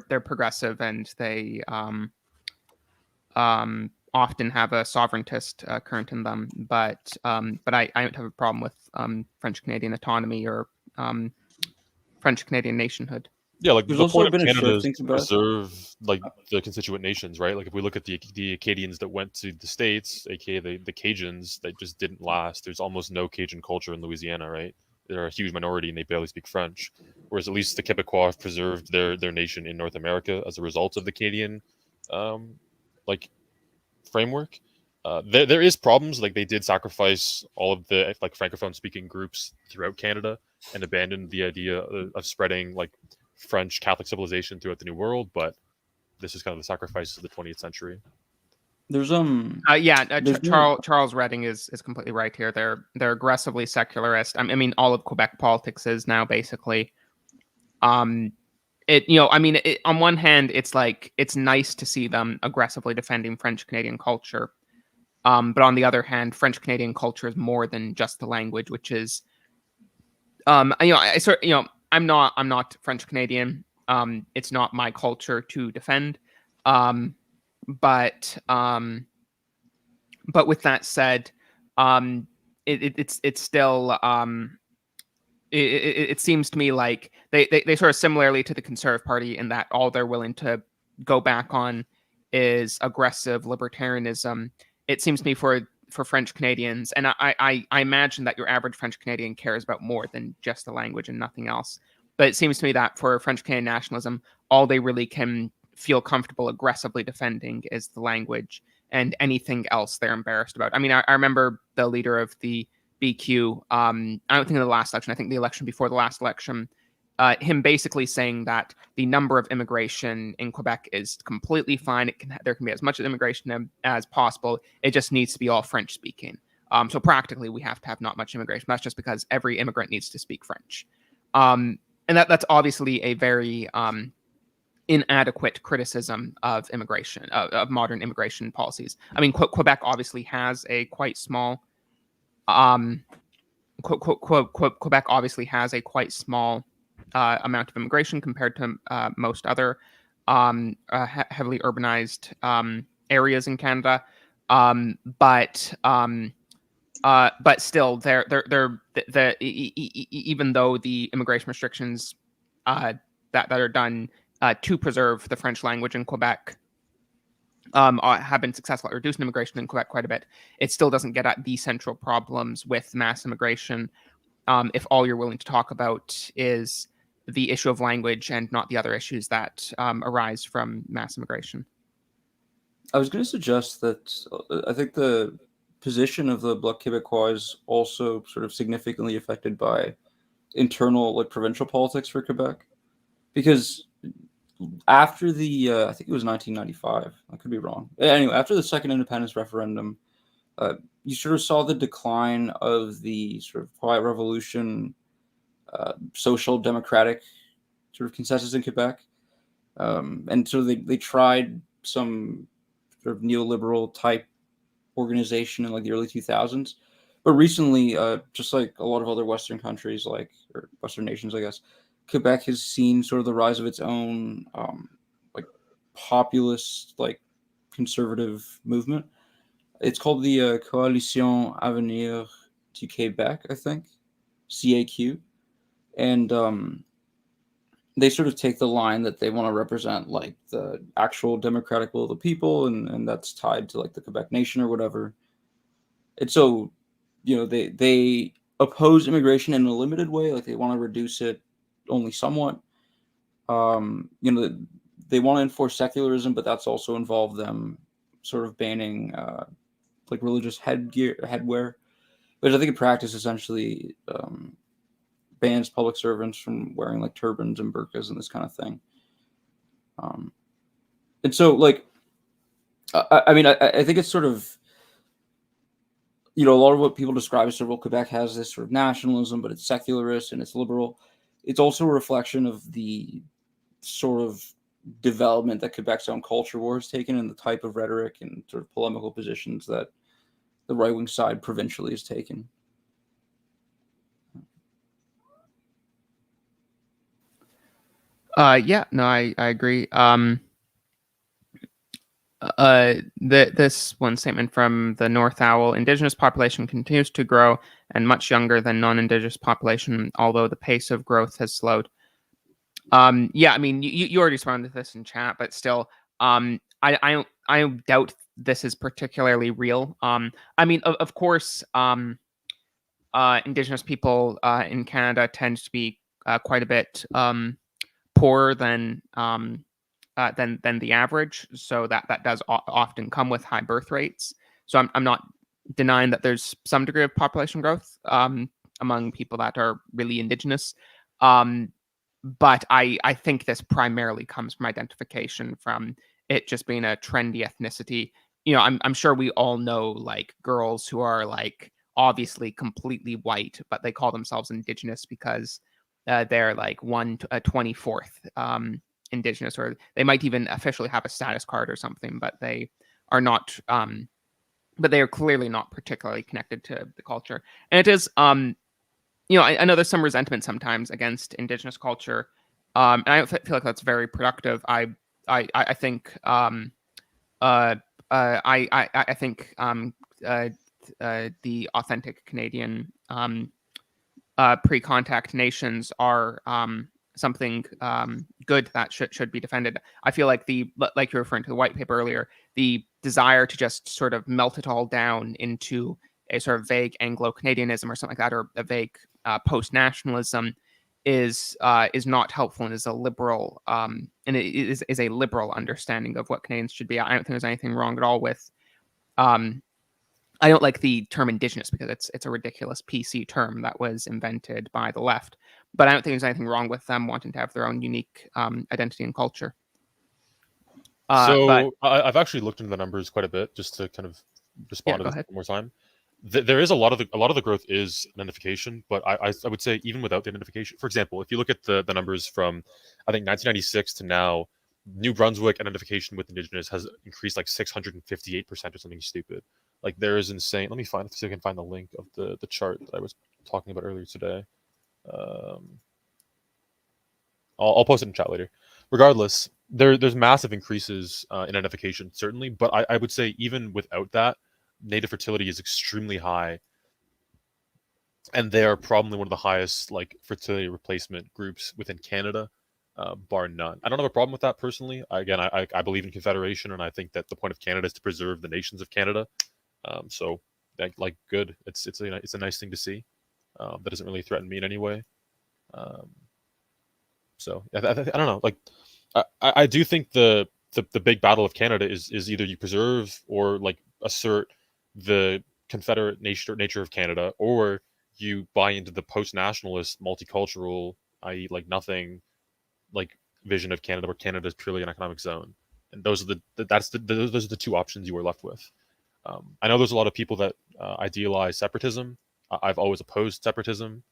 progressive, and they often have a sovereigntist current in them. But I don't have a problem with French Canadian autonomy or French Canadian nationhood. Yeah, like There's the also point of been a Canada shift is to in Quebec. preserve like the constituent nations, right? Like if we look at the Acadians that went to the States, aka the Cajuns, that just didn't last. There's almost no Cajun culture in Louisiana, right? They're a huge minority and they barely speak French. Whereas at least the Quebecois have preserved their nation in North America as a result of the Canadian like framework. There is problems, like they did sacrifice all of the like francophone speaking groups throughout Canada and abandoned the idea of spreading like French Catholic civilization throughout the New World, but this is kind of the sacrifice of the 20th century. There's Charles no- Charles Redding is completely right here. They're aggressively secularist. I mean, all of Quebec politics is now basically. It on one hand, it's like it's nice to see them aggressively defending French Canadian culture, but on the other hand, French Canadian culture is more than just the language, which is, I'm not French Canadian. It's not my culture to defend. But with that said, it's still it seems to me like they sort of similarly to the Conservative Party in that all they're willing to go back on is aggressive libertarianism. It seems to me for French Canadians, and I imagine that your average French Canadian cares about more than just the language and nothing else. But it seems to me that for French Canadian nationalism, all they really can feel comfortable aggressively defending is the language, and anything else they're embarrassed about. I mean, I remember the leader of the BQ, I don't think in the last election, I think the election before the last election, him basically saying that the number of immigration in Quebec is completely fine. There can be as much immigration as possible. It just needs to be all French speaking. So practically, we have to have not much immigration. That's just because every immigrant needs to speak French. And that's obviously a very inadequate criticism of immigration, of modern immigration policies. I mean, Quebec obviously has a quite small Quebec obviously has a quite small amount of immigration compared to most other heavily urbanized areas in Canada. But still, even though the immigration restrictions that are done to preserve the French language in Quebec have been successful at reducing immigration in Quebec quite a bit, it still doesn't get at the central problems with mass immigration if all you're willing to talk about is the issue of language and not the other issues that arise from mass immigration. I was going to suggest that I think the position of the Bloc Québécois is also sort of significantly affected by internal, like, provincial politics for Quebec, because after the I think it was 1995, I could be wrong. Anyway, after the second independence referendum, you sort of saw the decline of the sort of quiet revolution, social democratic sort of consensus in Quebec, and so they tried some sort of neoliberal type organization in like the early 2000s. But recently, just like a lot of other Western countries, or Western nations, I guess, Quebec has seen sort of the rise of its own like populist, like conservative movement. It's called the Coalition Avenir du Québec, I think, CAQ, and they sort of take the line that they want to represent like the actual democratic will of the people, and that's tied to like the Quebec nation or whatever. And so, they oppose immigration in a limited way, like they want to reduce it only somewhat. They want to enforce secularism, but that's also involved them sort of banning like religious headwear, which I think in practice essentially bans public servants from wearing like turbans and burqas and this kind of thing. And so, like, I think it's sort of, a lot of what people describe as sort of, well, Quebec has this sort of nationalism, but it's secularist and it's liberal. It's also a reflection of the sort of development that Quebec's own culture war has taken and the type of rhetoric and sort of polemical positions that the right-wing side provincially has taken. Yeah, no, I agree. This one statement from the North Owl: Indigenous population continues to grow and much younger than non-Indigenous population, although the pace of growth has slowed. Yeah, I mean, you already responded to this in chat, but still, I doubt this is particularly real. I mean, of course, Indigenous people in Canada tend to be quite a bit poorer than the average, so that does often come with high birth rates. So I'm not denying that there's some degree of population growth among people that are really Indigenous. But I think this primarily comes from identification, from it just being a trendy ethnicity. I'm sure we all know like girls who are like obviously completely white, but they call themselves Indigenous because they're like 1/24th Indigenous, or they might even officially have a status card or something, but they are not. But they are clearly not particularly connected to the culture, and it is. I know there's some resentment sometimes against Indigenous culture, and I don't feel like that's very productive. I think I think the authentic Canadian pre-contact nations are something good that should be defended. I feel like like you were referring to the white paper earlier, the desire to just sort of melt it all down into a sort of vague Anglo-Canadianism or something like that, or a vague post-nationalism is not helpful, and is a liberal and it is a liberal understanding of what Canadians should be. I don't think there's anything wrong at all with I don't like the term Indigenous because it's a ridiculous PC term that was invented by the left, but I don't think there's anything wrong with them wanting to have their own unique identity and culture. I've actually looked into the numbers quite a bit just to kind of respond to this one more time. There is a lot of the growth is identification, but I would say even without the identification, for example, if you look at the numbers from I think 1996 to now, New Brunswick identification with Indigenous has increased like 658% or something stupid. Like there is insane. Let me see if I can find the link of the chart that I was talking about earlier today. I'll post it in chat later. Regardless, there's massive increases in identification certainly, but I would say even without that, native fertility is extremely high, and they are probably one of the highest like fertility replacement groups within Canada, bar none. I don't have a problem with that personally. I believe in confederation, and I think that the point of Canada is to preserve the nations of Canada. So that, like, good. It's a nice thing to see. That doesn't really threaten me in any way. So I don't know. Like I do think the big battle of Canada is either you preserve or like assert the Confederate nature of Canada, or you buy into the post-nationalist, multicultural, i.e., like nothing, like vision of Canada, where Canada is purely an economic zone. And those are those are the two options you are left with. I know there's a lot of people that idealize separatism. I've always opposed separatism.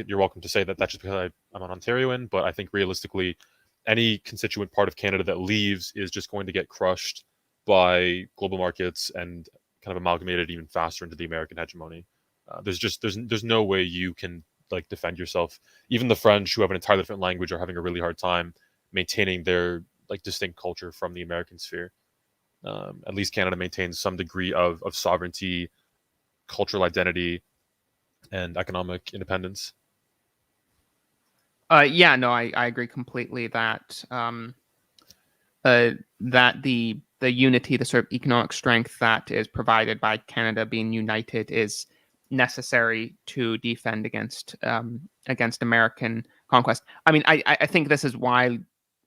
You're welcome to say that that's just because I'm an Ontarian, but I think realistically, any constituent part of Canada that leaves is just going to get crushed by global markets and kind of amalgamated even faster into the American hegemony. There's no way you can like defend yourself. Even the French, who have an entirely different language, are having a really hard time maintaining their like distinct culture from the American sphere. At least Canada maintains some degree of sovereignty, cultural identity, and economic independence. Yeah, no, I agree completely that that the unity, the sort of economic strength that is provided by Canada being united is necessary to defend against American conquest. I mean, I think this is why,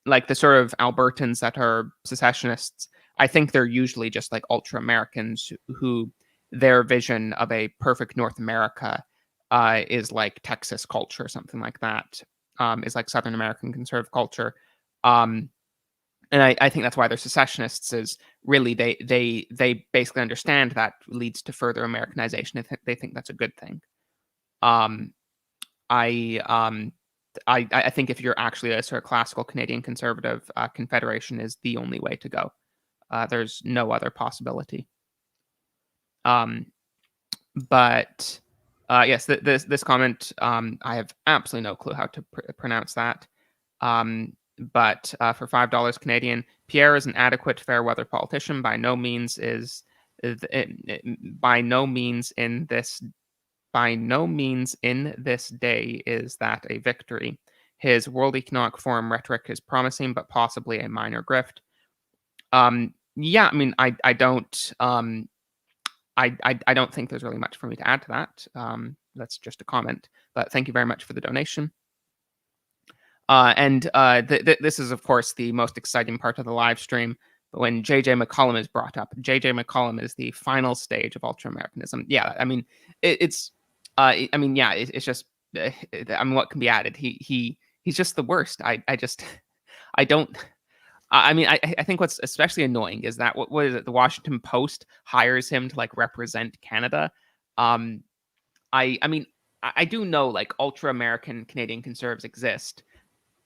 like, the sort of Albertans that are secessionists, I think they're usually just like ultra Americans who their vision of a perfect North America is like Texas culture, something like that. Is like Southern American conservative culture. And I think that's why they're secessionists, is really they basically understand that leads to further Americanization. They think that's a good thing. I think if you're actually a sort of classical Canadian conservative, Confederation is the only way to go. There's no other possibility. But yes, this comment, I have absolutely no clue how to pronounce that. But for $5 Canadian, Pierre is an adequate fair weather politician. By no means in this day is that a victory. His World Economic Forum rhetoric is promising, but possibly a minor grift. Yeah, I mean, I don't think there's really much for me to add to that. That's just a comment, but thank you very much for the donation. This is, of course, the most exciting part of the live stream. When J.J. McCollum is brought up, J.J. McCollum is the final stage of ultra-Americanism. Yeah, I mean, it's just, I mean, what can be added? He's just the worst. I think what's especially annoying is that what is it? The Washington Post hires him to like represent Canada. I mean, I do know like ultra-American Canadian conservatives exist.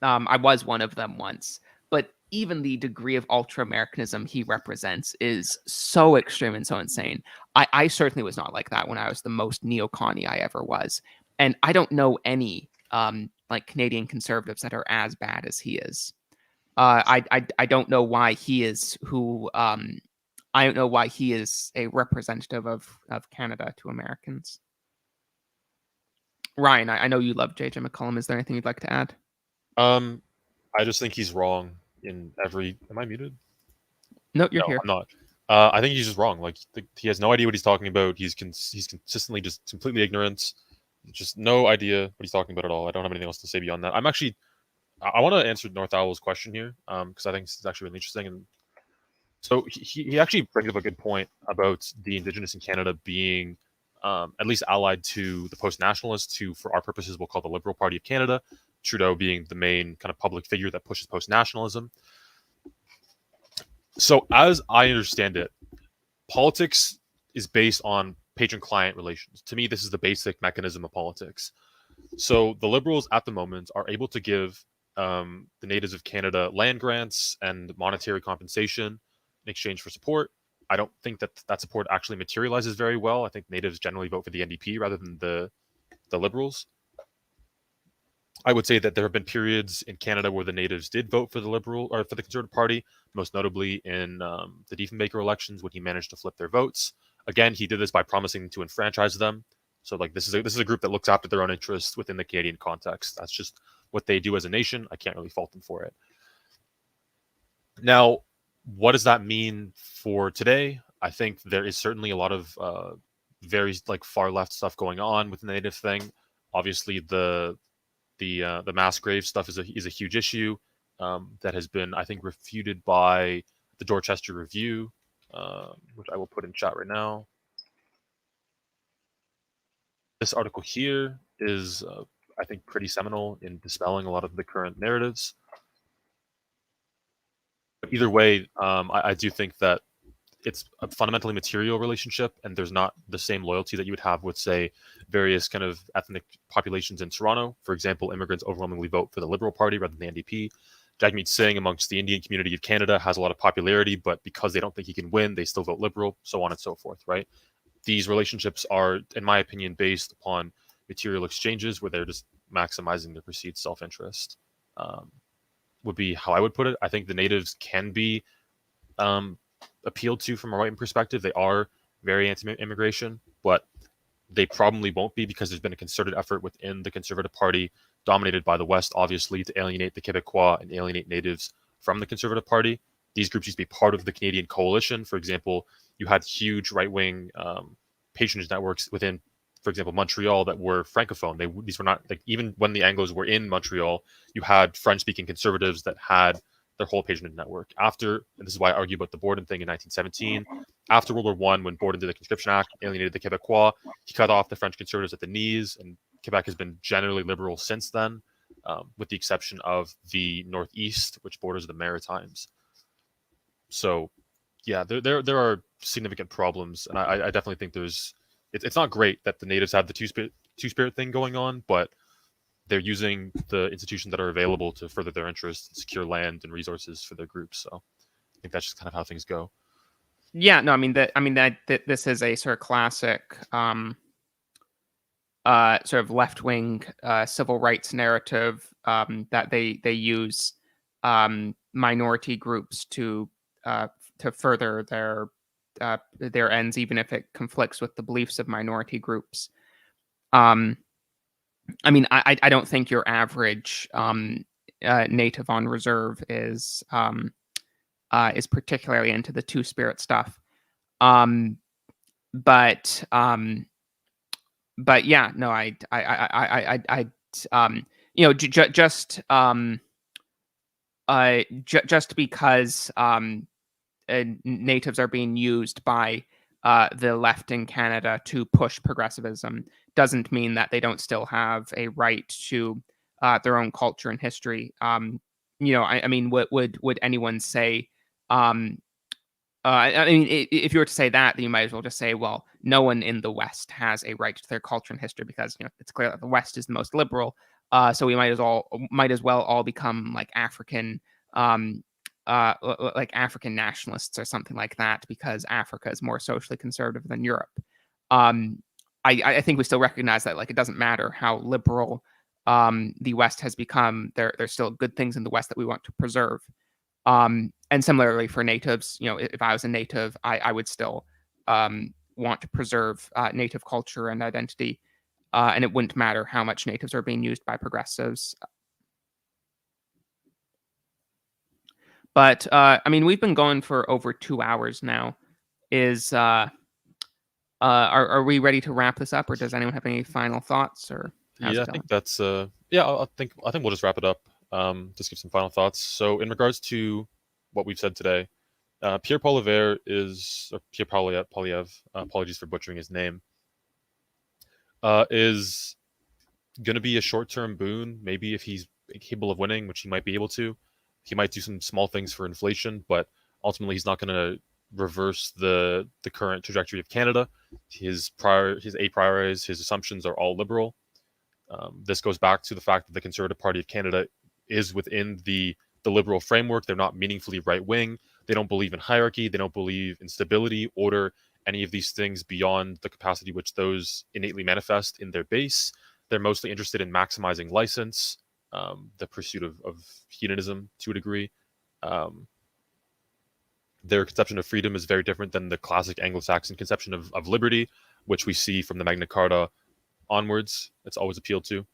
I was one of them once, but even the degree of ultra-Americanism he represents is so extreme and so insane. I certainly was not like that when I was the most neo-conny I ever was. And I don't know any like Canadian conservatives that are as bad as he is. I don't know why he is who I don't know why he is a representative of Canada to Americans. Ryan, I know you love J.J. McCollum. Is there anything you'd like to add? I just think he's wrong in every. Am I muted? No, you're No, here. I'm not. I think he's just wrong. Like he has no idea what he's talking about. He's consistently just completely ignorant. Just no idea what he's talking about at all. I don't have anything else to say beyond that. I want to answer North Owl's question here because I think this is actually really interesting. And so he actually brings up a good point about the Indigenous in Canada being at least allied to the post-nationalists, who for our purposes we'll call the Liberal Party of Canada, Trudeau being the main kind of public figure that pushes post-nationalism. So as I understand it, politics is based on patron-client relations. To me, this is the basic mechanism of politics. So the Liberals at the moment are able to give the natives of Canada land grants and monetary compensation in exchange for support. I don't think that support actually materializes very well. I think natives generally vote for the NDP rather than the Liberals. I would say that there have been periods in Canada where the natives did vote for the Liberal or for the Conservative Party, most notably in the Diefenbaker elections when he managed to flip their votes. Again, he did this by promising to enfranchise them. So like this is a group that looks after their own interests within the Canadian context. That's just what they do as a nation. I can't really fault them for it. Now, what does that mean for today? I think there is certainly a lot of very like far left stuff going on with the native thing. Obviously, the mass grave stuff is a huge issue that has been, I think, refuted by the Dorchester Review, which I will put in chat right now. This article here is, I think, pretty seminal in dispelling a lot of the current narratives. But either way, I do think that it's a fundamentally material relationship, and there's not the same loyalty that you would have with, say, various kind of ethnic populations in Toronto. For example, immigrants overwhelmingly vote for the Liberal Party rather than the NDP. Jagmeet Singh amongst the Indian community of Canada has a lot of popularity, but because they don't think he can win, they still vote Liberal, so on and so forth, right? These relationships are, in my opinion, based upon material exchanges where they're just maximizing their perceived self-interest. Would be how I would put it. I think the natives can be appealed to from a right perspective. They are very anti-immigration, but they probably won't be because there's been a concerted effort within the Conservative Party, dominated by the West, obviously, to alienate the Quebecois and alienate natives from the Conservative Party. These groups used to be part of the Canadian coalition. For example, you had huge right-wing patronage networks within, for example, Montreal that were francophone. These were not, like, even when the Anglos were in Montreal, you had French-speaking conservatives that had their whole patronage network. After, and this is why I argue about the Borden thing in 1917, after World War I, when Borden did the Conscription Act, alienated the Quebecois, he cut off the French conservatives at the knees, and Quebec has been generally liberal since then, with the exception of the Northeast, which borders the Maritimes. So, yeah, there are significant problems, and I definitely think it's not great that the natives have the two-spirit thing going on, but they're using the institutions that are available to further their interests, secure land and resources for their groups. So I think that's just kind of how things go. Yeah, no, I mean that this is a sort of classic sort of left-wing civil rights narrative that they use minority groups to further their ends, even if it conflicts with the beliefs of minority groups. I mean, I don't think your average native on reserve is particularly into the two-spirit stuff. But yeah, no, just because natives are being used by the left in Canada to push progressivism doesn't mean that they don't still have a right to their own culture and history. I mean, would anyone say? I mean, if you were to say that, then you might as well just say, well, no one in the West has a right to their culture and history because it's clear that the West is the most liberal. So we might as well all become like African. Like African nationalists or something like that, because Africa is more socially conservative than Europe. I think we still recognize that, like, it doesn't matter how liberal the West has become. There's still good things in the West that we want to preserve. And similarly for natives, if I was a native, I would still want to preserve native culture and identity, and it wouldn't matter how much natives are being used by progressives. But I mean, we've been going for over 2 hours now. Are we ready to wrap this up, or does anyone have any final thoughts? Or yeah, I think that's I think we'll just wrap it up. Just give some final thoughts. So in regards to what we've said today, Pierre Poilievre Pierre Poilievre, apologies for butchering his name, is going to be a short-term boon. Maybe if he's capable of winning, which he might be able to. He might do some small things for inflation, but ultimately he's not going to reverse the current trajectory of Canada. His a priorities, his assumptions are all liberal. This goes back to the fact that the Conservative Party of Canada is within the liberal framework. They're not meaningfully right-wing. They don't believe in hierarchy. They don't believe in stability, order, any of these things beyond the capacity which those innately manifest in their base. They're mostly interested in maximizing license, the pursuit of hedonism to a degree. Their conception of freedom is very different than the classic Anglo-Saxon conception of liberty, which we see from the Magna Carta onwards. It's always appealed to.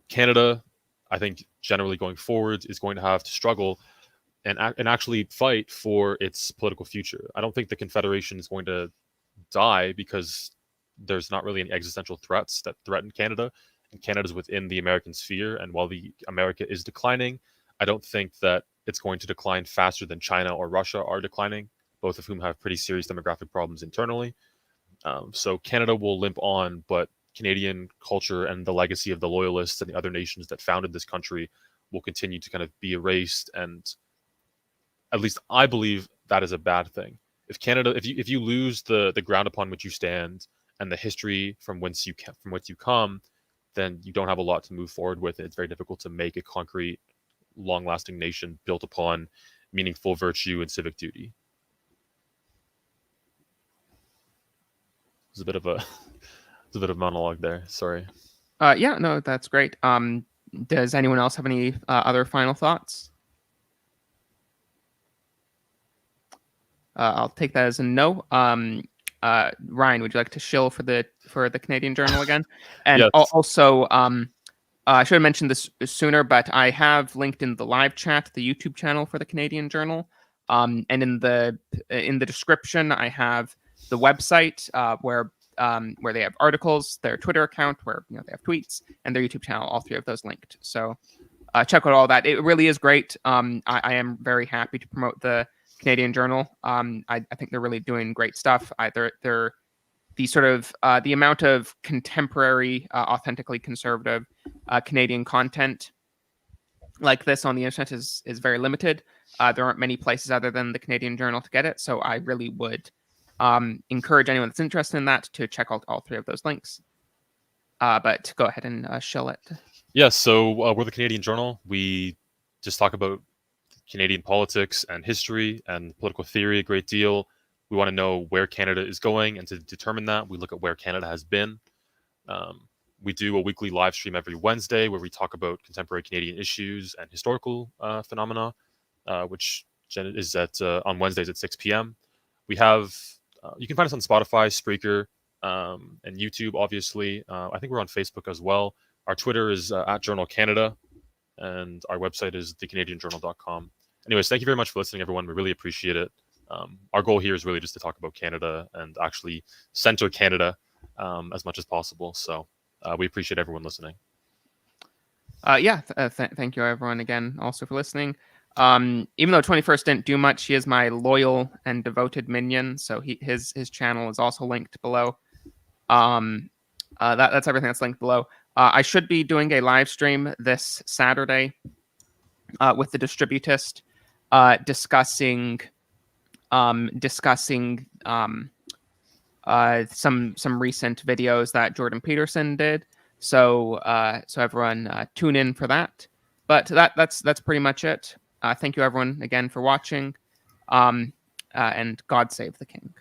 Canada, I think, generally going forward, is going to have to struggle and actually fight for its political future. I don't think the Confederation is going to die because there's not really any existential threats that threaten Canada. Canada's within the American sphere, and while America is declining, I don't think that it's going to decline faster than China or Russia are declining, both of whom have pretty serious demographic problems internally. So Canada will limp on, but Canadian culture and the legacy of the loyalists and the other nations that founded this country will continue to kind of be erased, and at least I believe that is a bad thing. If you lose the ground upon which you stand and the history from whence you come, then you don't have a lot to move forward with. It's very difficult to make a concrete, long-lasting nation built upon meaningful virtue and civic duty. It's a bit of a monologue there. Sorry. Yeah, no, that's great. Does anyone else have any other final thoughts? I'll take that as a no. Ryan, would you like to shill for the Canadian Journal again? And Yes. Also, I should have mentioned this sooner, but I have linked in the live chat the YouTube channel for the Canadian Journal. And in the description, I have the website where they have articles, their Twitter account where they have tweets, and their YouTube channel. All three of those linked. So check out all that. It really is great. I am very happy to promote the Canadian Journal. I think they're really doing great stuff. They're the sort of the amount of contemporary, authentically conservative Canadian content like this on the internet is very limited. There aren't many places other than the Canadian Journal to get it. So I really would encourage anyone that's interested in that to check out all three of those links. But go ahead and shill it. Yeah, so we're the Canadian Journal. We just talk about Canadian politics and history and political theory a great deal. We want to know where Canada is going, and to determine that, we look at where Canada has been. We do a weekly live stream every Wednesday where we talk about contemporary Canadian issues and historical phenomena, which is on Wednesdays at 6 p.m. We have, you can find us on Spotify, Spreaker, and YouTube, obviously. I think we're on Facebook as well. Our Twitter is at Journal Canada, and our website is thecanadianjournal.com. Anyways, thank you very much for listening, everyone. We really appreciate it. Our goal here is really just to talk about Canada and actually center Canada as much as possible. So we appreciate everyone listening. Thank you, everyone, again, also for listening. Even though 21st didn't do much, he is my loyal and devoted minion. So his channel is also linked below. That's everything that's linked below. I should be doing a live stream this Saturday with the Distributist, discussing some recent videos that Jordan Peterson did. So everyone tune in for that. But that's pretty much it. Thank you, everyone, again for watching. And God save the King.